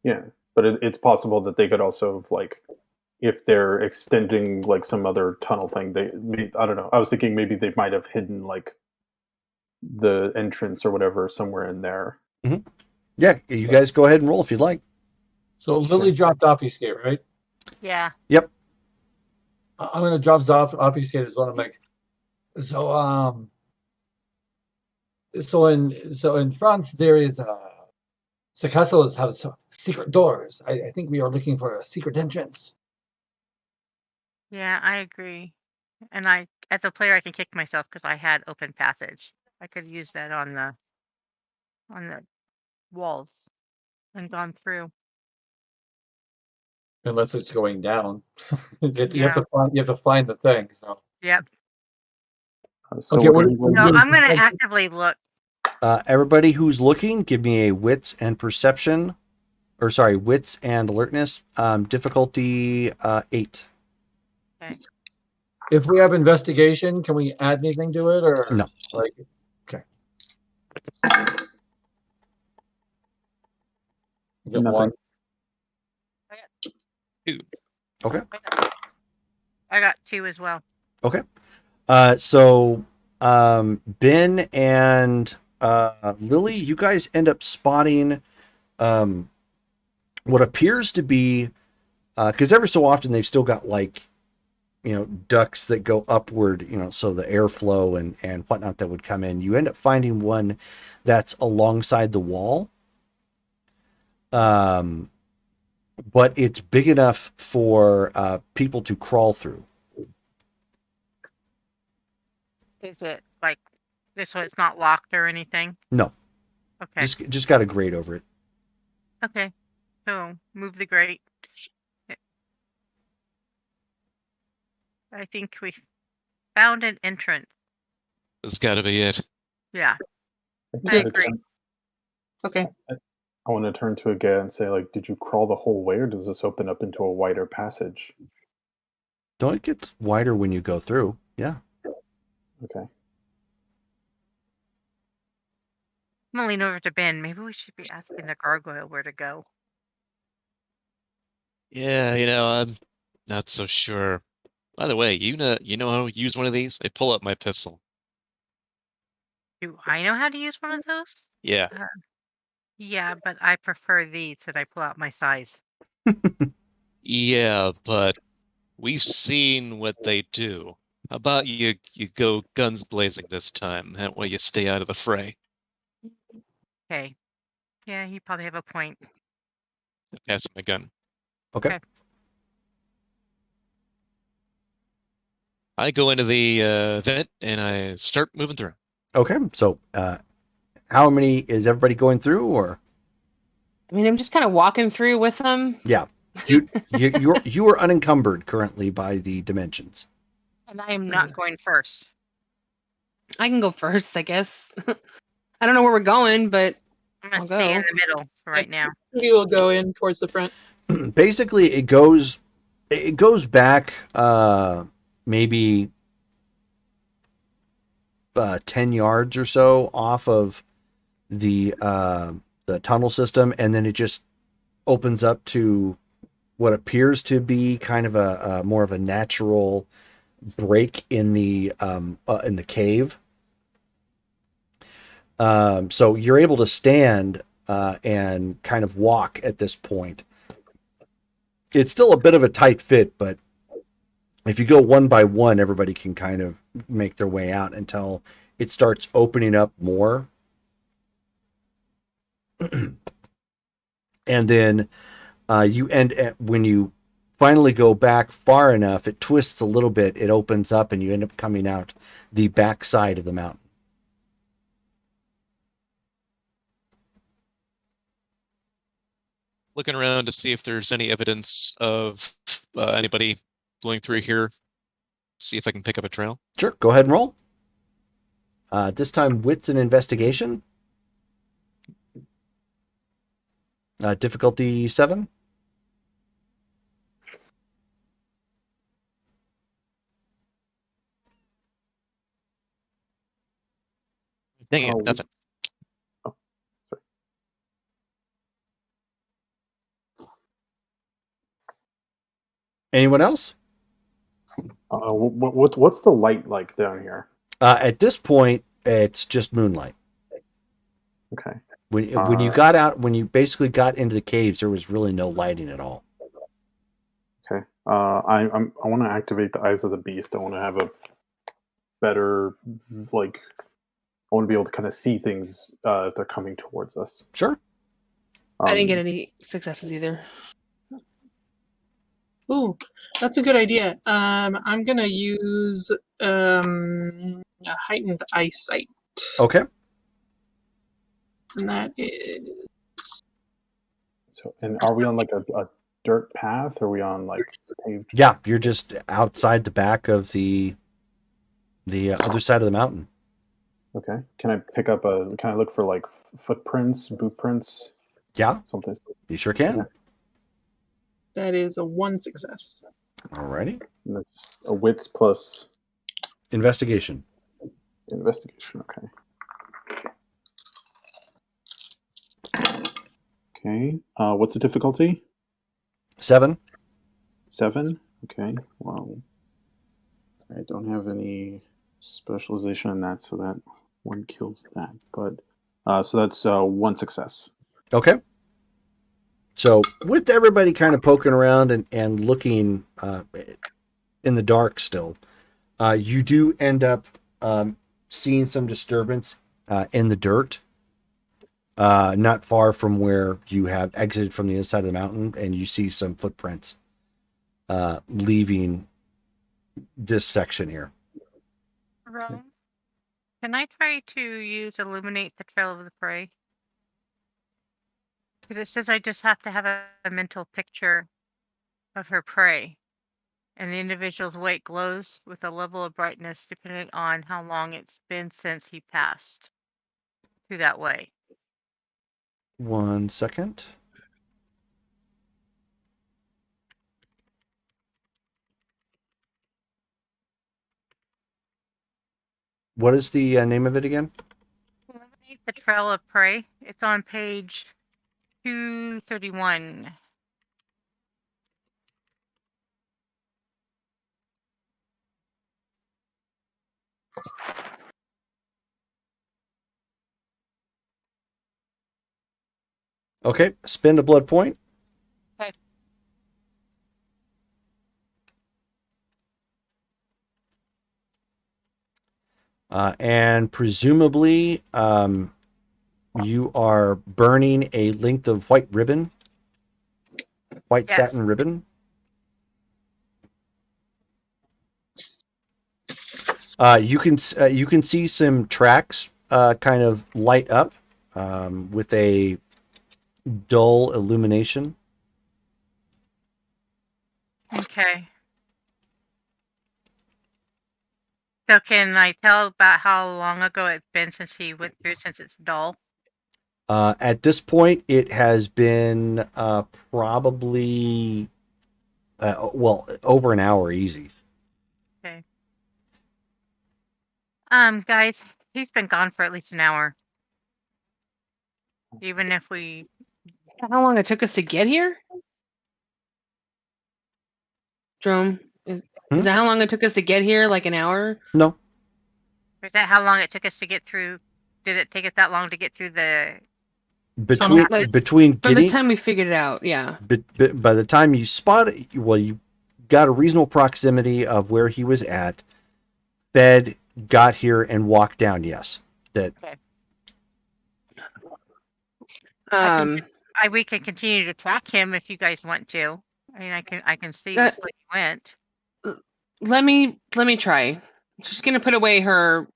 Yeah, but it's possible that they could also like, if they're extending like some other tunnel thing, I don't know. I was thinking maybe they might have hidden like the entrance or whatever somewhere in there. Mm-hmm. Yeah, you guys go ahead and roll if you'd like. So Lily dropped obfuscate, right? Yeah. Yep. I'm gonna drop obfuscate as well. I'm like, so in France there is the castles have secret doors. I think we are looking for a secret entrance. Yeah, I agree. And as a player, I can kick myself because I had open passage. I could use that on the walls and gone through. Unless it's going down. you Yeah. have to find the thing. So Yep. So okay, what So I'm going to actively look. Everybody who's looking, give me a wits and perception, wits and alertness. Difficulty 8. Okay. if we have investigation, can we add anything to it or No. Like, okay. You get Nothing. one. I got 2. Okay. I got 2 as well. Okay. So Ben and Lily, you guys end up spotting what appears to be because every so often they've still got like ducts that go upward, so the airflow and whatnot that would come in. You end up finding one that's alongside the wall. But it's big enough for people to crawl through. Is it like this, so it's not locked or anything? No, Okay. just got a grate over it. Okay. So move the grate. I think we found an entrance. That's got to be it. Yeah. I Does- agree. Okay. I want to turn to Aga and say, like, did you crawl the whole way, or does this open up into a wider passage? Don't it get wider when you go through? Yeah. Okay. I'm gonna lean over to Ben. Maybe we should be asking the gargoyle where to go. Yeah, I'm not so sure. By the way, you know how to use one of these? I pull up my pistol. Do I know how to use one of those? Yeah. Yeah, but I prefer these, and I pull out my size. Yeah, but we've seen what they do. How about you go guns blazing this time? That way you stay out of the fray. Okay. Yeah, you probably have a point. Pass my gun. Okay. Okay. I go into the vent and I start moving through. Okay. So, how many is everybody going through, or? I mean, I'm just kind of walking through with them. Yeah. You are unencumbered currently by the dimensions. And I am not going first. I can go first, I guess. I don't know where we're going, but I'm gonna I'll stay in go. the middle for right now. We will go in towards the front. Basically, it goes back maybe 10 yards or so off of the tunnel system, and then it just opens up to what appears to be kind of a more of a natural break in the cave. So you're able to stand and kind of walk at this point. It's still a bit of a tight fit, but if you go one by one, everybody can kind of make their way out until it starts opening up more. And then when you finally go back far enough, it twists a little bit, it opens up, and you end up coming out the back side of the mountain. Looking around to see if there's any evidence of anybody going through here. See if I can pick up a trail. Sure, go ahead and roll. This time, wits and investigation. Difficulty 7. Dang it, nothing. Anyone else? What's the light like down here? At this point, it's just moonlight. Okay. When you got out, when you basically got into the caves, there was really no lighting at all. Okay. I want to activate the eyes of the beast. I want to have a better, like, I want to be able to kind of see things if they're coming towards us. Sure. I didn't get any successes either. Ooh, that's a good idea. I'm gonna use a heightened eyesight. Okay. And that is So, and are we on like a dirt path? Or are we on like paved? Yeah, you're just outside the back of the other side of the mountain. Okay. Can I pick up can I look for like footprints, boot prints? Yeah, Something. you sure can. Yeah. that is a 1 success. Alrighty. And that's a wits plus Investigation. investigation. Okay. Okay. What's the difficulty? 7. 7. Okay. Well, I don't have any specialization in that, so that one kills that. But so that's 1 success. Okay. So with everybody kind of poking around and looking, in the dark still. You do end up seeing some disturbance in the dirt, not far from where you have exited from the inside of the mountain, and you see some footprints leaving this section here. Rome, can I try to use illuminate the trail of the prey? Because it says I just have to have a mental picture of her prey, and the individual's weight glows with a level of brightness depending on how long it's been since he passed through that way. 1 second. What is the name of it again? Illuminate the trail of prey. It's on page 231. Okay, spend a blood point. Okay. And presumably, you are burning a length of white ribbon, white Yes. satin ribbon. You can see some tracks kind of light up with a dull illumination. Okay. So can I tell about how long ago it's been since he went through, since it's dull? At this point, it has been probably over an hour easy. Okay. Guys, he's been gone for at least an hour. Even if we... How long it took us to get here? Jerome, is that how long it took us to get here? Like an hour? No. Is that how long it took us to get through? Did it take us that long to get through the... Between From the getting time we figured it out, yeah. by the time you spot it, well, you got a reasonable proximity of where he was at. Fed got here and walked down. Yes, that. Okay. We can continue to track him if you guys want to. I mean, I can see which way he went. Let me try. She's gonna put away her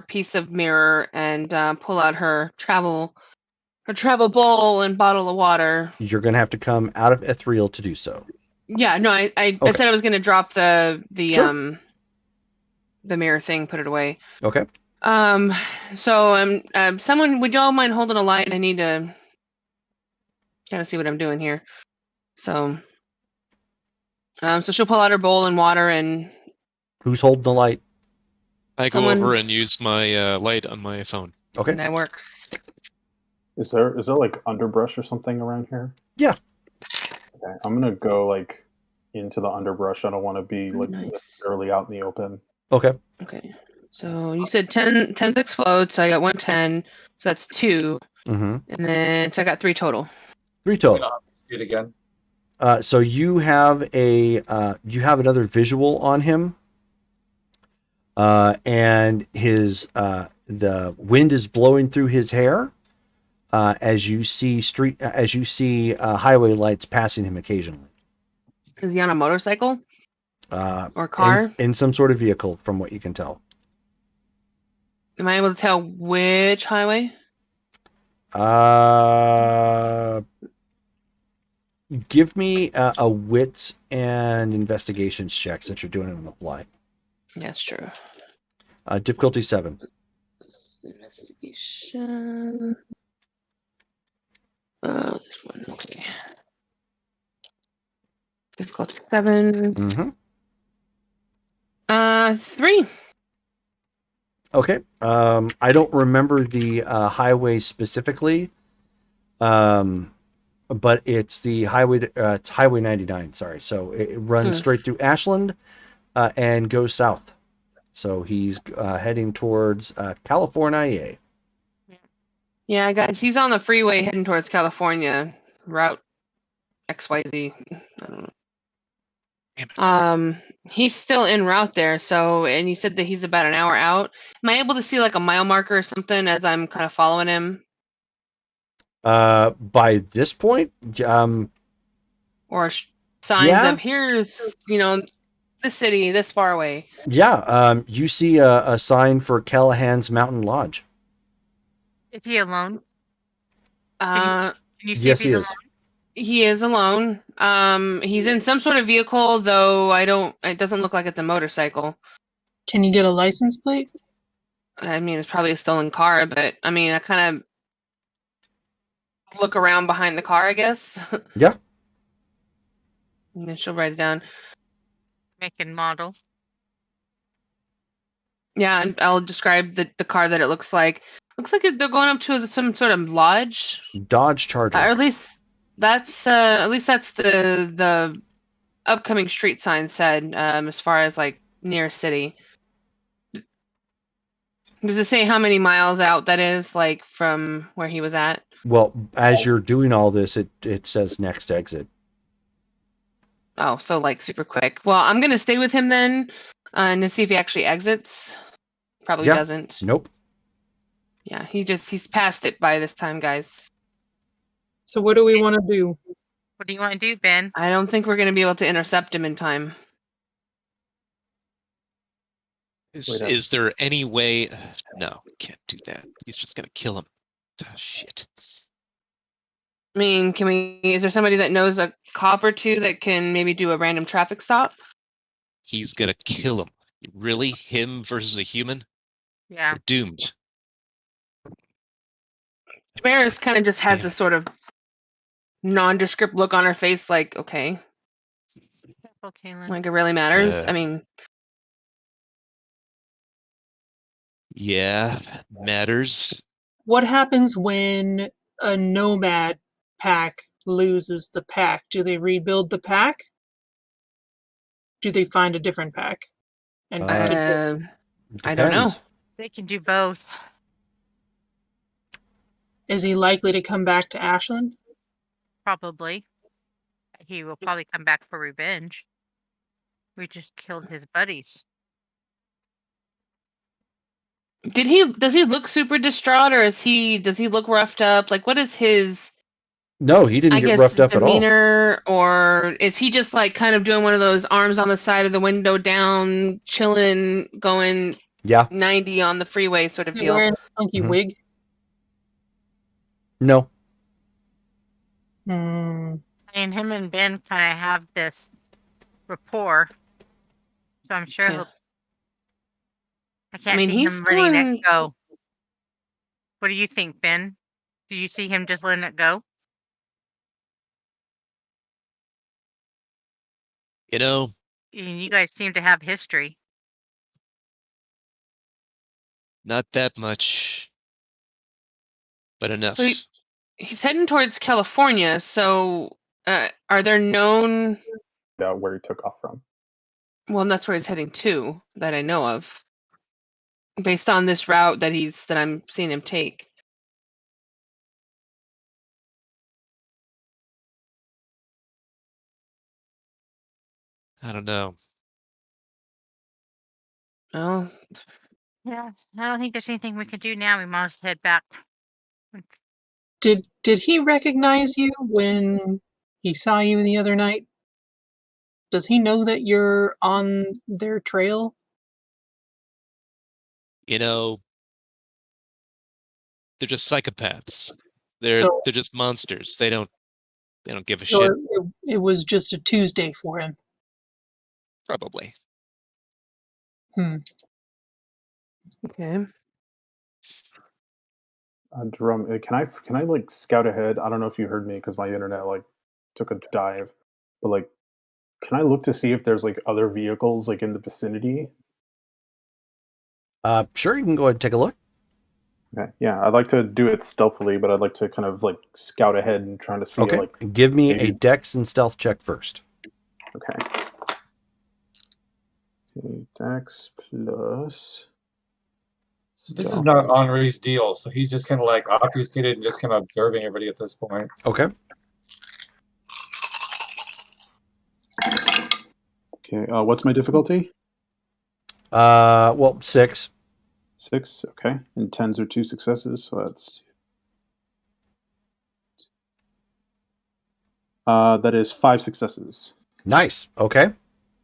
piece of mirror and pull out her travel bowl and bottle of water. You're gonna have to come out of ethereal to do so. Yeah, no, I said I was gonna drop the Sure. The mirror thing, put it away. Okay. So someone, would y'all mind holding a light? I need to kind of see what I'm doing here. So so she'll pull out her bowl and water and. Who's holding the light? I go over and use my light on my phone. Okay. And that works. Is there like underbrush or something around here? Yeah. Okay, I'm gonna go like into the underbrush. I don't want to be like necessarily out in the open. Okay. Okay. So you said 10 explode, so I got 110. So that's 2. Mm-hmm. And then so I got 3 total. 3 total. Do it again. So you have another visual on him, and his the wind is blowing through his hair as you see highway lights passing him occasionally. Is he on a motorcycle or car? In some sort of vehicle, from what you can tell. Am I able to tell which highway? Give me a wits and investigations check since you're doing it on the fly. That's true. Difficulty 7. Investigation. This one, okay. Difficulty 7. Mm-hmm. 3. Okay. I don't remember the highway specifically, but it's the highway. It's Highway 99. Sorry. So it runs straight through Ashland and goes south. So he's heading towards California. Yeah, guys, he's on the freeway heading towards California, route XYZ. I don't know. Damn it. He's still en route there, so and you said that he's about an hour out. Am I able to see like a mile marker or something as I'm kind of following him? By this point, Or signs yeah, of here's, the city this far away. yeah. You see a sign for Callahan's Mountain Lodge. Is he alone? Uh, Can you see Yes, if he's he alone? is. he is alone. He's in some sort of vehicle, though it doesn't look like it's a motorcycle. Can you get a license plate? I mean, it's probably a stolen car, but I mean, I kind of look around behind the car, I guess. Yeah. And then she'll write it down. Make and model. Yeah, and I'll describe the car that it looks like. Looks like they're going up to some sort of lodge, Dodge or Charger. at least that's the upcoming street sign said. As far as like near city, does it say how many miles out that is, like from where he was at? Well, as you're doing all this, it says next exit. Oh, so like super quick. Well, I'm gonna stay with him then, and to see if he actually exits. Probably Yeah. doesn't. Nope. Yeah, he's past it by this time, guys. So what do we want to do? What do you want to do, Ben? I don't think we're gonna be able to intercept him in time. Is there any way? No, we can't do that. He's just gonna kill him. Ah, shit. I mean, is there somebody that knows a cop or two that can maybe do a random traffic stop? He's gonna kill him. Really? Him versus a human? Yeah. We're doomed. Damaris kind of just has Damn this it. sort of nondescript look on her face, like, okay, Okay, Lynn. like it really matters. Uh. I mean, Yeah, matters. What happens when a nomad pack loses the pack? Do they rebuild the pack? Do they find a different pack? And I don't know. Depends. They can do both. is he likely to come back to Ashland? Probably. He will probably come back for revenge. We just killed his buddies. Does he look super distraught, or does he look roughed up? Like, what is his, No, he didn't I get guess, roughed up at all. demeanor, or is he just like kind of doing one of those arms on the side of the window down, chilling, going Yeah. 90 on the freeway sort of Is he deal? wearing a funky Mhm. wig? No. Hmm. I mean, him and Ben kind of have this rapport. So I'm sure Yeah. he'll. I can't mean, see he's him letting going- it go. What do you think, Ben? Do you see him just letting it go? You know, You guys seem to have history. not that much, but enough. So he's heading towards California. So, are there known? Where he took off from. Well, that's where he's heading to, that I know of, based on this route that I'm seeing him take. I don't know. Oh, Yeah, I don't think there's anything we can do now. We must head back. Did he recognize you when he saw you the other night? Does he know that you're on their trail? You know, they're just psychopaths. They're So- just monsters. They don't give a Or shit. it was just a Tuesday for him? Probably. okay. Jerome, can I like scout ahead? I don't know if you heard me because my internet like took a dive, but like, can I look to see if there's like other vehicles like in the vicinity? Sure, you can go ahead and take a look. Okay, yeah, I'd like to do it stealthily, but I'd like to kind of like scout ahead and trying to see Okay. like. Give me maybe- a dex and stealth check first. Okay. Okay, Dex plus. This is stealth. not Henri's deal, so he's just kind of like obfuscated and just kind of observing everybody at this point. Okay. Okay. What's my difficulty? Well, 6. 6. Okay. And 10s are 2 successes, so that's that is 5 successes. Nice. Okay.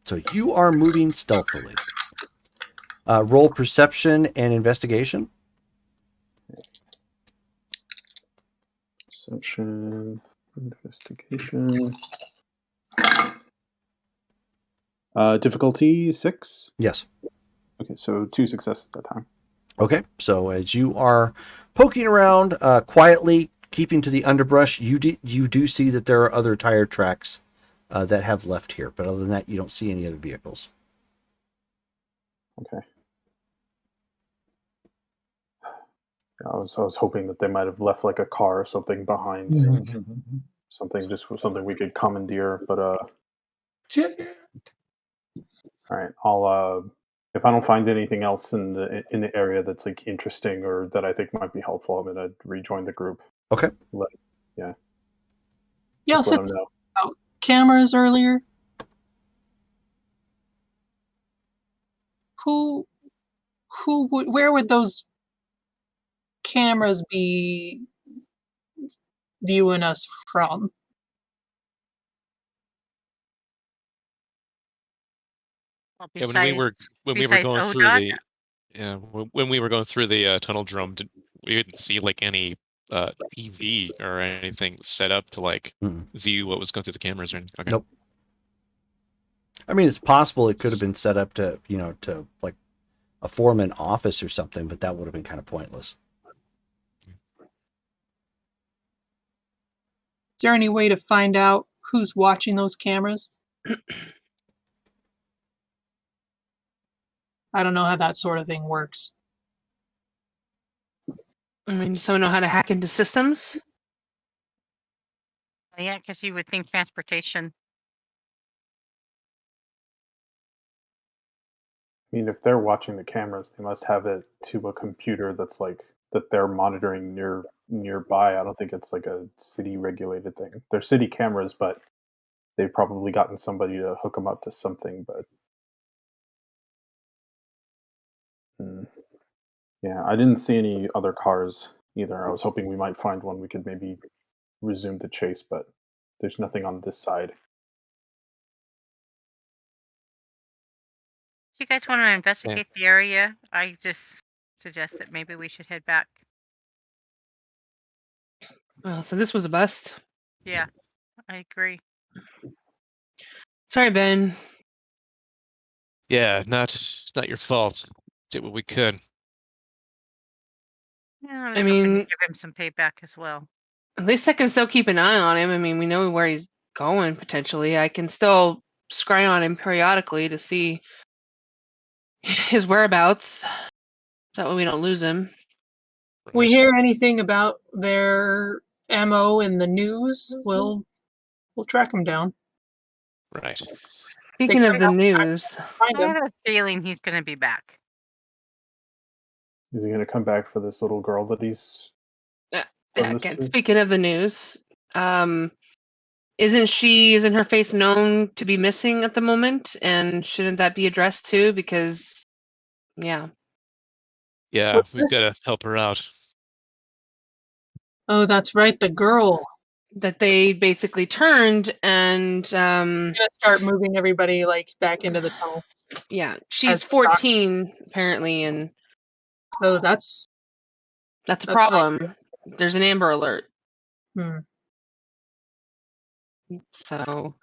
So you are moving stealthily. Roll perception and investigation. Perception, investigation. Difficulty 6. Yes. Okay, so 2 successes that time. Okay. So as you are poking around quietly, keeping to the underbrush, you do see that there are other tire tracks that have left here. But other than that, you don't see any other vehicles. Okay. I was hoping that they might have left like a car or something behind. Something we could commandeer, but all right. I'll if I don't find anything else in the area that's like interesting or that I think might be helpful, I'm gonna rejoin the group. Okay. You Just also let 'em said know. about cameras earlier. Where would those cameras be viewing us from? Well, Yeah, besides when we were going through ODOT, when we were going through the tunnel drum, we didn't see like any TV or anything set up to like Mm. view what was going through the cameras or anything. Okay. Nope. I mean, it's possible it could have been set up to, to like a foreman office or something, but that would have been kind of pointless. Is there any way to find out who's watching those cameras? I don't know how that sort of thing works. I mean, someone know how to hack into systems? yeah, because you would think transportation. I mean, if they're watching the cameras, they must have it to a computer that's like that they're monitoring nearby. I don't think it's like a city regulated thing. They're city cameras, but they've probably gotten somebody to hook them up to something. But yeah, I didn't see any other cars either. I was hoping we might find one we could maybe resume the chase, but there's nothing on this side. If you guys want to investigate the area, I just suggest that maybe we should head back. Oh, so this was a bust. Yeah, I agree. Sorry, Ben. Yeah, not your fault. Did what we could. Yeah, I was I hoping to mean, give him some payback as well. at least I can still keep an eye on him. I mean, we know where he's going potentially. I can still scry on him periodically to see his whereabouts. That way we don't lose him. If we Right. hear anything about their MO in the news, we'll track them down. Right. Speaking They of the come out, news, find I them. have a feeling he's going to be back. Is he going to come back for this little girl that he's done this again, to? speaking of the news, isn't her face known to be missing at the moment? And shouldn't that be addressed too? Because, yeah. Yeah, What's we've this? got to help her out. Oh, that's right, the girl. That they basically turned and, I'm gonna start moving everybody like back into the tunnel. yeah, As she's we talk. 14 apparently, and So that's that's a That's not problem. There's an Amber Alert. hmm. So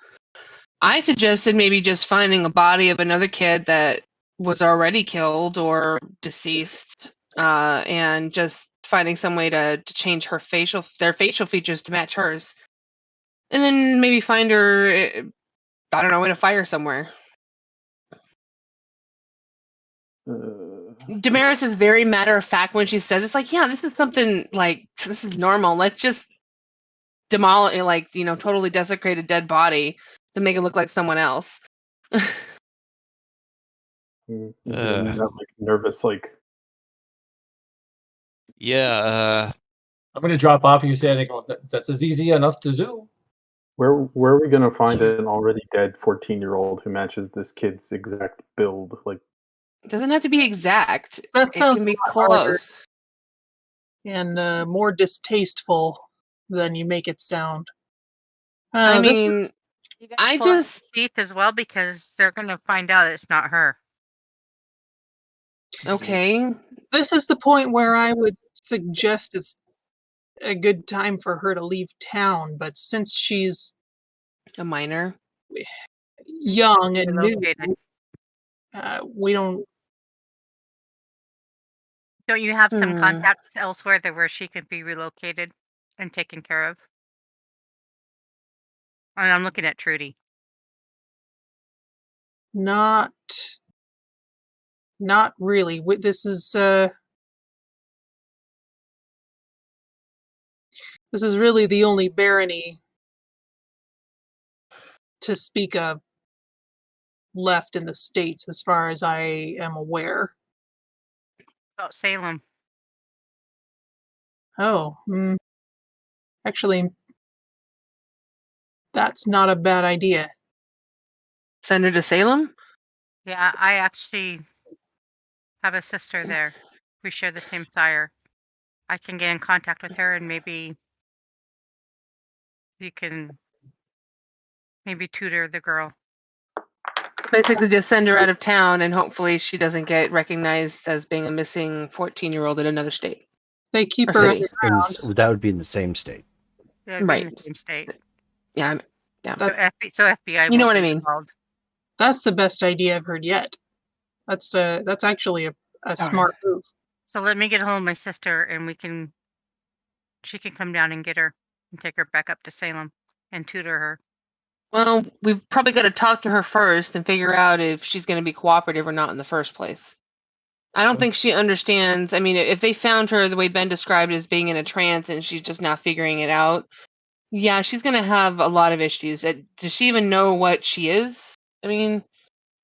I suggested maybe just finding a body of another kid that was already killed or deceased, and just finding some way to change their facial features to match hers, and then maybe find her. I don't know, in a fire somewhere. Damaris is very matter of fact when she says it's like, yeah, this is something like this is normal. Let's just demolish, like, totally desecrate a dead body to make it look like someone else. I'm like nervous, like Yeah, I'm going to drop off and you say, I go, that's as easy enough to do. Where are we gonna find an already dead 14-year-old who matches this kid's exact build? Like, It doesn't have to be exact. That It sounds can be a lot harder close. and more distasteful than you make it sound. I This mean, You gotta I pull out just your teeth as well because they're gonna find out it's not her. okay. this is the point where I would suggest it's a good time for her to leave town, but since she's A minor. young and new, Relocated. we don't. Don't you have some Hmm. contacts elsewhere that where she could be relocated and taken care of? And I'm looking at Trudy. Not really. This is really the only barony to speak of left in the States, as far as I am aware. About Salem. Oh, actually, that's not a bad idea. Send her to Salem? Yeah, I actually have a sister there. We share the same sire. I can get in contact with her and maybe you can maybe tutor the girl. Basically just send her out of town and hopefully she doesn't get recognized as being a missing 14-year-old in another state. They keep Or her city. underground. That would be in the same state. They would be in the Right. same state. Yeah. So, FBI You know won't what I be mean. involved. That's the best idea I've heard yet. That's actually a smart move. So let me get hold of my sister and she can come down and get her and take her back up to Salem and tutor her. Well, we've probably got to talk to her first and figure out if she's going to be cooperative or not in the first place. I don't think she understands. I mean, if they found her the way Ben described as being in a trance and she's just now figuring it out, yeah, she's going to have a lot of issues. Does she even know what she is? I mean,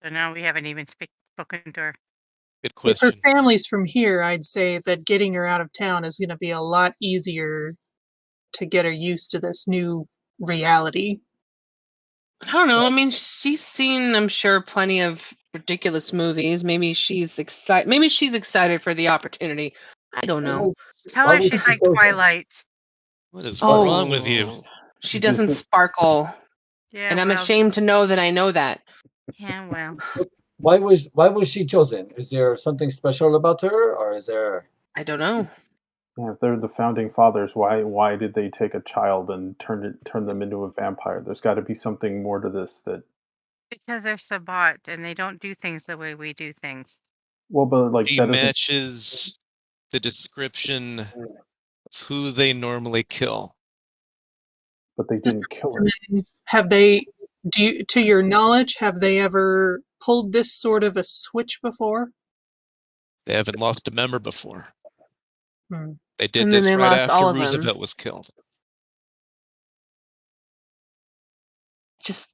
So now we haven't even spoken to her. Good If her question. family's from here, I'd say that getting her out of town is going to be a lot easier to get her used to this new reality. I don't know. I mean, she's seen, I'm sure, plenty of ridiculous movies. Maybe she's excited. Maybe she's excited for the opportunity. I don't know. Tell Why her was she's she like chosen? Twilight. What is Oh, wrong with you? She Do you doesn't think- sparkle, Yeah, and I'm well, ashamed to know that I know that. yeah, well. Why was she chosen? Is there something special about her, or is there? I don't know. Yeah, if they're the founding fathers, why did they take a child and turn them into a vampire? There's got to be something more to this. That Because they're Sabbat and they don't do things the way we do things. well, but like She that doesn't. matches the description of who they normally kill. But they didn't kill her. Have they, to your knowledge, have they ever pulled this sort of a switch before? They haven't lost a member before. Hmm. They did And then this they right lost after all of them. Roosevelt was killed.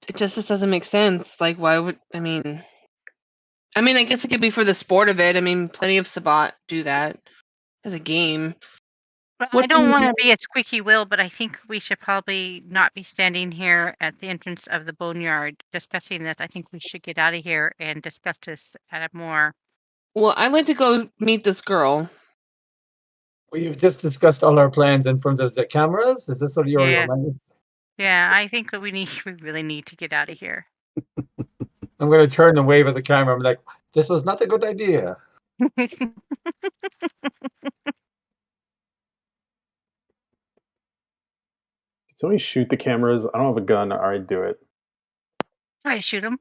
It just doesn't make sense. Like, why would I mean? I guess it could be for the sport of it. I mean, plenty of Sabbat do that as a game. But I What do don't you want to know? be a squeaky wheel, but I think we should probably not be standing here at the entrance of the boneyard discussing this. I think we should get out of here and discuss this at a more. Well, I'd like to go meet this girl. We've just discussed all our plans in front of the cameras. Is this what you're Yeah. reminding? Yeah, I think that we really need to get out of here. I'm going to turn and wave at the camera. I'm like, this was not a good idea. Can somebody shoot the cameras? I don't have a gun. All right, do it. Try to shoot him.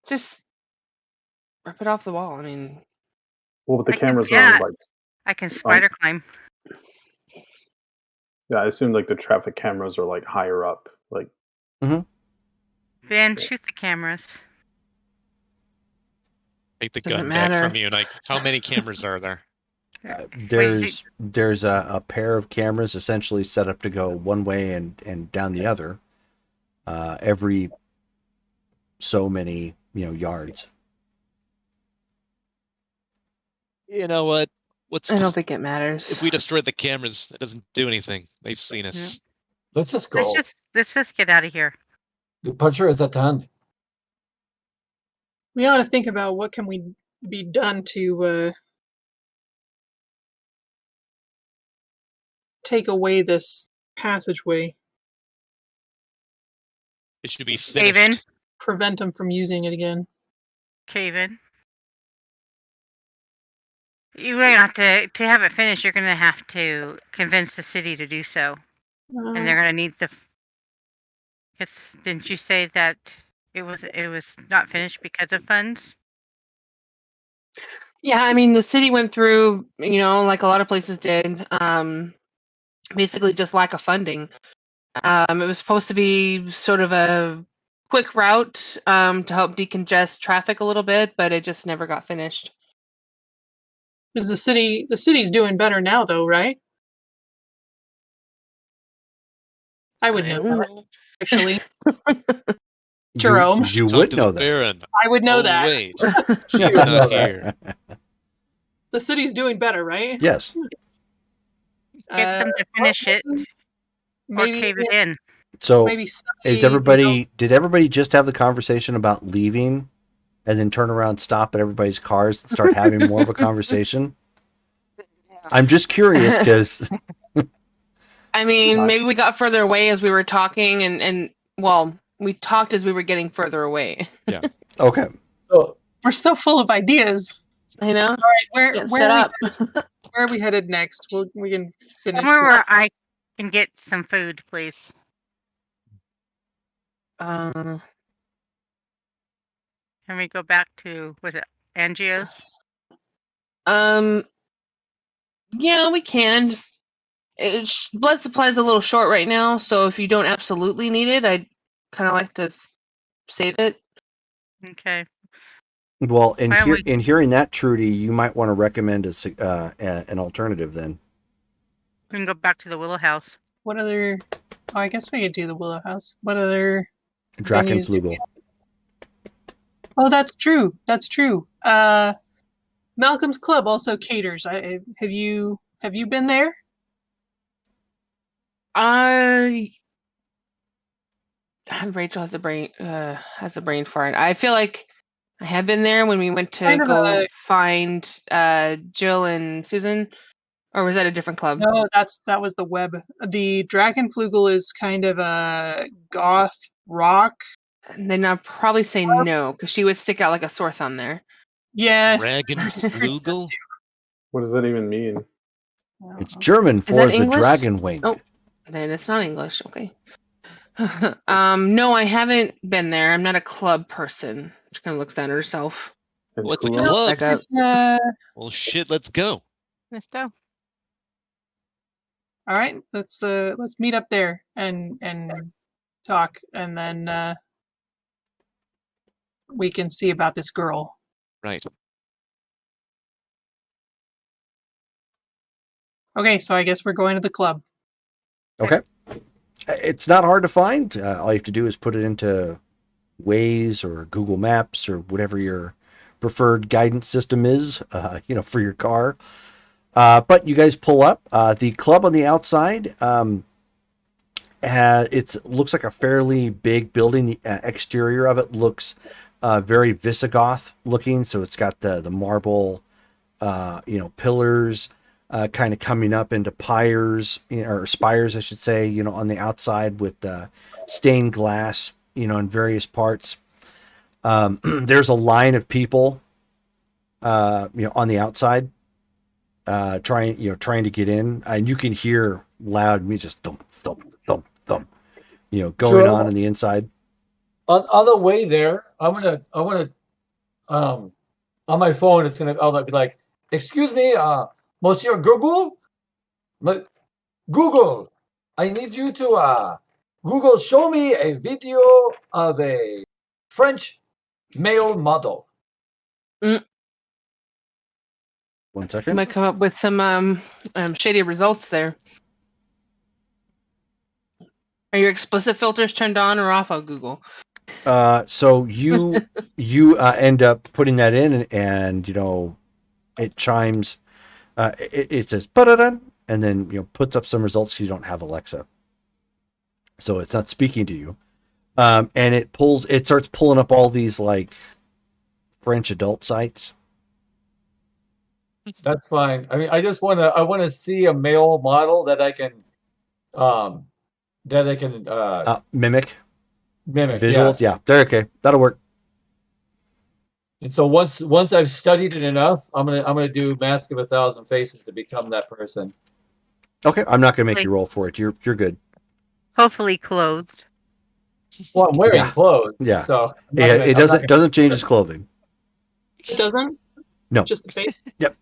Just rip it off the wall. I mean, Well, but the I can- cameras yeah. are like. I can spider climb. Yeah, I assume like the traffic cameras are like higher up. Like Ben, shoot the cameras. Take the Doesn't gun back matter. from you. And how many cameras are there? There's a pair of cameras essentially set up to go one way and down the other, every so many yards. You know what? I don't think it matters. If we destroy the cameras, that doesn't do anything. They've seen us. Let's just go. Let's just get out of here. Departure is at hand. We ought to think about what can we be done to take away this passageway, It should be Cave in. finished. prevent them from using it again. Cave in. You're gonna have to have it finished. You're gonna have to convince the city to do so, and they're gonna need the. Because didn't you say that it was not finished because of funds? Yeah, I mean, the city went through, like a lot of places did, basically just lack of funding. It was supposed to be sort of a quick route to help decongest traffic a little bit, but it just never got finished. Is the city's doing better now, though, right? I would I know don't that, know. actually. Jerome. You Talk would to know the that. Baron. I would know Oh, that. wait. She's You would know not that. here. The city's doing better, right? Yes. Get them to finish it or Maybe cave it in. So maybe is somebody, everybody? Did everybody just have the conversation about leaving, and then turn around, stop at everybody's cars, and start having more of a conversation? I'm just curious because I mean, Not- maybe we got further away as we were talking, and well, we talked as we were getting further away. okay. So we're so full of ideas. I know. All right, where Get where set are up. where are we headed next? We can finish. Somewhere where I can get some food, please. Um, Can we go back to was it Angio's? um, yeah, we can. Blood supply is a little short right now, so if you don't absolutely need it, I'd kind of like to save it. Okay. Well, Why don't we- in hearing that, Trudy, you might want to recommend an alternative then. We can go back to the Willow House. What other? Oh, I guess we could do the Willow House. What other? venues do we Drachenflugel. Oh, that's true. That's true. Malcolm's Club also caters. Have you been there? Rachel has a brain fart. I feel like I have been there when we went to Kind of go a- find Jill and Susan, or was that a different club? No, that was the web. The Drachenflugel is kind of a goth rock. Then I'll probably say no, because she would stick out like a sore thumb there. Yes. Dragonflugel? What does that even mean? It's German Is for that the English? dragon wing. Oh. Then it's not English. Okay. No, I haven't been there. I'm not a club person. She kind of looks down at herself. And What's a who else? club? Back up. Well, shit, let's go. Let's go. All right, let's meet up there and talk, and then we can see about this girl. Right. Okay, so I guess we're going to the club. Okay. It's not hard to find. All you have to do is put it into Waze or Google Maps or whatever your preferred guidance system is, for your car. But you guys pull up. The club on the outside, it looks like a fairly big building. The exterior of it looks very Visigoth looking. So it's got the marble, pillars kind of coming up into pyres, or spires, I should say, on the outside with stained glass, in various parts. There's a line of people, on the outside, trying to get in, and you can hear loud music, just thump, thump, thump, thump, going on the inside. on the way there, I want to on my phone. I'll be like, "Excuse me, Monsieur Google, but Google, I need you to Google show me a video of a French male model." One You second. might come up with some shady results there. Are your explicit filters turned on or off on Google? So you end up putting that in, and it chimes. It says "Ba-da-dun," and then puts up some results. You don't have Alexa. so it's not speaking to you. And it starts pulling up all these like French adult sites. That's fine. I mean, I want to see a male model that I can Mimic mimic. visual. Yes. Yeah, they're okay. That'll work. And so once I've studied it enough, I'm gonna do Mask of 1,000 Faces to become that person. Okay, I'm not gonna make you roll for it. You're good. Hopefully clothed. Well, I'm wearing Yeah. clothes. Yeah. So It doesn't change his clothing. It doesn't? No. Just the face? Yep.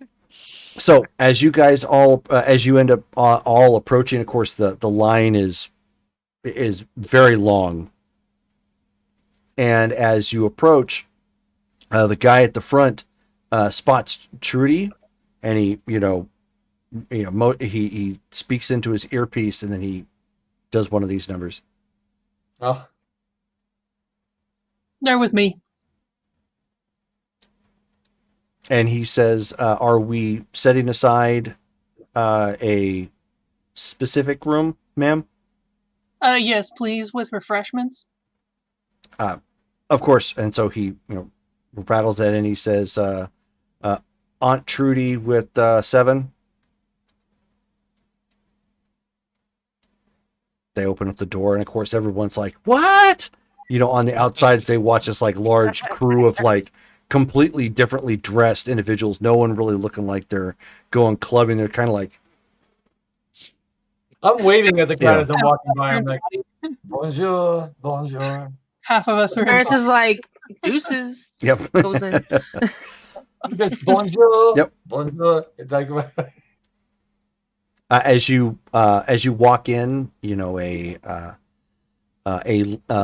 So as you guys all as you end up all approaching, of course the line is very long, and as you approach, the guy at the front spots Trudy, and he speaks into his earpiece, and then he does one of these numbers. Oh, They're with me. And he says, "Are we setting aside a specific room, ma'am?" Yes, please, with refreshments. Of course. And so he, rattles that in. He says, "Aunt Trudy with 7." They open up the door, and of course, everyone's like, "What?" On the outside, they watch this like large crew of like completely differently dressed individuals. No one really looking like they're going clubbing. They're kind of like, I'm waving at the crowd Yeah. as I'm walking by. I'm like, bonjour, bonjour. Half of us are in Paris is like, deuces. "Yep." Goes in. Just bonjour. Yep. Bonjour. It's like, As you walk in, a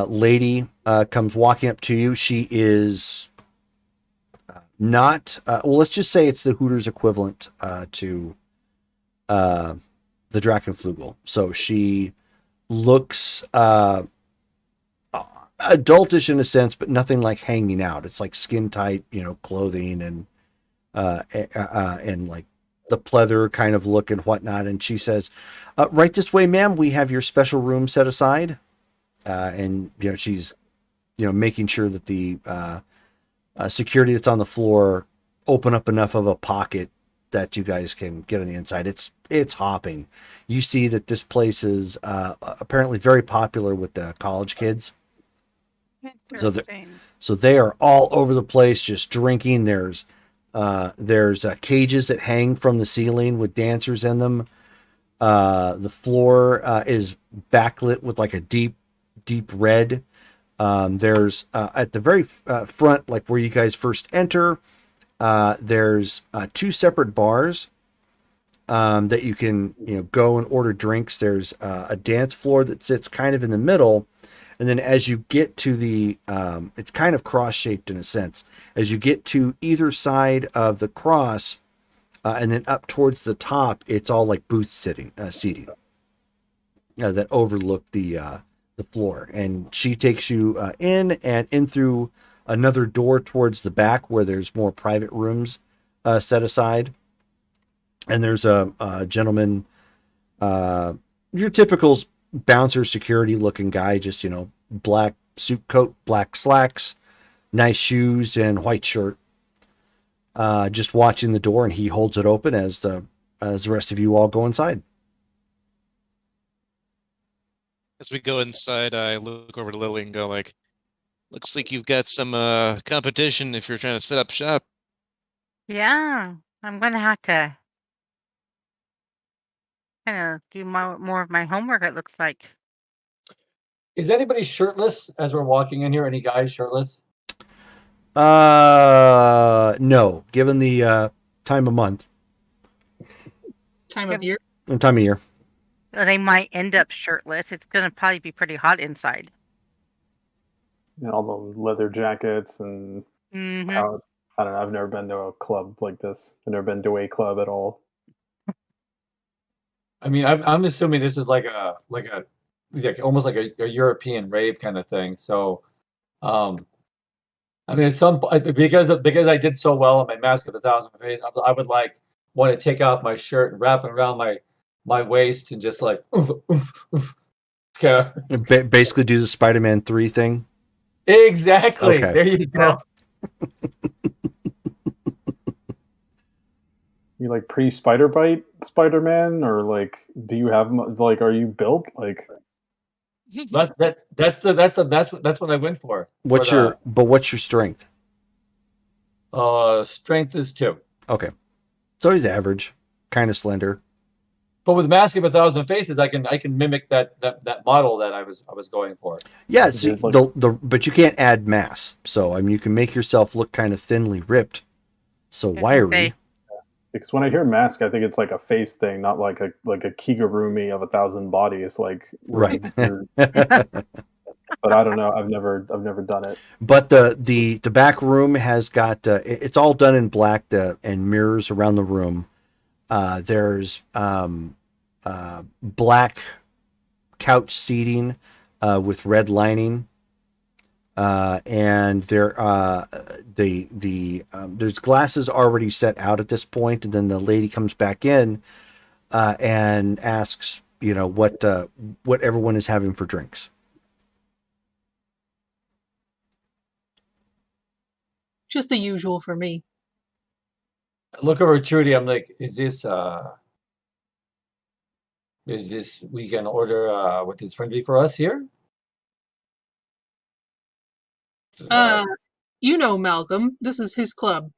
lady comes walking up to you. She is not well. Let's just say it's the Hooters equivalent to the Drachenflugel. So she looks adultish in a sense, but nothing like hanging out. It's like skin tight, clothing and like the pleather kind of look and whatnot. And she says, "Right this way, ma'am. We have your special room set aside." And she's making sure that the security that's on the floor open up enough of a pocket that you guys can get on the inside. It's hopping. You see that this place is apparently very popular with the college kids. Interesting. So they are all over the place just drinking. There's cages that hang from the ceiling with dancers in them. The floor is backlit with like a deep red. There's at the very front, like where you guys first enter, there's 2 separate bars that you can go and order drinks. There's a dance floor that sits kind of in the middle, and then as you get to the it's kind of cross shaped in a sense. As you get to either side of the cross, and then up towards the top, it's all like booth seating that overlook the floor. And she takes you in through another door towards the back where there's more private rooms set aside. And there's a gentleman, your typical bouncer security looking guy, just black suit coat, black slacks, nice shoes, and white shirt, just watching the door, and he holds it open as the rest of you all go inside. As we go inside, I look over to Lily and go like, "Looks like you've got some competition if you're trying to set up shop." Yeah, I'm gonna have to kind of do more of my homework. It looks like. is anybody shirtless as we're walking in here? Any guys shirtless? No, given the time of month Time of year. and time of year. They might end up shirtless. It's gonna probably be pretty hot inside. All the leather jackets and Hmm. I don't know. I've never been to a club like this. I've never been to a club at all. I mean, I'm assuming this is like almost like a European rave kind of thing. So, I mean, because I did so well on my Mask of 1,000 Faces, I would want to take off my shirt and wrap it around my waist and just like oof, oof, oof. Kind of Basically, do the Spider-Man 3 thing. exactly. Okay. There you go. You like pre-spider bite Spider-Man, or like do you have like are you built like? That's what I went for. What's your strength? Strength is 2. Okay, so he's average, kind of slender. But with Mask of 1,000 Faces, I can mimic that model that I was going for. Yeah, see, There's, like- but you can't add mass. So I mean, you can make yourself look kind of thinly ripped, so I was gonna wiry. say, Because when I hear mask, I think it's like a face thing, not like a Kigurumi of 1,000 bodies, like where Right. but I don't know. I've never done it. But the back room has got it's all done in black and mirrors around the room. There's black couch seating with red lining, and there's glasses already set out at this point, and then the lady comes back in and asks, what everyone is having for drinks. Just the usual for me. I look over at Trudy. I'm like, is this we can order what is friendly for us here? Malcolm, this is his club.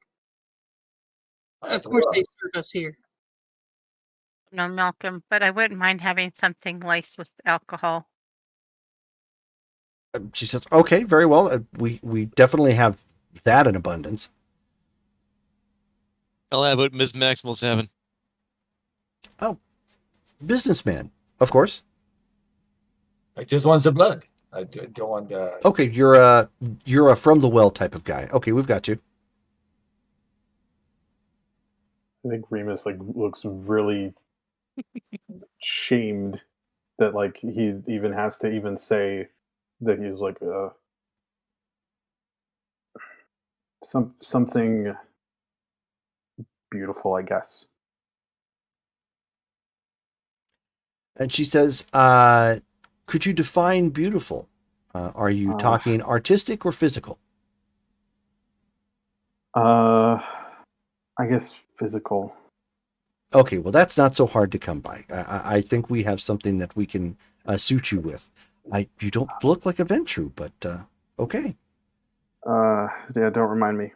Of course they serve us here. no, Malcolm, but I wouldn't mind having something laced with alcohol. She says, "Okay, very well. We definitely have that in abundance." I'll have what Ms. Maximal's having. Oh, businessman, of course. I just want the blood. I don't want the. Okay, you're a from the well type of guy. Okay, we've got you. I think Remus like looks really shamed that like he even has to even say that he's like something beautiful, I guess. And she says, "Could you define beautiful? Are you talking artistic or physical?" I guess physical. Okay, well, that's not so hard to come by. I think we have something that we can suit you with. You don't look like a Ventru, but okay. Yeah, don't remind me.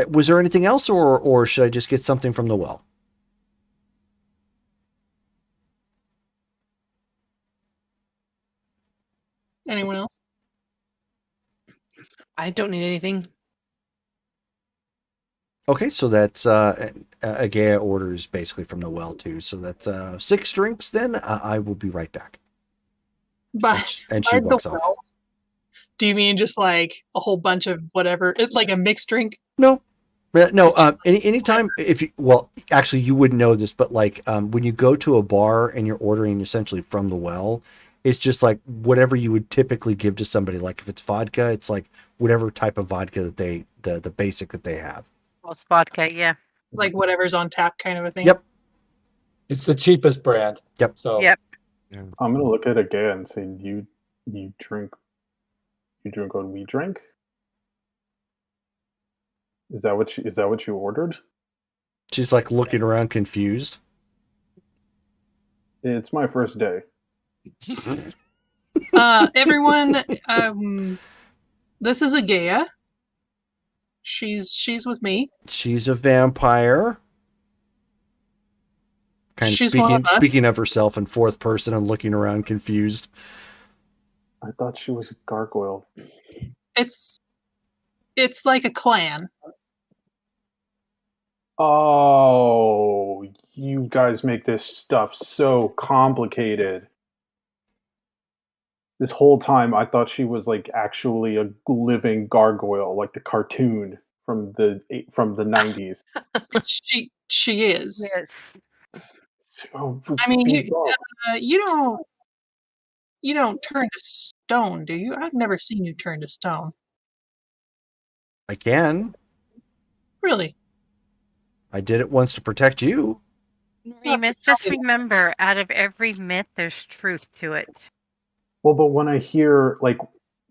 Was there anything else, or should I just get something from the well? Anyone else? I don't need anything. Okay, so that's Agaya orders basically from the well too. So that's 6 drinks. Then I will be right back. And she walks off. Well, do you mean just like a whole bunch of whatever? It's like a mixed drink? No. Anytime actually you wouldn't know this, but like when you go to a bar and you're ordering essentially from the well, it's just like whatever you would typically give to somebody. Like if it's vodka, it's like whatever type of vodka that the basic that they have. Well, it's vodka, yeah. Like whatever's on tap kind of a thing? Yep. It's the cheapest brand. Yep. So Yep. Yeah. I'm gonna look at it again and say, you drink what we drink? Is that what you ordered? She's like looking around confused. It's my first day. Everyone, this is Agaya. She's with me. She's a vampire. Kind of She's one of us. speaking of herself in fourth person and looking around confused. I thought she was a gargoyle. It's like a clan. Oh, you guys make this stuff so complicated. This whole time I thought she was like actually a living gargoyle, like the cartoon from the 90s. She is. Yes. So I mean, bizarre. you don't turn to stone, do you? I've never seen you turn to stone. I can. Really? I did it once to protect you. Remus, just remember, out of every myth, there's truth to it. Well, but when I hear like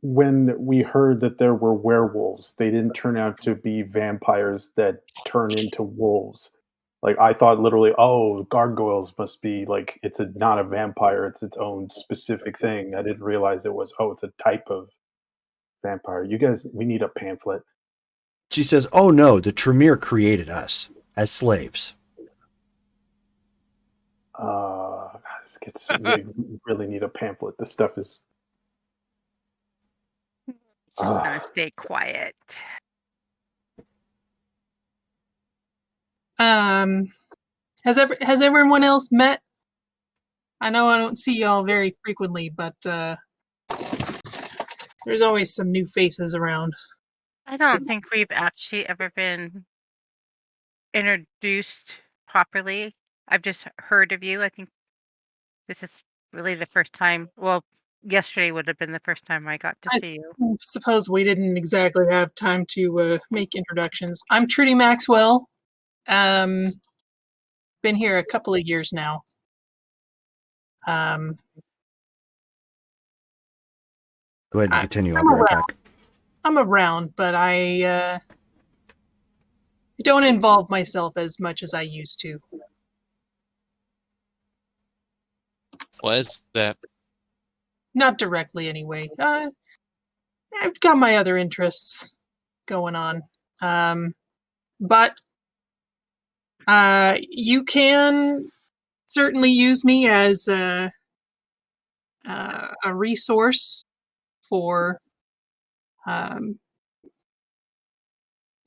when we heard that there were werewolves, they didn't turn out to be vampires that turn into wolves. Like I thought literally, oh, gargoyles must be like it's not a vampire, it's its own specific thing. I didn't realize it was it's a type of vampire. You guys, we need a pamphlet. She says, "Oh no, the Tremere created us as slaves." God, this gets we really need a pamphlet. This stuff is Just gonna stay quiet. Has everyone else met? I know I don't see y'all very frequently, but there's always some new faces around. I don't think we've actually ever been introduced properly. I've just heard of you. I think this is really the first time. Well, yesterday would have been the first time I got to I see you. suppose we didn't exactly have time to make introductions. I'm Trudy Maxwell. Been here a couple of years now. Go ahead and I- continue. I'll I'm be right around. back. I'm around, but I don't involve myself as much as I used to. Why is that? Not directly, anyway. I've got my other interests going on. But you can certainly use me as a resource for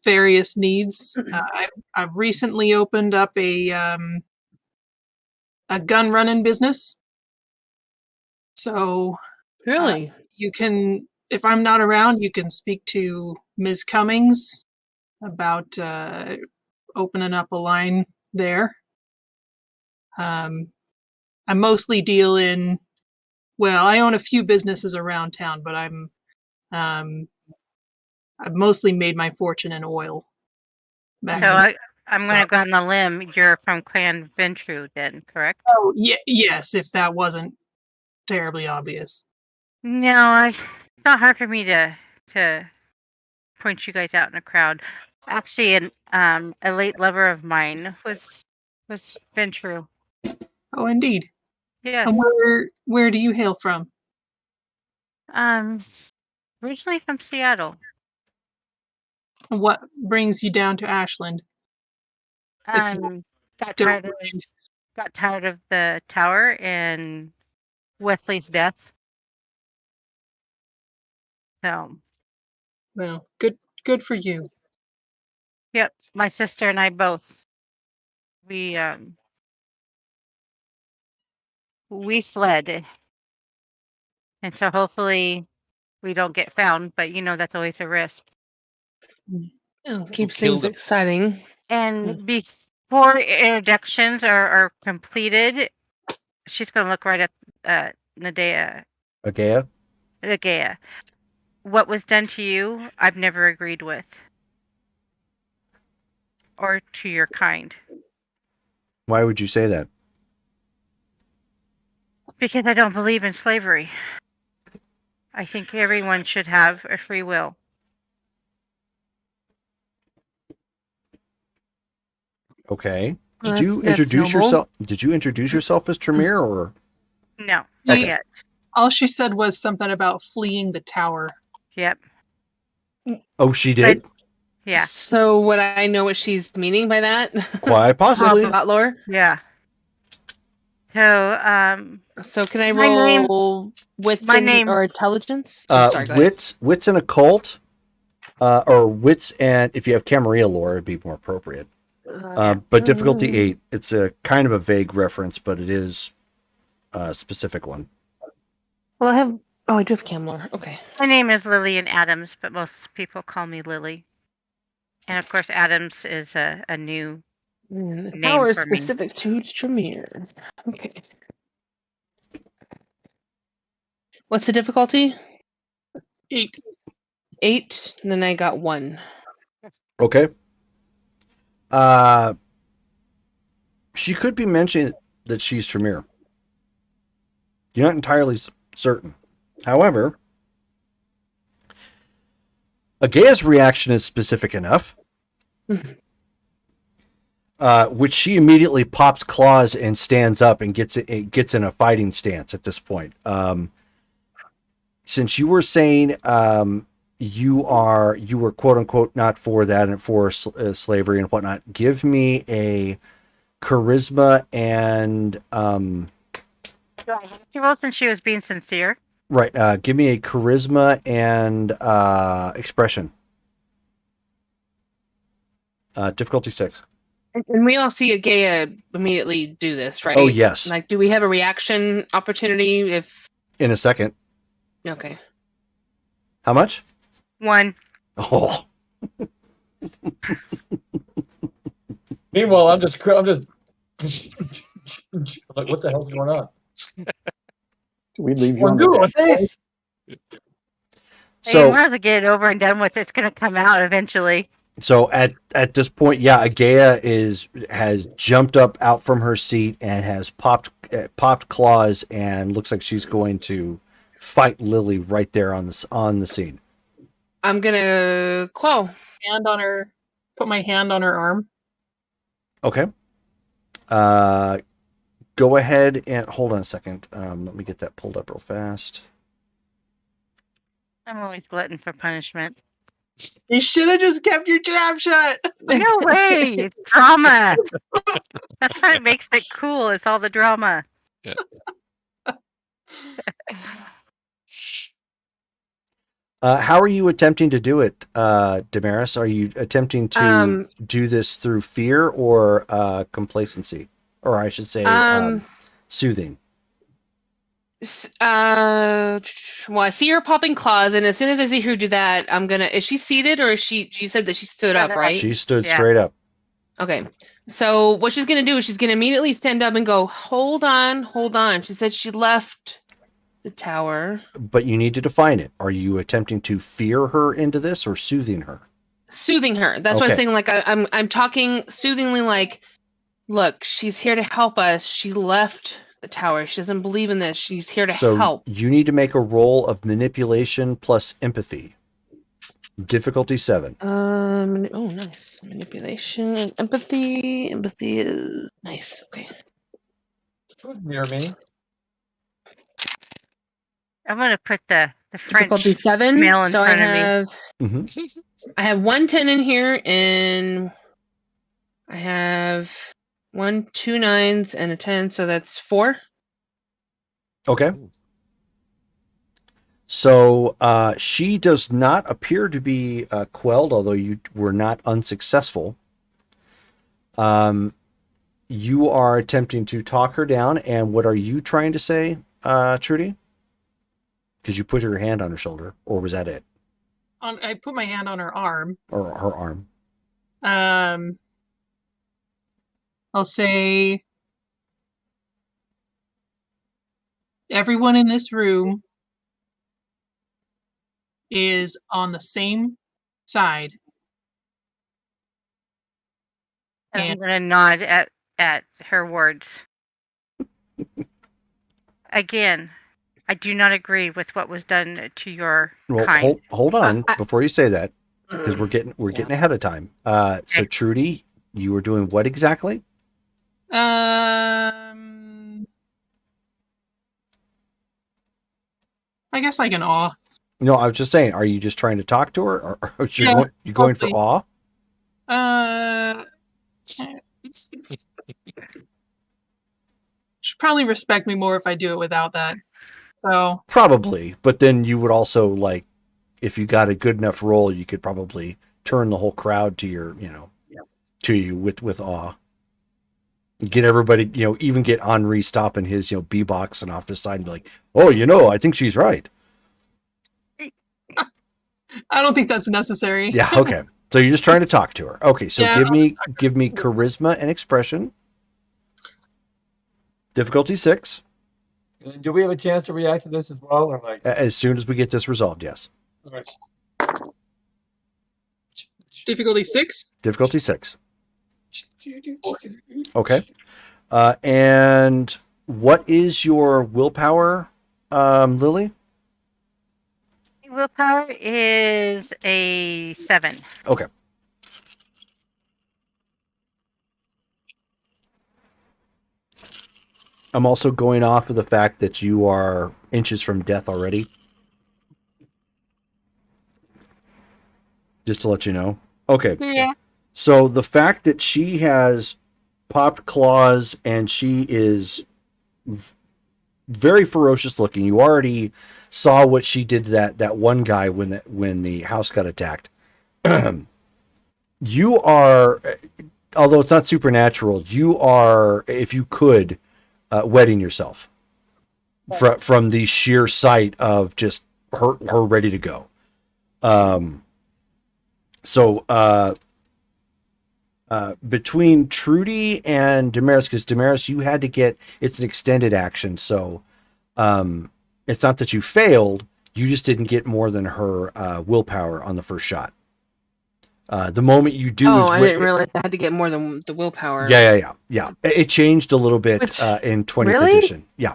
various needs. I've recently opened up a gun running business. So Really? you can, if I'm not around, you can speak to Ms. Cummings about opening up a line there. I mostly deal in, well, I own a few businesses around town, but I've mostly made my fortune in oil. Back So in, I'm so- going to go on the limb. You're from Clan Ventru, then, correct? Oh, yes, if that wasn't terribly obvious. No, it's not hard for me to point you guys out in a crowd. Actually, a late lover of mine was Ventru. Oh, indeed. Yes. And where do you hail from? Originally from Seattle. And what brings you down to Ashland? If you Got don't tired of mind. got tired of the tower and Wesley's death. So, Well, good for you. yep, my sister and I both. We fled, and so hopefully we don't get found. But that's always a risk. Oh, keeps killed things him? exciting. And before introductions are completed, she's gonna look right at Nadea. Okay. Nadea. What was done to you, I've never agreed with. Or to your kind. Why would you say that? Because I don't believe in slavery. I think everyone should have a free will. Okay. Well, Did you that's introduce noble. yourself? Did you introduce yourself as Tremere, or? No, He- not yet. All she said was something about fleeing the tower. Yep. Oh, she did. Yeah. So would I know what she's meaning by that? Quite possibly. About lore? Yeah. So, So can I My name- roll wits my name- or intelligence? Oh, sorry, go ahead. Wits and occult, or wits and if you have Camarilla lore, it'd be more appropriate. But difficulty 8. It's a kind of a vague reference, but it is a specific one. Well, I do have cam lore. Okay. my name is Lillian Adams, but most people call me Lily. And of course, Adams is a new The name power is for me. specific to Tremere. Okay. What's the difficulty? 8. 8, and then I got 1. Okay. She could be mentioning that she's Tremere. You're not entirely certain. However, Agaya's reaction is specific enough, which she immediately pops claws and stands up and gets in a fighting stance at this point. Since you were saying you were quote unquote not for that and for slavery and whatnot, give me a charisma and She rolled since she was being sincere. right. Give me a charisma and expression. Difficulty 6. And we all see Agaya immediately do this, right? Oh yes. Like, do we have a reaction opportunity if? In a second. Okay. How much? 1. Oh. Meanwhile, I'm just like, what the hell's going on? Do we leave you on Undo the a face. So, you So might as well get it over and done with. It's going to come out eventually. so at this point, yeah, Agaya has jumped up out from her seat and has popped claws and looks like she's going to fight Lily right there on the scene. I'm gonna quell. Put my hand on her arm. Okay. Go ahead and hold on a second. Let me get that pulled up real fast. I'm always glutton for punishment. You should have just kept your trap shut. No way! It's drama. That's what makes it cool. It's all the drama. Yeah. How are you attempting to do it, Damaris? Are you attempting to do this through fear or complacency? Or I should say soothing. Well, I see her popping claws, and as soon as I see her do that, I'm gonna. Is she seated or is she? You said that she stood up, right? She stood Yeah. straight up. Okay. So what she's gonna do is she's gonna immediately stand up and go, hold on, hold on. She said she left the tower. But you need to define it. Are you attempting to fear her into this or soothing her? Soothing her. That's what Okay. I'm saying. Like I'm talking soothingly. Like, look, she's here to help us. She left the tower. She doesn't believe in this. She's here to So help. you need to make a roll of manipulation plus empathy. Difficulty 7. Oh, nice. Manipulation and empathy. Empathy is nice. Okay. Near me. I'm going to put the French Difficulty 7. mail in So front I of me. have Mm-hmm. I have 110 in here, and I have 2 9s and a 10, so that's 4. Okay. So she does not appear to be quelled, although you were not unsuccessful. You are attempting to talk her down, and what are you trying to say, Trudy? Because you put your hand on her shoulder, or was that it? I put my hand on her arm. Or her arm? I'll say, everyone in this room is on the same side. And I'm And going to nod at her words. Again, I do not agree with what was done to your Well, kind. hold on I- before you say that, because we're getting ahead of time. So Okay. Trudy, you were doing what exactly? I guess like an awe. No, I was just saying. Are you just trying to talk to her, or are you Yeah, going for mostly. awe? She'd probably respect me more if I do it without that. So Probably, but then you would also like, if you got a good enough roll, you could probably turn the whole crowd to your, to you with awe. Get everybody, even get Henri stopping his, B-box and off the side and be like, oh, I think she's right. I don't think that's necessary. Yeah, okay. So you're just trying to talk to her. Okay, so Yeah, give me charisma and expression. Difficulty 6. And do we have a chance to react to this as well, or like? As soon as we get this resolved, yes. All right. Difficulty 6. Difficulty 6. Okay. And what is your willpower, Lily? Willpower is a 7. Okay. I'm also going off of the fact that you are inches from death already. Just to let you know. Okay. Yeah. So the fact that she has popped claws and she is very ferocious looking. You already saw what she did to that one guy when the house got attacked. You are, although it's not supernatural, you are, if you could, wetting yourself from the sheer sight of just her ready to go. So between Trudy and Damaris, because Damaris, you had to get, it's an extended action, so it's not that you failed, you just didn't get more than her willpower on the first shot. The moment you do Oh, is I didn't realize I had to get more than the willpower. yeah. It changed a little bit Which, in 20th really? edition. Yeah.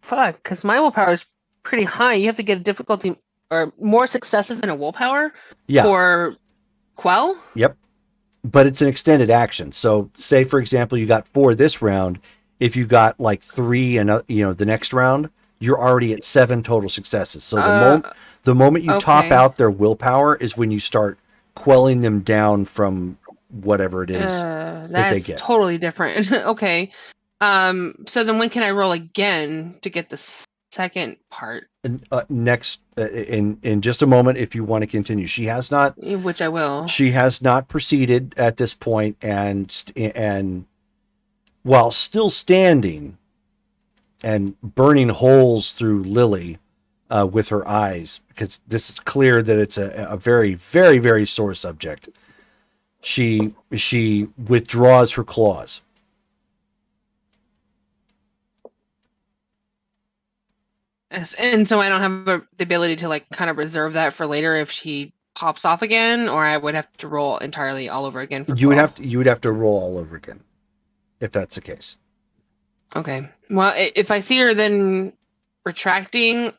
Fuck, because my willpower is pretty high. You have to get a difficulty or more successes than a willpower for Quell? Yep. But it's an extended action. So say, for example, you got 4 this round. If you got like 3 and the next round, you're already at 7 total successes. So the moment you top out their willpower is when you start quelling them down from whatever it is that they get. That's totally different. Okay. So then when can I roll again to get the second part? Next, in just a moment, if you want to continue. She has not, which I will. She has not proceeded at this point, and while still standing and burning holes through Lily with her eyes, because this is clear that it's a very, very, very sore subject. She withdraws her claws. And so I don't have the ability to like kind of reserve that for later if she pops off again, or I would have to roll entirely all over again. You would have to roll all over again, if that's the case. Okay. Well, if I see her then retracting,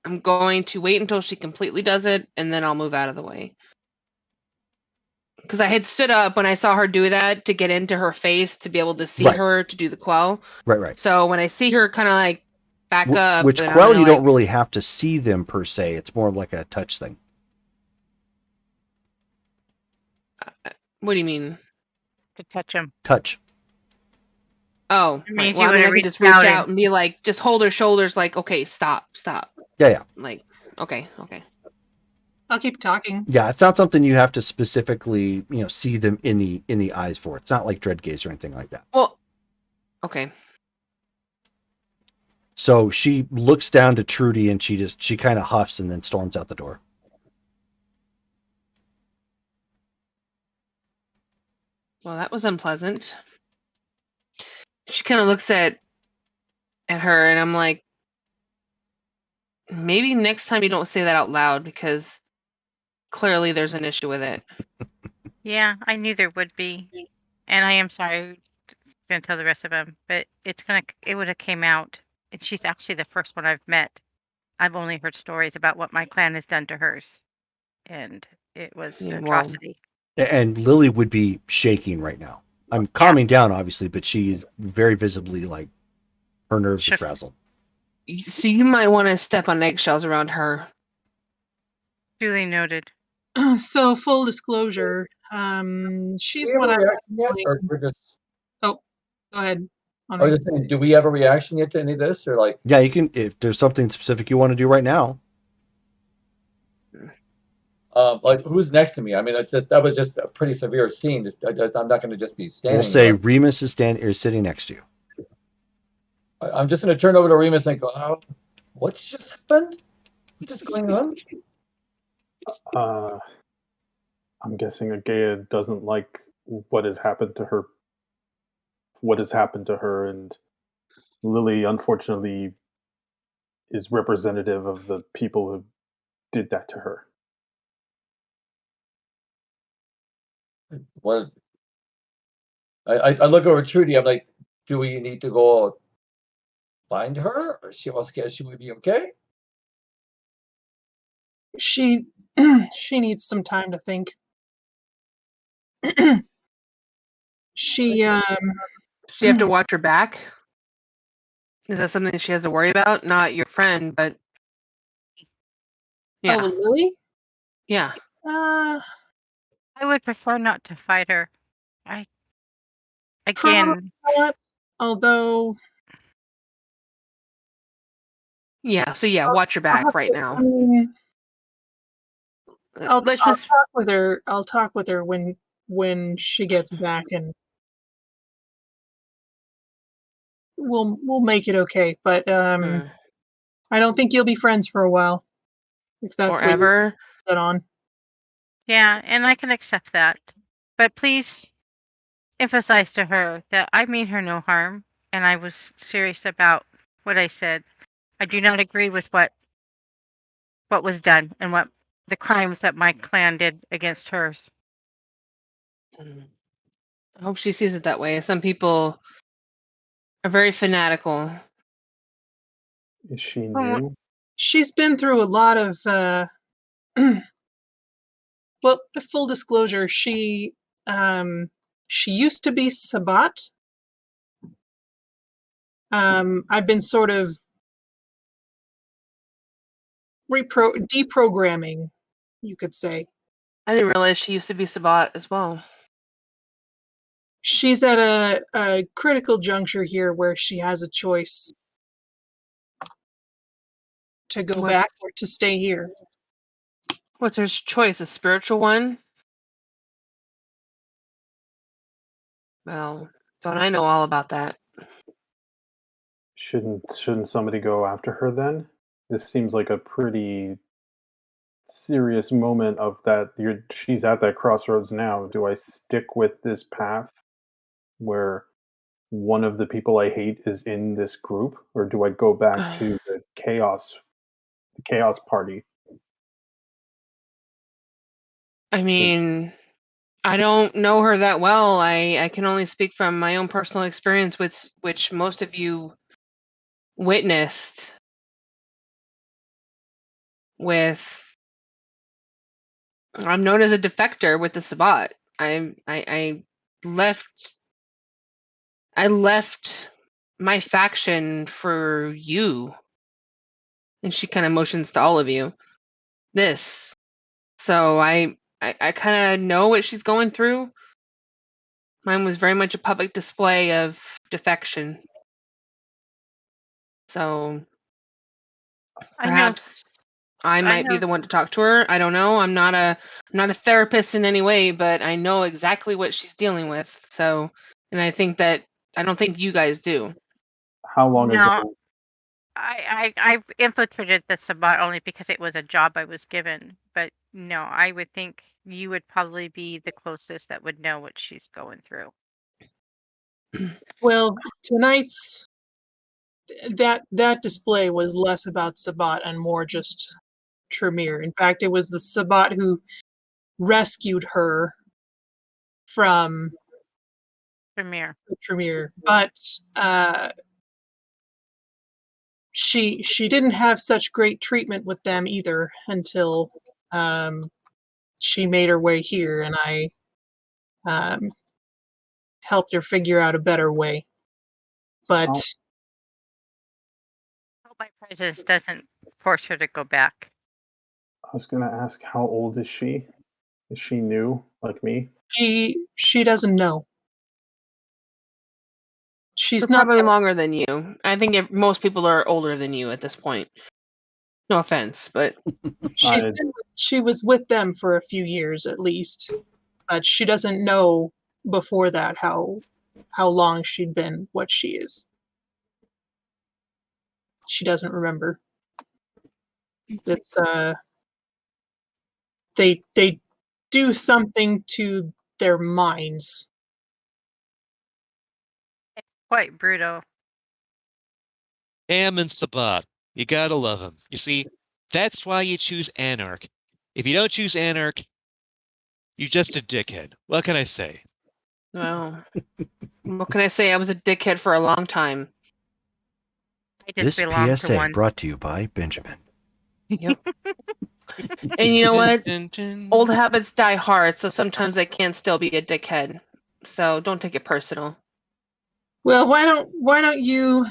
I'm going to wait until she completely does it, and then I'll move out of the way. Because I had stood up when I saw her do that to get into her face to be able to see her to do the quell. Right. So when I see her kind of like back up, which quell you don't really have to see them per se. It's more like a touch thing. What do you mean? To touch them. Touch. Oh, I mean, I can just reach out and be like, just hold her shoulders, like, okay, stop. Yeah. Like, okay. I'll keep talking. Yeah, it's not something you have to specifically, see them in the eyes for. It's not like dread gaze or anything like that. Well, okay. So she looks down to Trudy and she kind of huffs and then storms out the door. Well, that was unpleasant. She kind of looks at her, and I'm like, maybe next time you don't say that out loud, because clearly there's an issue with it. Yeah, I knew there would be, and I am sorry. I'm gonna tell the rest of them, but it would have came out. And she's actually the first one I've met. I've only heard stories about what my clan has done to hers, and it was an atrocity. And Lily would be shaking right now. I'm calming down, obviously, but she is very visibly like her nerves are frazzled. So you might want to step on eggshells around her. Duly noted. So full disclosure, she's what I'm. Oh, go ahead. I was just saying, do we have a reaction yet to any of this, or like? Yeah, you can if there's something specific you want to do right now. Like who's next to me? I mean, that was just a pretty severe scene. I'm not going to just be standing. We'll say Remus is sitting next to you. I'm just going to turn over to Remus and go, oh, what's just happened? What's just going on? I'm guessing Agaya doesn't like what has happened to her. And Lily, unfortunately, is representative of the people who did that to her. What? I look over at Trudy. I'm like, do we need to go find her? Or she would be okay? She she needs some time to think. She Does she have to watch her back? Is that something that she has to worry about? Not your friend, but yeah, Oh, Lily? yeah. Uh, I would prefer not to fight her. I probably again, not. Although Yeah, so yeah, watch your I'll back have right to. I now. mean, Let's I'll just talk with her. I'll talk with her when she gets back, and we'll make it okay. But I don't think you'll be friends for a while if that's what you forever. set on. yeah, and I can accept that. But please emphasize to her that I mean her no harm, and I was serious about what I said. I do not agree with what was done and what the crimes that my clan did against hers. I hope she sees it that way. Some people are very fanatical. Is she Well, new? She's been through a lot of. Well, full disclosure, she used to be Sabat. I've been sort of deprogramming, you could say. I didn't realize she used to be Sabat as well. She's at a critical juncture here where she has a choice to go What, back or to stay here. what's her choice? A spiritual one? Well, don't I know all about that? Shouldn't somebody go after her then? This seems like a pretty serious moment of that she's at that crossroads now. Do I stick with this path where one of the people I hate is in this group, or do I go back to the chaos party? I Should mean, I don't know her that well. I can only speak from my own personal experience, which most of you witnessed with. I'm known as a defector with the Sabbat. I left I left my faction for you. And she kind of motions to all of you. This. So I kind of know what she's going through. Mine was very much a public display of defection. So I know. perhaps I I might be know. the one to talk to her. I don't know. I'm not a therapist in any way, but I know exactly what she's dealing with. So, and I don't think you guys do. how long No, ago I infiltrated the Sabbat only because it was a job I was given. But no, I would think you would probably be the closest that would know what she's going through. Well, tonight's that display was less about Sabat and more just Tremere. In fact, it was the Sabat who rescued her from Premier. Tremere, but she didn't have such great treatment with them either until she made her way here, and I um, helped her figure out a better way. But how Hope my presence doesn't force her to go back. I was gonna ask, how old is she? Is she new like me? she doesn't know. So She's not probably that. longer than you. I think most people are older than you at this point. No offense, but I She was with them for a few years at least, but she doesn't know before that how long she'd been what she is. She doesn't remember. It's they do something to their minds. It's quite brutal. Am and Sabat. You gotta love him. You see, that's why you choose Anarch. If you don't choose Anarch, you're just a dickhead. What can I say? Well, what can I say? I was a dickhead for a long time. I just This belong to PSA one. brought to you by Benjamin. Yep. And you know what? Dun, dun. Old habits die hard, so sometimes I can still be a dickhead. So don't take it personal. Well, why don't you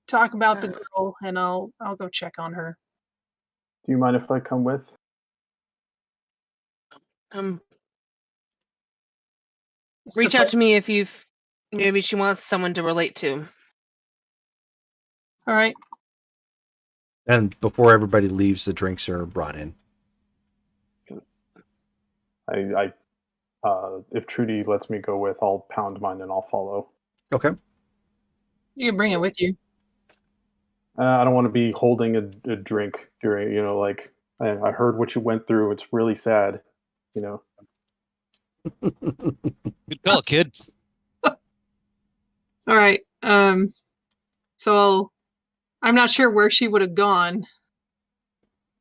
talk about the girl, and I'll go check on her. Do you mind if I come with? Reach out to me if you've maybe she wants someone to relate to. All right. And before everybody leaves, the drinks are brought in. If Trudy lets me go with, I'll pound mine and I'll follow. Okay. You can bring it with you. I don't want to be holding a drink during, like, I heard what you went through. It's really sad, Good call, kid. All right. So I'm not sure where she would have gone.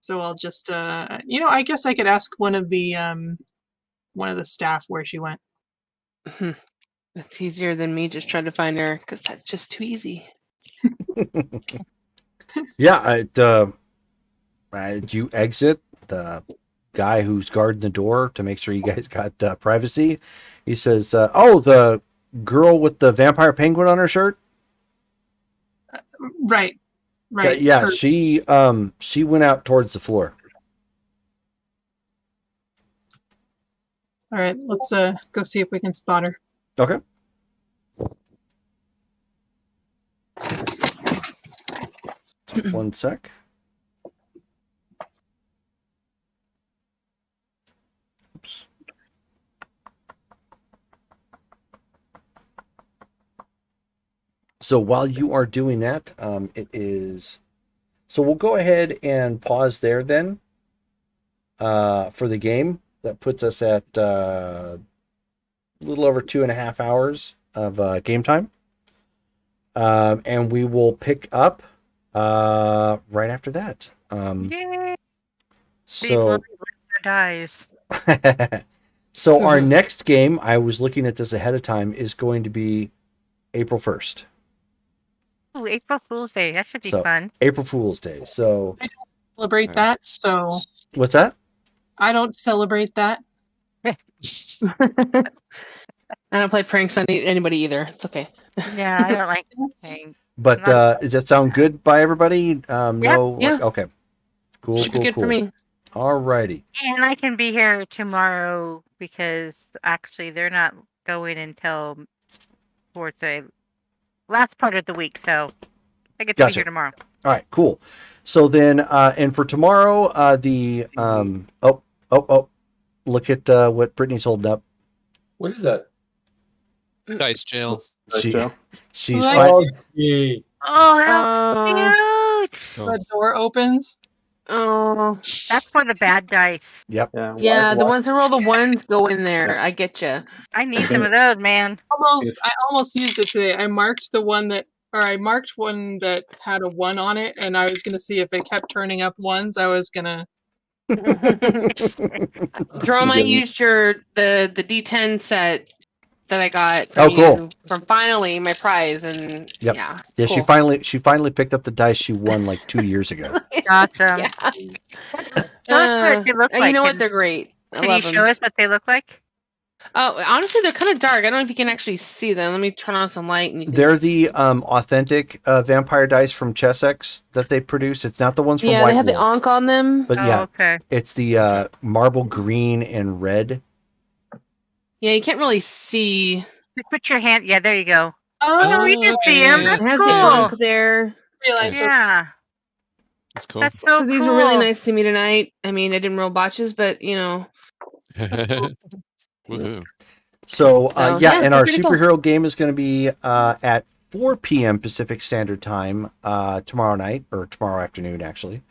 So I'll just, I guess I could ask one of the staff where she went. That's easier than me just trying to find her because that's just too easy. Yeah, you exit. The guy who's guarding the door to make sure you guys got privacy. He says, "Oh, the girl with the vampire penguin on her shirt." Right. Right. Yeah, she went out towards the floor. All right. Let's go see if we can spot her. Okay. One sec. Oops. So while you are doing that, it is. So we'll go ahead and pause there then for the game. That puts us at a little over 2.5 hours of game time. And we will pick up right after that. Yay! So dies. so our next game, I was looking at this ahead of time, is going to be April 1st. Ooh, April Fool's Day. That should be So, fun. April Fool's Day. So I don't celebrate that. So what's that? I don't celebrate that. I don't play pranks on anybody either. It's okay. Yeah, I don't like playing. But does that sound good by everybody? No. Yeah. Okay. Cool. Should be good for me. All righty. And I can be here tomorrow because actually they're not going until towards the last part of the week, so I get to be here tomorrow. All right, cool. So then, and for tomorrow, look at what Brittany's holding up. What is that? Dice jail. She's Oh, Oh, how cute! The door opens. Oh, that's for the bad dice. Yep. Yeah, the ones that roll the ones go in there. I get you. I need some of those, man. I almost used it today. I marked one that had a 1 on it, and I was gonna see if it kept turning up ones. I was gonna. Jerome, I used the D10 set that I got from you from finally my prize, and yeah, cool. She finally picked up the dice she won like 2 years ago. Awesome. Yeah. Show us what they look like. You know what? They're great. Can you show us what they look like? Oh, honestly, they're kind of dark. I don't know if you can actually see them. Let me turn on some light. And they're the authentic vampire dice from Chessex that they produce. It's not the ones from White Wolf. Yeah, they have the Ankh on them. But it's the marble green and red. Yeah, you can't really see. Put your hand. Yeah, there you go. Oh, we can see him. That's it has cool. the Ankh there. Yeah. That's cool. That's so cool. These were really nice to me tonight. I mean, I didn't roll botches, but Woohoo. So, and our superhero cool. game is going to be at 4 p.m. Pacific Standard Time tomorrow night, or tomorrow afternoon, actually,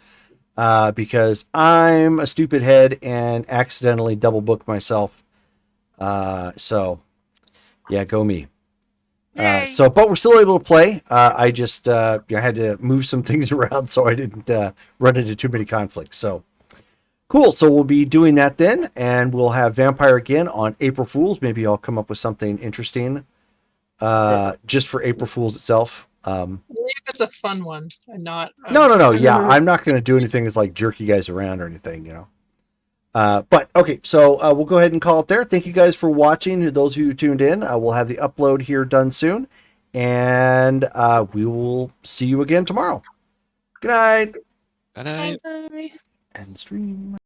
because I'm a stupid head and accidentally double booked myself. So, yeah, go me. But we're still able to play. I just I had to move some things around so I didn't run into too many conflicts. So, Cool. So we'll be doing that then, and we'll have Vampire again on April Fools. Maybe I'll come up with something interesting just for April Fools itself. I believe it's a fun one and not. No. Yeah, I'm not going to do anything that's like jerk you guys around or anything, you know. But okay, so we'll go ahead and call it there. Thank you guys for watching. Those of you who tuned in, we'll have the upload here done soon, and we will see you again tomorrow. Good night. Good night. Bye. End stream.